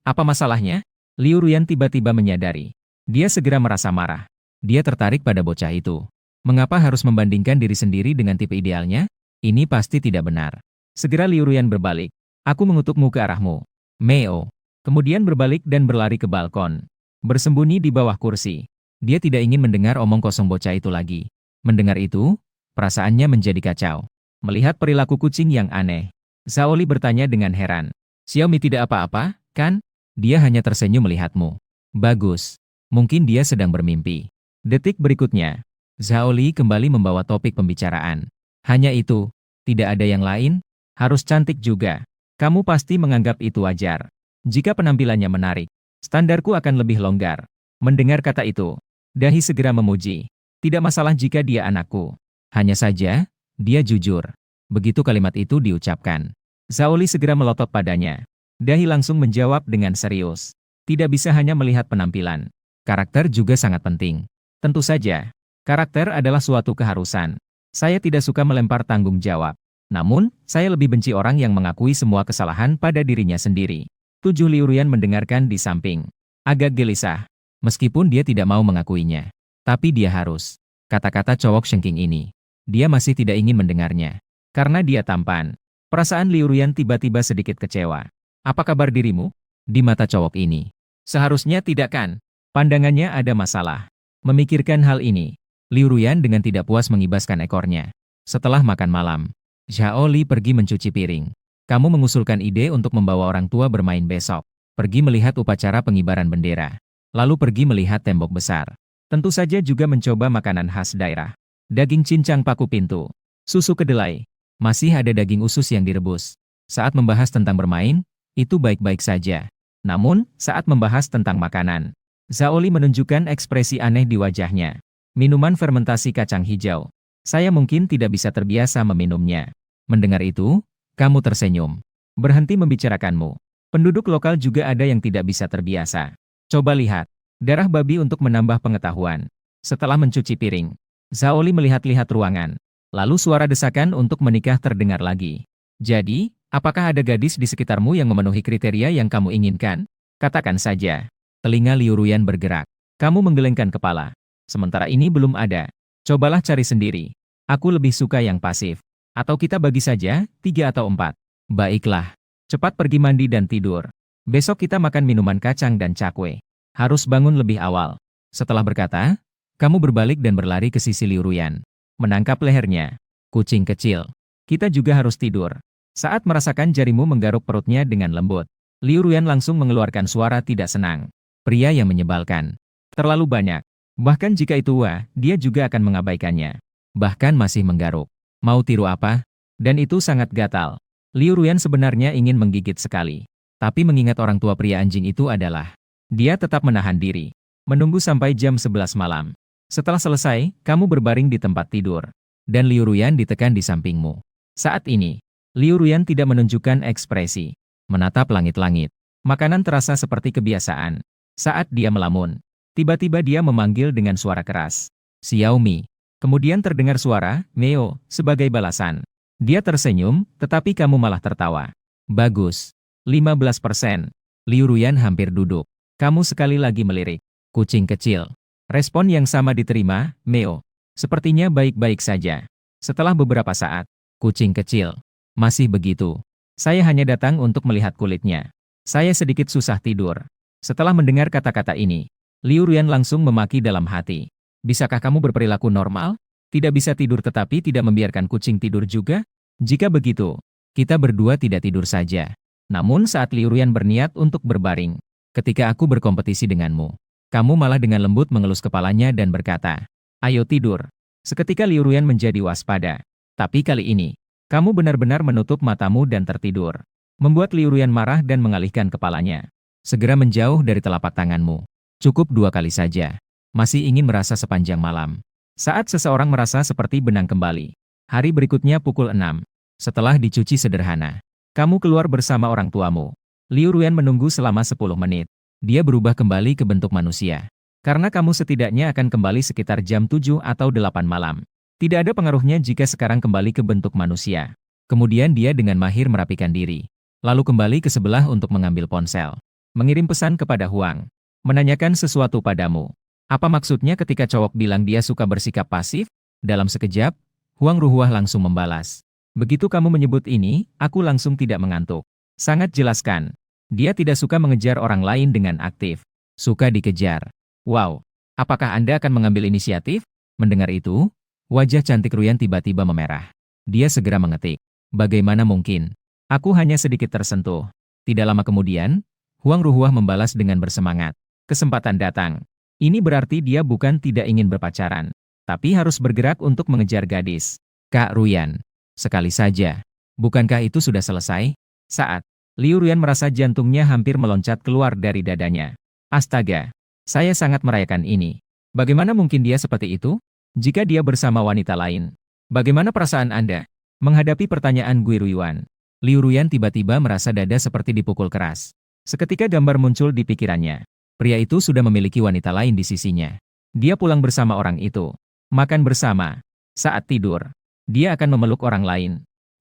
Apa masalahnya? Liu Ruyan tiba-tiba menyadari. Dia segera merasa marah. Dia tertarik pada bocah itu. Mengapa harus membandingkan diri sendiri dengan tipe idealnya? Ini pasti tidak benar. Segera Liu Ruyan berbalik. Aku mengutukmu ke arahmu. Meo. Kemudian berbalik dan berlari ke balkon. Bersembunyi di bawah kursi. Dia tidak ingin mendengar omong kosong bocah itu lagi. Mendengar itu, perasaannya menjadi kacau. Melihat perilaku kucing yang aneh, Zhao Li bertanya dengan heran. Xiaomi tidak apa-apa, kan? Dia hanya tersenyum melihatmu. Bagus. Mungkin dia sedang bermimpi. Detik berikutnya, Zhao Li kembali membawa topik pembicaraan. Hanya itu, tidak ada yang lain, harus cantik juga. Kamu pasti menganggap itu wajar. Jika penampilannya menarik, standarku akan lebih longgar. Mendengar kata itu, dahi segera memuji. Tidak masalah jika dia anakku. Hanya saja, dia jujur. Begitu kalimat itu diucapkan, Zhao Li segera melotot padanya. Dahi langsung menjawab dengan serius. Tidak bisa hanya melihat penampilan. Karakter juga sangat penting. Tentu saja, karakter adalah suatu keharusan. Saya tidak suka melempar tanggung jawab. Namun, saya lebih benci orang yang mengakui semua kesalahan pada dirinya sendiri. Liu Ruyan mendengarkan di samping. Agak gelisah. Meskipun dia tidak mau mengakuinya. Tapi dia harus. Kata-kata cowok Shengking ini. Dia masih tidak ingin mendengarnya. Karena dia tampan. Perasaan Liu Ruyan tiba-tiba sedikit kecewa. Apa kabar dirimu? Di mata cowok ini. Seharusnya tidak kan? Pandangannya ada masalah. Memikirkan hal ini, Liu Ruyan dengan tidak puas mengibaskan ekornya. Setelah makan malam, Zhao Li pergi mencuci piring. Kamu mengusulkan ide untuk membawa orang tua bermain besok. Pergi melihat upacara pengibaran bendera. Lalu pergi melihat tembok besar. Tentu saja juga mencoba makanan khas daerah. Daging cincang paku pintu. Susu kedelai. Masih ada daging usus yang direbus. Saat membahas tentang bermain, itu baik-baik saja. Namun, saat membahas tentang makanan, Zhao Li menunjukkan ekspresi aneh di wajahnya. Minuman fermentasi kacang hijau. Saya mungkin tidak bisa terbiasa meminumnya. Mendengar itu, kamu tersenyum. Berhenti membicarakanmu. Penduduk lokal juga ada yang tidak bisa terbiasa. Coba lihat. Darah babi untuk menambah pengetahuan. Setelah mencuci piring, Zhao Li melihat-lihat ruangan. Lalu suara desakan untuk menikah terdengar lagi. Jadi, apakah ada gadis di sekitarmu yang memenuhi kriteria yang kamu inginkan? Katakan saja. Telinga Liu Ruyan bergerak. Kamu menggelengkan kepala. Sementara ini belum ada. Cobalah cari sendiri. Aku lebih suka yang pasif. Atau kita bagi saja, 3 atau 4. Baiklah. Cepat pergi mandi dan tidur. Besok kita makan minuman kacang dan cakwe. Harus bangun lebih awal. Setelah berkata, kamu berbalik dan berlari ke sisi Liu Ruyan. Menangkap lehernya. Kucing kecil. Kita juga harus tidur. Saat merasakan jarimu menggaruk perutnya dengan lembut, Liu Ruyan langsung mengeluarkan suara tidak senang. Pria yang menyebalkan. Terlalu banyak. Bahkan jika itu dia juga akan mengabaikannya. Bahkan masih menggaruk. Mau tiru apa? Dan itu sangat gatal. Liu Ruyan sebenarnya ingin menggigit sekali. Tapi mengingat orang tua pria anjing itu adalah, dia tetap menahan diri. Menunggu sampai jam 11 malam. Setelah selesai, kamu berbaring di tempat tidur. Dan Liu Ruyan ditekan di sampingmu. Saat ini, Liu Ruyan tidak menunjukkan ekspresi. Menatap langit-langit. Makanan terasa seperti kebiasaan. Saat dia melamun, tiba-tiba dia memanggil dengan suara keras. Xiaomi. Kemudian terdengar suara, Meo, sebagai balasan. Dia tersenyum, tetapi kamu malah tertawa. Bagus. 15%. Liu Ruyan hampir duduk. Kamu sekali lagi melirik. Kucing kecil. Respon yang sama diterima, Meo. Sepertinya baik-baik saja. Setelah beberapa saat, kucing kecil. Masih begitu. Saya hanya datang untuk melihat kulitnya. Saya sedikit susah tidur. Setelah mendengar kata-kata ini, Liu Ruyan langsung memaki dalam hati. Bisakah kamu berperilaku normal? Tidak bisa tidur tetapi tidak membiarkan kucing tidur juga? Jika begitu, kita berdua tidak tidur saja. Namun saat Liu Ruyan berniat untuk berbaring, ketika aku berkompetisi denganmu, Kamu malah dengan lembut mengelus kepalanya dan berkata, "Ayo tidur." Seketika Liu Ruyan menjadi waspada. Tapi kali ini, kamu benar-benar menutup matamu dan tertidur. Membuat Liu Ruyan marah dan mengalihkan kepalanya. Segera menjauh dari telapak tanganmu. Cukup 2 kali saja. Masih ingin merasa sepanjang malam. Saat seseorang merasa seperti benang kembali. Hari berikutnya pukul 6. Setelah dicuci sederhana, kamu keluar bersama orang tuamu. Liu Ruyan menunggu selama 10 menit. Dia berubah kembali ke bentuk manusia. Karena kamu setidaknya akan kembali sekitar jam 7 atau 8 malam. Tidak ada pengaruhnya jika sekarang kembali ke bentuk manusia. Kemudian dia dengan mahir merapikan diri. Lalu kembali ke sebelah untuk mengambil ponsel. Mengirim pesan kepada Huang. Menanyakan sesuatu padamu. Apa maksudnya ketika cowok bilang dia suka bersikap pasif? Dalam sekejap, Huang Ruhuah langsung membalas. Begitu kamu menyebut ini, aku langsung tidak mengantuk. Sangat jelaskan. Dia tidak suka mengejar orang lain dengan aktif. Suka dikejar. Wow, apakah Anda akan mengambil inisiatif? Mendengar itu, wajah cantik Ruyan tiba-tiba memerah. Dia segera mengetik. Bagaimana mungkin? Aku hanya sedikit tersentuh. Tidak lama kemudian, Huang Ruhuah membalas dengan bersemangat. Kesempatan datang. Ini berarti dia bukan tidak ingin berpacaran, tapi harus bergerak untuk mengejar gadis. Kak Ruyan. Sekali saja. Bukankah itu sudah selesai? Saat Liu Ruyan merasa jantungnya hampir meloncat keluar dari dadanya. Astaga, saya sangat merayakan ini. Bagaimana mungkin dia seperti itu? Jika dia bersama wanita lain. Bagaimana perasaan Anda? Menghadapi pertanyaan Gui Ruyan, Liu Ruyan tiba-tiba merasa dada seperti dipukul keras. Seketika gambar muncul di pikirannya. Pria itu sudah memiliki wanita lain di sisinya. Dia pulang bersama orang itu. Makan bersama. Saat tidur, dia akan memeluk orang lain.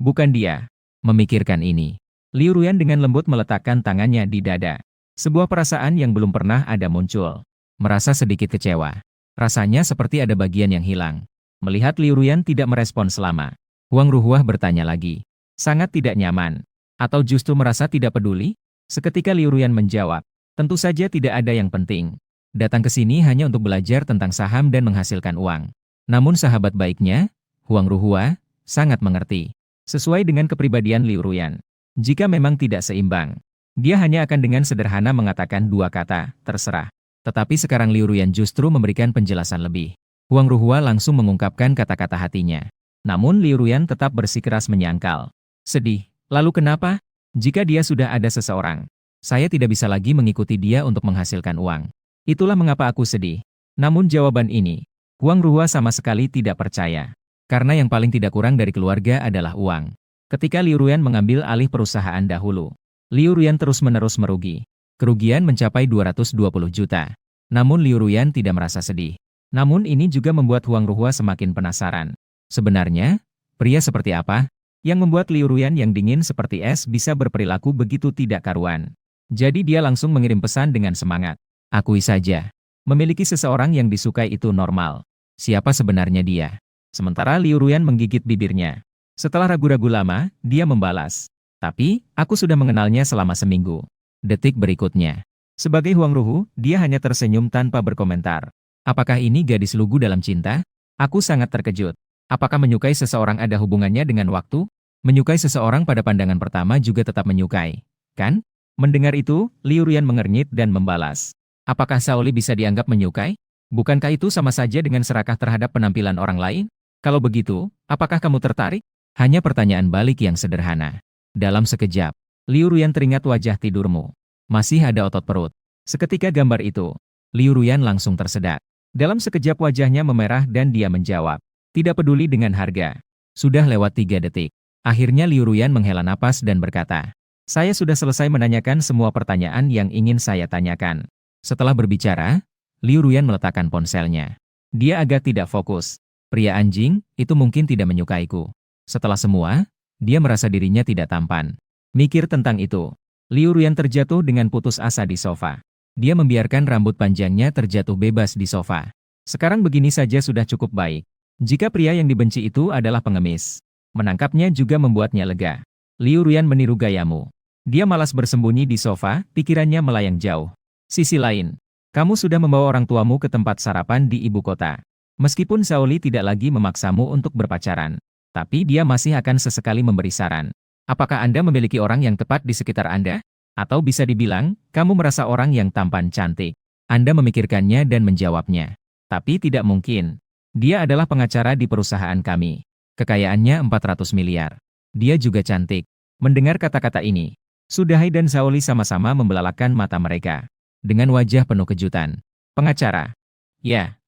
Bukan dia. Memikirkan ini, Liu Ruyan dengan lembut meletakkan tangannya di dada. Sebuah perasaan yang belum pernah ada muncul. Merasa sedikit kecewa. Rasanya seperti ada bagian yang hilang. Melihat Liu Ruyan tidak merespons lama, Huang Ruhuah bertanya lagi. Sangat tidak nyaman. Atau justru merasa tidak peduli? Seketika Liu Ruyan menjawab. Tentu saja tidak ada yang penting. Datang ke sini hanya untuk belajar tentang saham dan menghasilkan uang. Namun sahabat baiknya, Huang Ruhuah, sangat mengerti. Sesuai dengan kepribadian Liu Ruyan. Jika memang tidak seimbang, dia hanya akan dengan sederhana mengatakan 2 kata, terserah. Tetapi sekarang Liu Ruyan justru memberikan penjelasan lebih. Huang Ruhuah langsung mengungkapkan kata-kata hatinya. Namun Liu Ruyan tetap bersikeras menyangkal. Sedih, lalu kenapa? Jika dia sudah ada seseorang, saya tidak bisa lagi mengikuti dia untuk menghasilkan uang. Itulah mengapa aku sedih. Namun jawaban ini, Huang Ruhuah sama sekali tidak percaya. Karena yang paling tidak kurang dari keluarga adalah uang. Ketika Liu Ruyan mengambil alih perusahaan dahulu, Liu Ruyan terus-menerus merugi. Kerugian mencapai 220 juta. Namun Liu Ruyan tidak merasa sedih. Namun ini juga membuat Huang Ruhuah semakin penasaran. Sebenarnya, pria seperti apa yang membuat Liu Ruyan yang dingin seperti es bisa berperilaku begitu tidak karuan? Jadi dia langsung mengirim pesan dengan semangat. Akui saja, memiliki seseorang yang disukai itu normal. Siapa sebenarnya dia? Sementara Liu Ruyan menggigit bibirnya. Setelah ragu-ragu lama, dia membalas. Tapi, aku sudah mengenalnya selama seminggu. Detik berikutnya. Sebagai Huang Ruhu, dia hanya tersenyum tanpa berkomentar. Apakah ini gadis lugu dalam cinta? Aku sangat terkejut. Apakah menyukai seseorang ada hubungannya dengan waktu? Menyukai seseorang pada pandangan pertama juga tetap menyukai, kan? Mendengar itu, Liu Ruyan mengernyit dan membalas. Apakah Shaoli bisa dianggap menyukai? Bukankah itu sama saja dengan serakah terhadap penampilan orang lain? Kalau begitu, apakah kamu tertarik? Hanya pertanyaan balik yang sederhana. Dalam sekejap, Liu Ruyan teringat wajah tidurmu. Masih ada otot perut. Seketika gambar itu, Liu Ruyan langsung tersedak. Dalam sekejap wajahnya memerah dan dia menjawab. Tidak peduli dengan harga. Sudah lewat 3 detik. Akhirnya Liu Ruyan menghela napas dan berkata, saya sudah selesai menanyakan semua pertanyaan yang ingin saya tanyakan. Setelah berbicara, Liu Ruyan meletakkan ponselnya. Dia agak tidak fokus. Pria anjing, itu mungkin tidak menyukaiku. Setelah semua, dia merasa dirinya tidak tampan. Mikir tentang itu, Liu Ruyan terjatuh dengan putus asa di sofa. Dia membiarkan rambut panjangnya terjatuh bebas di sofa. Sekarang begini saja sudah cukup baik. Jika pria yang dibenci itu adalah pengemis, menangkapnya juga membuatnya lega. Liu Ruyan meniru gayamu. Dia malas bersembunyi di sofa, pikirannya melayang jauh. Sisi lain, kamu sudah membawa orang tuamu ke tempat sarapan di ibu kota. Meskipun Shaoli tidak lagi memaksamu untuk berpacaran, tapi dia masih akan sesekali memberi saran. Apakah Anda memiliki orang yang tepat di sekitar Anda? Atau bisa dibilang, kamu merasa orang yang tampan cantik. Anda memikirkannya dan menjawabnya. Tapi tidak mungkin. Dia adalah pengacara di perusahaan kami. Kekayaannya 400 miliar. Dia juga cantik. Mendengar kata-kata ini, Sudahai dan Saoli sama-sama membelalakan mata mereka. Dengan wajah penuh kejutan. Pengacara. Ya.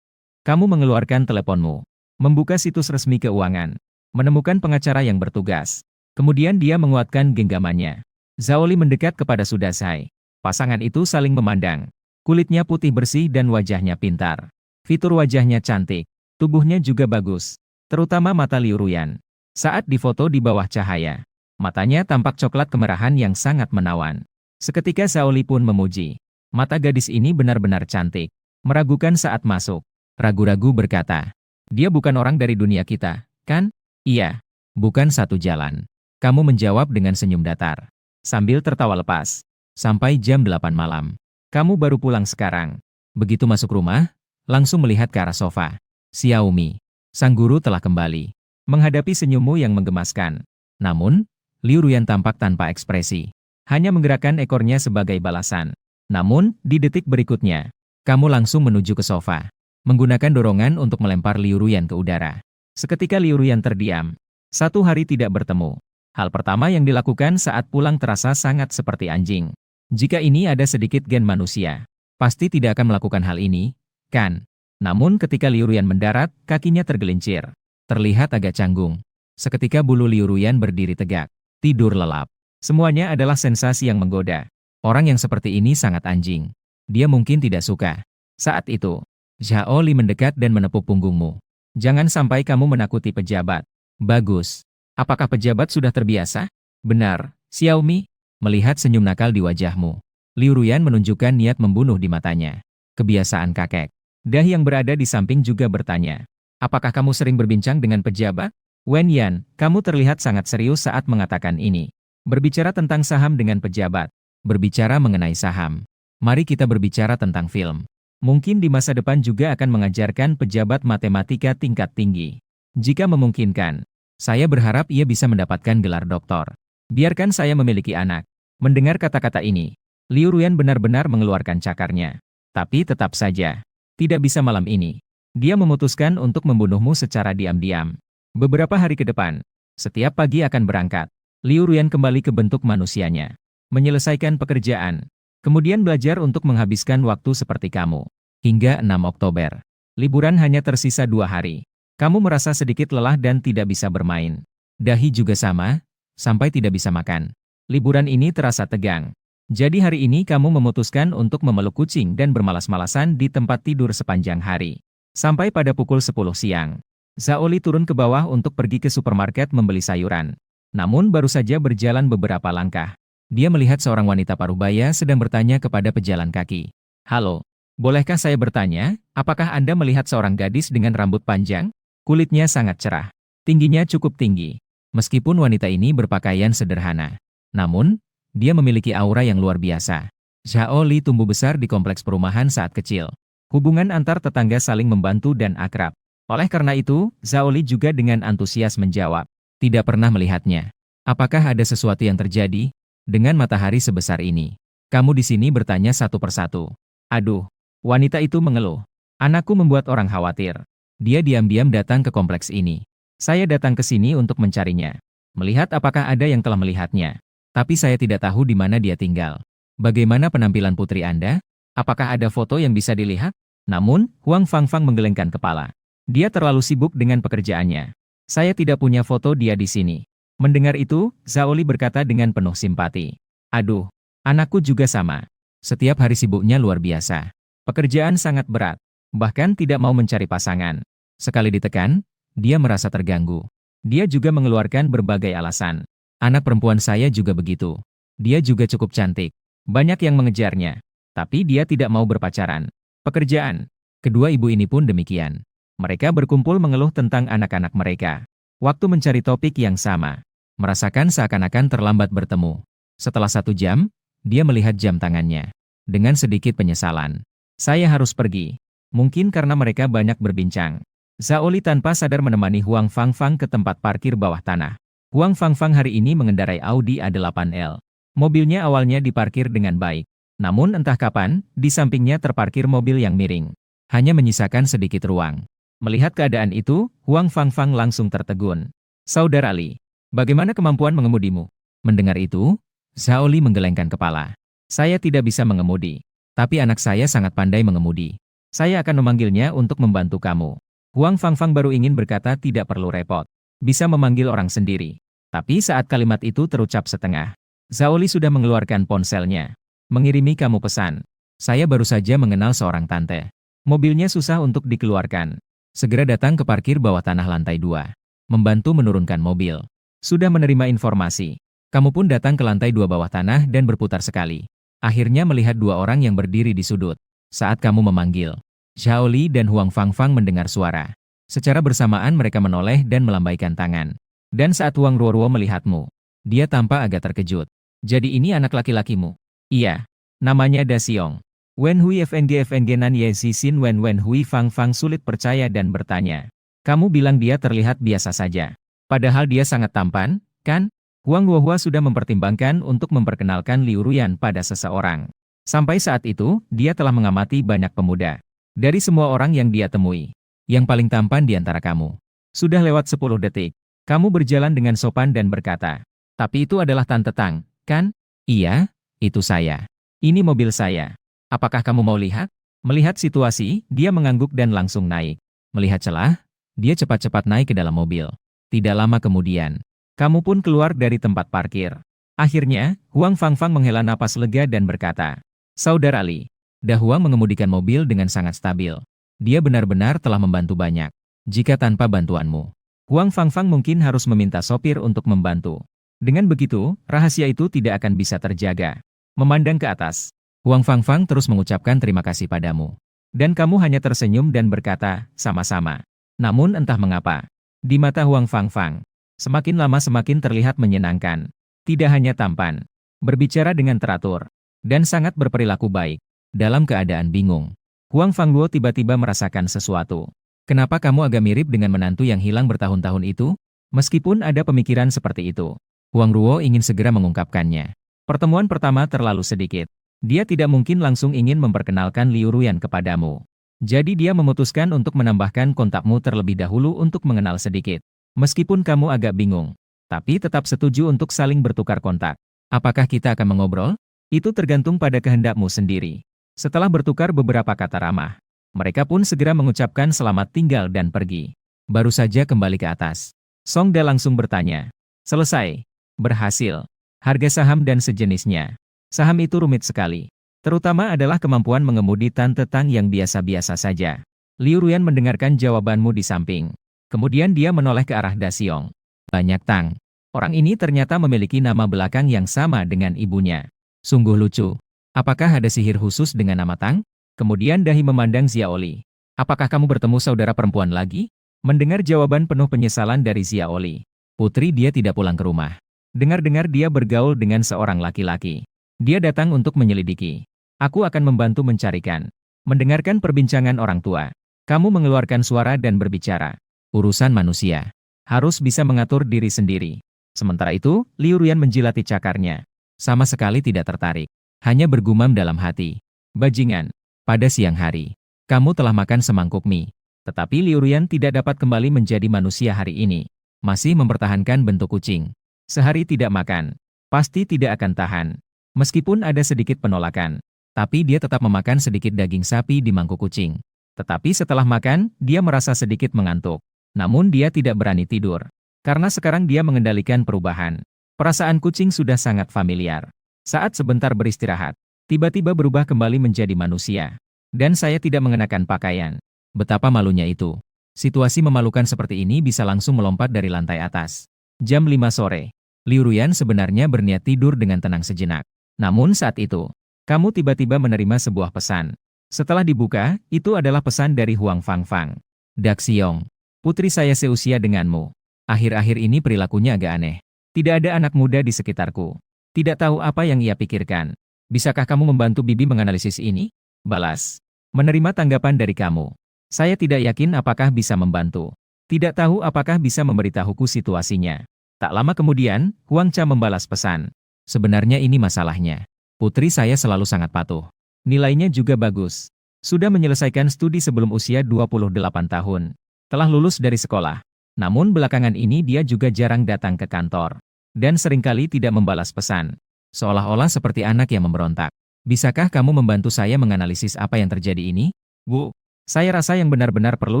Kamu mengeluarkan teleponmu. Membuka situs resmi keuangan. Menemukan pengacara yang bertugas. Kemudian dia menguatkan genggamannya. Saoli mendekat kepada Sudahai. Pasangan itu saling memandang. Kulitnya putih bersih dan wajahnya pintar. Fitur wajahnya cantik. Tubuhnya juga bagus. Terutama mata Liu Ruyan. Saat difoto di bawah cahaya, matanya tampak coklat kemerahan yang sangat menawan. Seketika Saoli pun memuji. Mata gadis ini benar-benar cantik. Meragukan saat masuk. Ragu-ragu berkata, dia bukan orang dari dunia kita, kan? Iya. Bukan satu jalan. Kamu menjawab dengan senyum datar. Sambil tertawa lepas. Sampai jam 8 malam. Kamu baru pulang sekarang. Begitu masuk rumah, langsung melihat ke arah sofa. Xiaomi. Sang guru telah kembali. Menghadapi senyummu yang menggemaskan. Namun, Liu Ruyan tampak tanpa ekspresi. Hanya menggerakkan ekornya sebagai balasan. Namun, di detik berikutnya, kamu langsung menuju ke sofa. Menggunakan dorongan untuk melempar Liu Ruyan ke udara. Seketika Liu Ruyan terdiam. 1 hari tidak bertemu. Hal pertama yang dilakukan saat pulang terasa sangat seperti anjing. Jika ini ada sedikit gen manusia, pasti tidak akan melakukan hal ini, kan? Namun ketika Liu Ruyan mendarat, kakinya tergelincir. Terlihat agak canggung. Seketika bulu Liu Ruyan berdiri tegak. Tidur lelap. Semuanya adalah sensasi yang menggoda. Orang yang seperti ini sangat anjing. Dia mungkin tidak suka. Saat itu, Zhao Li mendekat dan menepuk punggungmu. Jangan sampai kamu menakuti pejabat. Bagus. Apakah pejabat sudah terbiasa? Benar, Xiaomi. Melihat senyum nakal di wajahmu, Liu Ruyan menunjukkan niat membunuh di matanya. Kebiasaan kakek. Dahi yang berada di samping juga bertanya. Apakah kamu sering berbincang dengan pejabat? Wen Yan, kamu terlihat sangat serius saat mengatakan ini. Berbicara tentang saham dengan pejabat. Berbicara mengenai saham. Mari kita berbicara tentang film. Mungkin di masa depan juga akan mengajarkan pejabat matematika tingkat tinggi. Jika memungkinkan, saya berharap ia bisa mendapatkan gelar doktor. Biarkan saya memiliki anak. Mendengar kata-kata ini, Liu Ruyan benar-benar mengeluarkan cakarnya. Tapi tetap saja, tidak bisa malam ini. Dia memutuskan untuk membunuhmu secara diam-diam. Beberapa hari ke depan, setiap pagi akan berangkat. Liu Ruyan kembali ke bentuk manusianya. Menyelesaikan pekerjaan. Kemudian belajar untuk menghabiskan waktu seperti kamu. Hingga 6 Oktober. Liburan hanya tersisa 2 hari. Kamu merasa sedikit lelah dan tidak bisa bermain. Dahi juga sama, sampai tidak bisa makan. Liburan ini terasa tegang. Jadi hari ini kamu memutuskan untuk memeluk kucing dan bermalas-malasan di tempat tidur sepanjang hari. Sampai pada pukul 10 siang. Zhao Li turun ke bawah untuk pergi ke supermarket membeli sayuran. Namun baru saja berjalan beberapa langkah. Dia melihat seorang wanita parubaya sedang bertanya kepada pejalan kaki. Halo, bolehkah saya bertanya, apakah Anda melihat seorang gadis dengan rambut panjang? Kulitnya sangat cerah. Tingginya cukup tinggi. Meskipun wanita ini berpakaian sederhana. Namun, dia memiliki aura yang luar biasa. Zhao Li tumbuh besar di kompleks perumahan saat kecil. Hubungan antar tetangga saling membantu dan akrab. Oleh karena itu, Zhao Li juga dengan antusias menjawab. Tidak pernah melihatnya. Apakah ada sesuatu yang terjadi? Dengan matahari sebesar ini. Kamu di sini bertanya satu persatu. Aduh, wanita itu mengeluh. Anakku membuat orang khawatir. Dia diam-diam datang ke kompleks ini. Saya datang ke sini untuk mencarinya. Melihat apakah ada yang telah melihatnya. Tapi saya tidak tahu di mana dia tinggal. Bagaimana penampilan putri Anda? Apakah ada foto yang bisa dilihat? Namun, Huang Fangfang menggelengkan kepala. Dia terlalu sibuk dengan pekerjaannya. Saya tidak punya foto dia di sini. Mendengar itu, Zhao Li berkata dengan penuh simpati. Aduh, anakku juga sama. Setiap hari sibuknya luar biasa. Pekerjaan sangat berat. Bahkan tidak mau mencari pasangan. Sekali ditekan, dia merasa terganggu. Dia juga mengeluarkan berbagai alasan. Anak perempuan saya juga begitu. Dia juga cukup cantik. Banyak yang mengejarnya. Tapi dia tidak mau berpacaran. Pekerjaan. Kedua ibu ini pun demikian. Mereka berkumpul mengeluh tentang anak-anak mereka. Waktu mencari topik yang sama. Merasakan seakan-akan terlambat bertemu. Setelah 1 jam, dia melihat jam tangannya. Dengan sedikit penyesalan. Saya harus pergi. Mungkin karena mereka banyak berbincang. Zhao Li tanpa sadar menemani Huang Fangfang ke tempat parkir bawah tanah. Huang Fangfang hari ini mengendarai Audi A8L. Mobilnya awalnya diparkir dengan baik. Namun entah kapan, di sampingnya terparkir mobil yang miring. Hanya menyisakan sedikit ruang. Melihat keadaan itu, Huang Fangfang langsung tertegun. Saudara Li, bagaimana kemampuan mengemudimu? Mendengar itu, Zhao Li menggelengkan kepala. Saya tidak bisa mengemudi. Tapi anak saya sangat pandai mengemudi. Saya akan memanggilnya untuk membantu kamu. Huang Fangfang baru ingin berkata tidak perlu repot. Bisa memanggil orang sendiri. Tapi saat kalimat itu terucap setengah, Zhao Li sudah mengeluarkan ponselnya. Mengirimi kamu pesan. Saya baru saja mengenal seorang tante. Mobilnya susah untuk dikeluarkan. Segera datang ke parkir bawah tanah lantai 2. Membantu menurunkan mobil. Sudah menerima informasi. Kamu pun datang ke lantai 2 bawah tanah dan berputar sekali. Akhirnya melihat 2 orang yang berdiri di sudut. Saat kamu memanggil, Zhao Li dan Huang Fangfang mendengar suara. Secara bersamaan mereka menoleh dan melambaikan tangan. Dan saat Huang Ruoruo melihatmu, dia tampak agak terkejut. Jadi ini anak laki-lakimu? Iya. Namanya Da Xiong. Wen Hui FNG Nan Ye Zixin Wen Hui Fangfang sulit percaya dan bertanya. Kamu bilang dia terlihat biasa saja. Padahal dia sangat tampan, kan? Huang Ruohua sudah mempertimbangkan untuk memperkenalkan Liu Ruyan pada seseorang. Sampai saat itu, dia telah mengamati banyak pemuda. Dari semua orang yang dia temui, yang paling tampan di antara kamu. Sudah lewat 10 detik. Kamu berjalan dengan sopan dan berkata, tapi itu adalah Tante Tang, kan? Iya, itu saya. Ini mobil saya. Apakah kamu mau lihat? Melihat situasi, dia mengangguk dan langsung naik. Melihat celah, dia cepat-cepat naik ke dalam mobil. Tidak lama kemudian, kamu pun keluar dari tempat parkir. Akhirnya, Huang Fangfang menghela napas lega dan berkata, Saudara Li, Da Huang mengemudikan mobil dengan sangat stabil. Dia benar-benar telah membantu banyak. Jika tanpa bantuanmu, Huang Fangfang mungkin harus meminta sopir untuk membantu. Dengan begitu, rahasia itu tidak akan bisa terjaga. Memandang ke atas, Huang Fangfang terus mengucapkan terima kasih padamu. Dan kamu hanya tersenyum dan berkata, sama-sama. Namun entah mengapa, di mata Huang Fangfang, semakin lama semakin terlihat menyenangkan. Tidak hanya tampan, berbicara dengan teratur, dan sangat berperilaku baik. Dalam keadaan bingung, Huang Fangguo tiba-tiba merasakan sesuatu. Kenapa kamu agak mirip dengan menantu yang hilang bertahun-tahun itu? Meskipun ada pemikiran seperti itu, Huang Ruo ingin segera mengungkapkannya. Pertemuan pertama terlalu sedikit. Dia tidak mungkin langsung ingin memperkenalkan Liu Ruyan kepadamu. Jadi dia memutuskan untuk menambahkan kontakmu terlebih dahulu untuk mengenal sedikit. Meskipun kamu agak bingung, tapi tetap setuju untuk saling bertukar kontak. Apakah kita akan mengobrol? Itu tergantung pada kehendakmu sendiri. Setelah bertukar beberapa kata ramah, mereka pun segera mengucapkan selamat tinggal dan pergi. Baru saja kembali ke atas, Song Da langsung bertanya. Selesai. Berhasil. Harga saham dan sejenisnya. Saham itu rumit sekali. Terutama adalah kemampuan mengemudi Tante Tang yang biasa-biasa saja. Liu Ruyan mendengarkan jawabanmu di samping. Kemudian dia menoleh ke arah Da Xiong. Banyak Tang. Orang ini ternyata memiliki nama belakang yang sama dengan ibunya. Sungguh lucu. Apakah ada sihir khusus dengan nama Tang? Kemudian dahi memandang Xiao Li. Apakah kamu bertemu saudara perempuan lagi? Mendengar jawaban penuh penyesalan dari Xiao Li, putri dia tidak pulang ke rumah. Dengar-dengar dia bergaul dengan seorang laki-laki. Dia datang untuk menyelidiki. Aku akan membantu mencarikan. Mendengarkan perbincangan orang tua. Kamu mengeluarkan suara dan berbicara. Urusan manusia. Harus bisa mengatur diri sendiri. Sementara itu, Liu Ruyan menjilati cakarnya. Sama sekali tidak tertarik. Hanya bergumam dalam hati. Bajingan. Pada siang hari, kamu telah makan semangkuk mie. Tetapi Liu Ruyan tidak dapat kembali menjadi manusia hari ini. Masih mempertahankan bentuk kucing. Sehari tidak makan. Pasti tidak akan tahan. Meskipun ada sedikit penolakan, tapi dia tetap memakan sedikit daging sapi di mangkuk kucing. Tetapi setelah makan, dia merasa sedikit mengantuk. Namun dia tidak berani tidur. Karena sekarang dia mengendalikan perubahan. Perasaan kucing sudah sangat familiar. Saat sebentar beristirahat, tiba-tiba berubah kembali menjadi manusia. Dan saya tidak mengenakan pakaian. Betapa malunya itu. Situasi memalukan seperti ini bisa langsung melompat dari lantai atas. Jam 5 sore. Liu Ruyan sebenarnya berniat tidur dengan tenang sejenak. Namun saat itu, kamu tiba-tiba menerima sebuah pesan. Setelah dibuka, itu adalah pesan dari Huang Fangfang. Da Xiong, putri saya seusia denganmu. Akhir-akhir ini perilakunya agak aneh. Tidak ada anak muda di sekitarku. Tidak tahu apa yang ia pikirkan. Bisakah kamu membantu Bibi menganalisis ini? Balas. Menerima tanggapan dari kamu. Saya tidak yakin apakah bisa membantu. Tidak tahu apakah bisa memberitahuku situasinya. Tak lama kemudian, Huang Cha membalas pesan. Sebenarnya ini masalahnya. Putri saya selalu sangat patuh. Nilainya juga bagus. Sudah menyelesaikan studi sebelum usia 28 tahun. Telah lulus dari sekolah. Namun belakangan ini dia juga jarang datang ke kantor. Dan seringkali tidak membalas pesan. Seolah-olah seperti anak yang memberontak. Bisakah kamu membantu saya menganalisis apa yang terjadi ini? Bu, saya rasa yang benar-benar perlu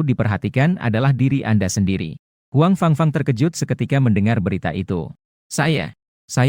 diperhatikan adalah diri Anda sendiri. Huang Fangfang terkejut seketika mendengar berita itu. Saya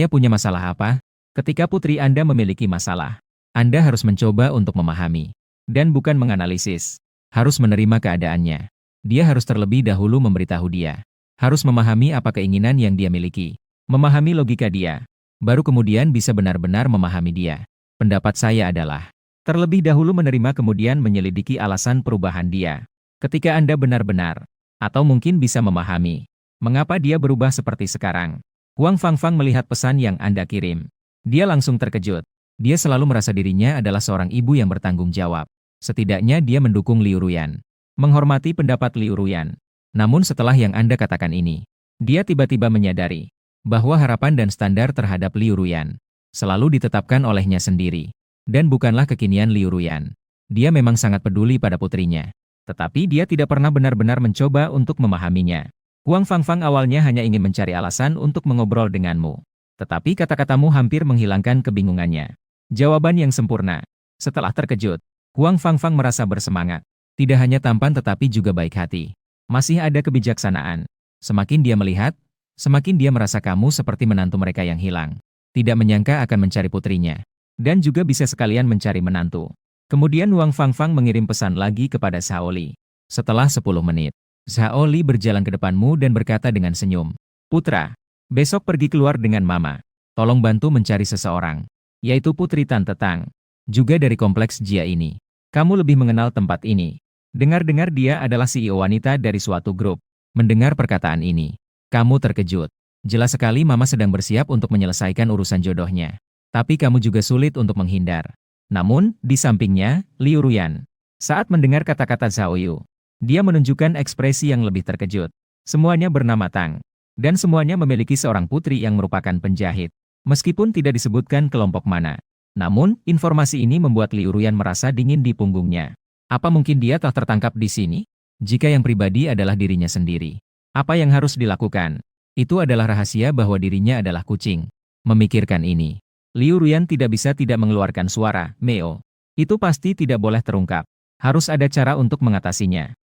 punya masalah apa? Ketika putri Anda memiliki masalah, Anda harus mencoba untuk memahami. Dan bukan menganalisis. Harus menerima keadaannya. Dia harus terlebih dahulu memberitahu dia. Harus memahami apa keinginan yang dia miliki. Memahami logika dia. Baru kemudian bisa benar-benar memahami dia. Pendapat saya adalah, terlebih dahulu menerima kemudian menyelidiki alasan perubahan dia. Ketika Anda benar-benar, atau mungkin bisa memahami, mengapa dia berubah seperti sekarang. Huang Fangfang melihat pesan yang Anda kirim. Dia langsung terkejut. Dia selalu merasa dirinya adalah seorang ibu yang bertanggung jawab. Setidaknya dia mendukung Liu Ruyan. Menghormati pendapat Liu Ruyan. Namun setelah yang Anda katakan ini, dia tiba-tiba menyadari bahwa harapan dan standar terhadap Liu Ruyan selalu ditetapkan olehnya sendiri. Dan bukanlah kekinian Liu Ruyan. Dia memang sangat peduli pada putrinya. Tetapi dia tidak pernah benar-benar mencoba untuk memahaminya. Huang Fangfang awalnya hanya ingin mencari alasan untuk mengobrol denganmu. Tetapi kata-katamu hampir menghilangkan kebingungannya. Jawaban yang sempurna. Setelah terkejut, Huang Fangfang merasa bersemangat. Tidak hanya tampan tetapi juga baik hati. Masih ada kebijaksanaan. Semakin dia melihat, semakin dia merasa kamu seperti menantu mereka yang hilang. Tidak menyangka akan mencari putrinya. Dan juga bisa sekalian mencari menantu. Kemudian Huang Fangfang mengirim pesan lagi kepada Zhao Li. Setelah 10 menit, Zhao Li berjalan ke depanmu dan berkata dengan senyum. Putra, besok pergi keluar dengan Mama. Tolong bantu mencari seseorang. Yaitu Putri Tante Tang. Juga dari kompleks Jia ini. Kamu lebih mengenal tempat ini. Dengar-dengar dia adalah CEO wanita dari suatu grup. Mendengar perkataan ini, kamu terkejut. Jelas sekali Mama sedang bersiap untuk menyelesaikan urusan jodohnya. Tapi kamu juga sulit untuk menghindar. Namun, di sampingnya, Liu Ruyan. Saat mendengar kata-kata Zhao Yu, dia menunjukkan ekspresi yang lebih terkejut. Semuanya bernama Tang. Dan semuanya memiliki seorang putri yang merupakan penjahit. Meskipun tidak disebutkan kelompok mana. Namun, informasi ini membuat Liu Ruyan merasa dingin di punggungnya. Apa mungkin dia telah tertangkap di sini? Jika yang pribadi adalah dirinya sendiri. Apa yang harus dilakukan? Itu adalah rahasia bahwa dirinya adalah kucing. Memikirkan ini, Liu Ruyan tidak bisa tidak mengeluarkan suara, Meo. Itu pasti tidak boleh terungkap. Harus ada cara untuk mengatasinya.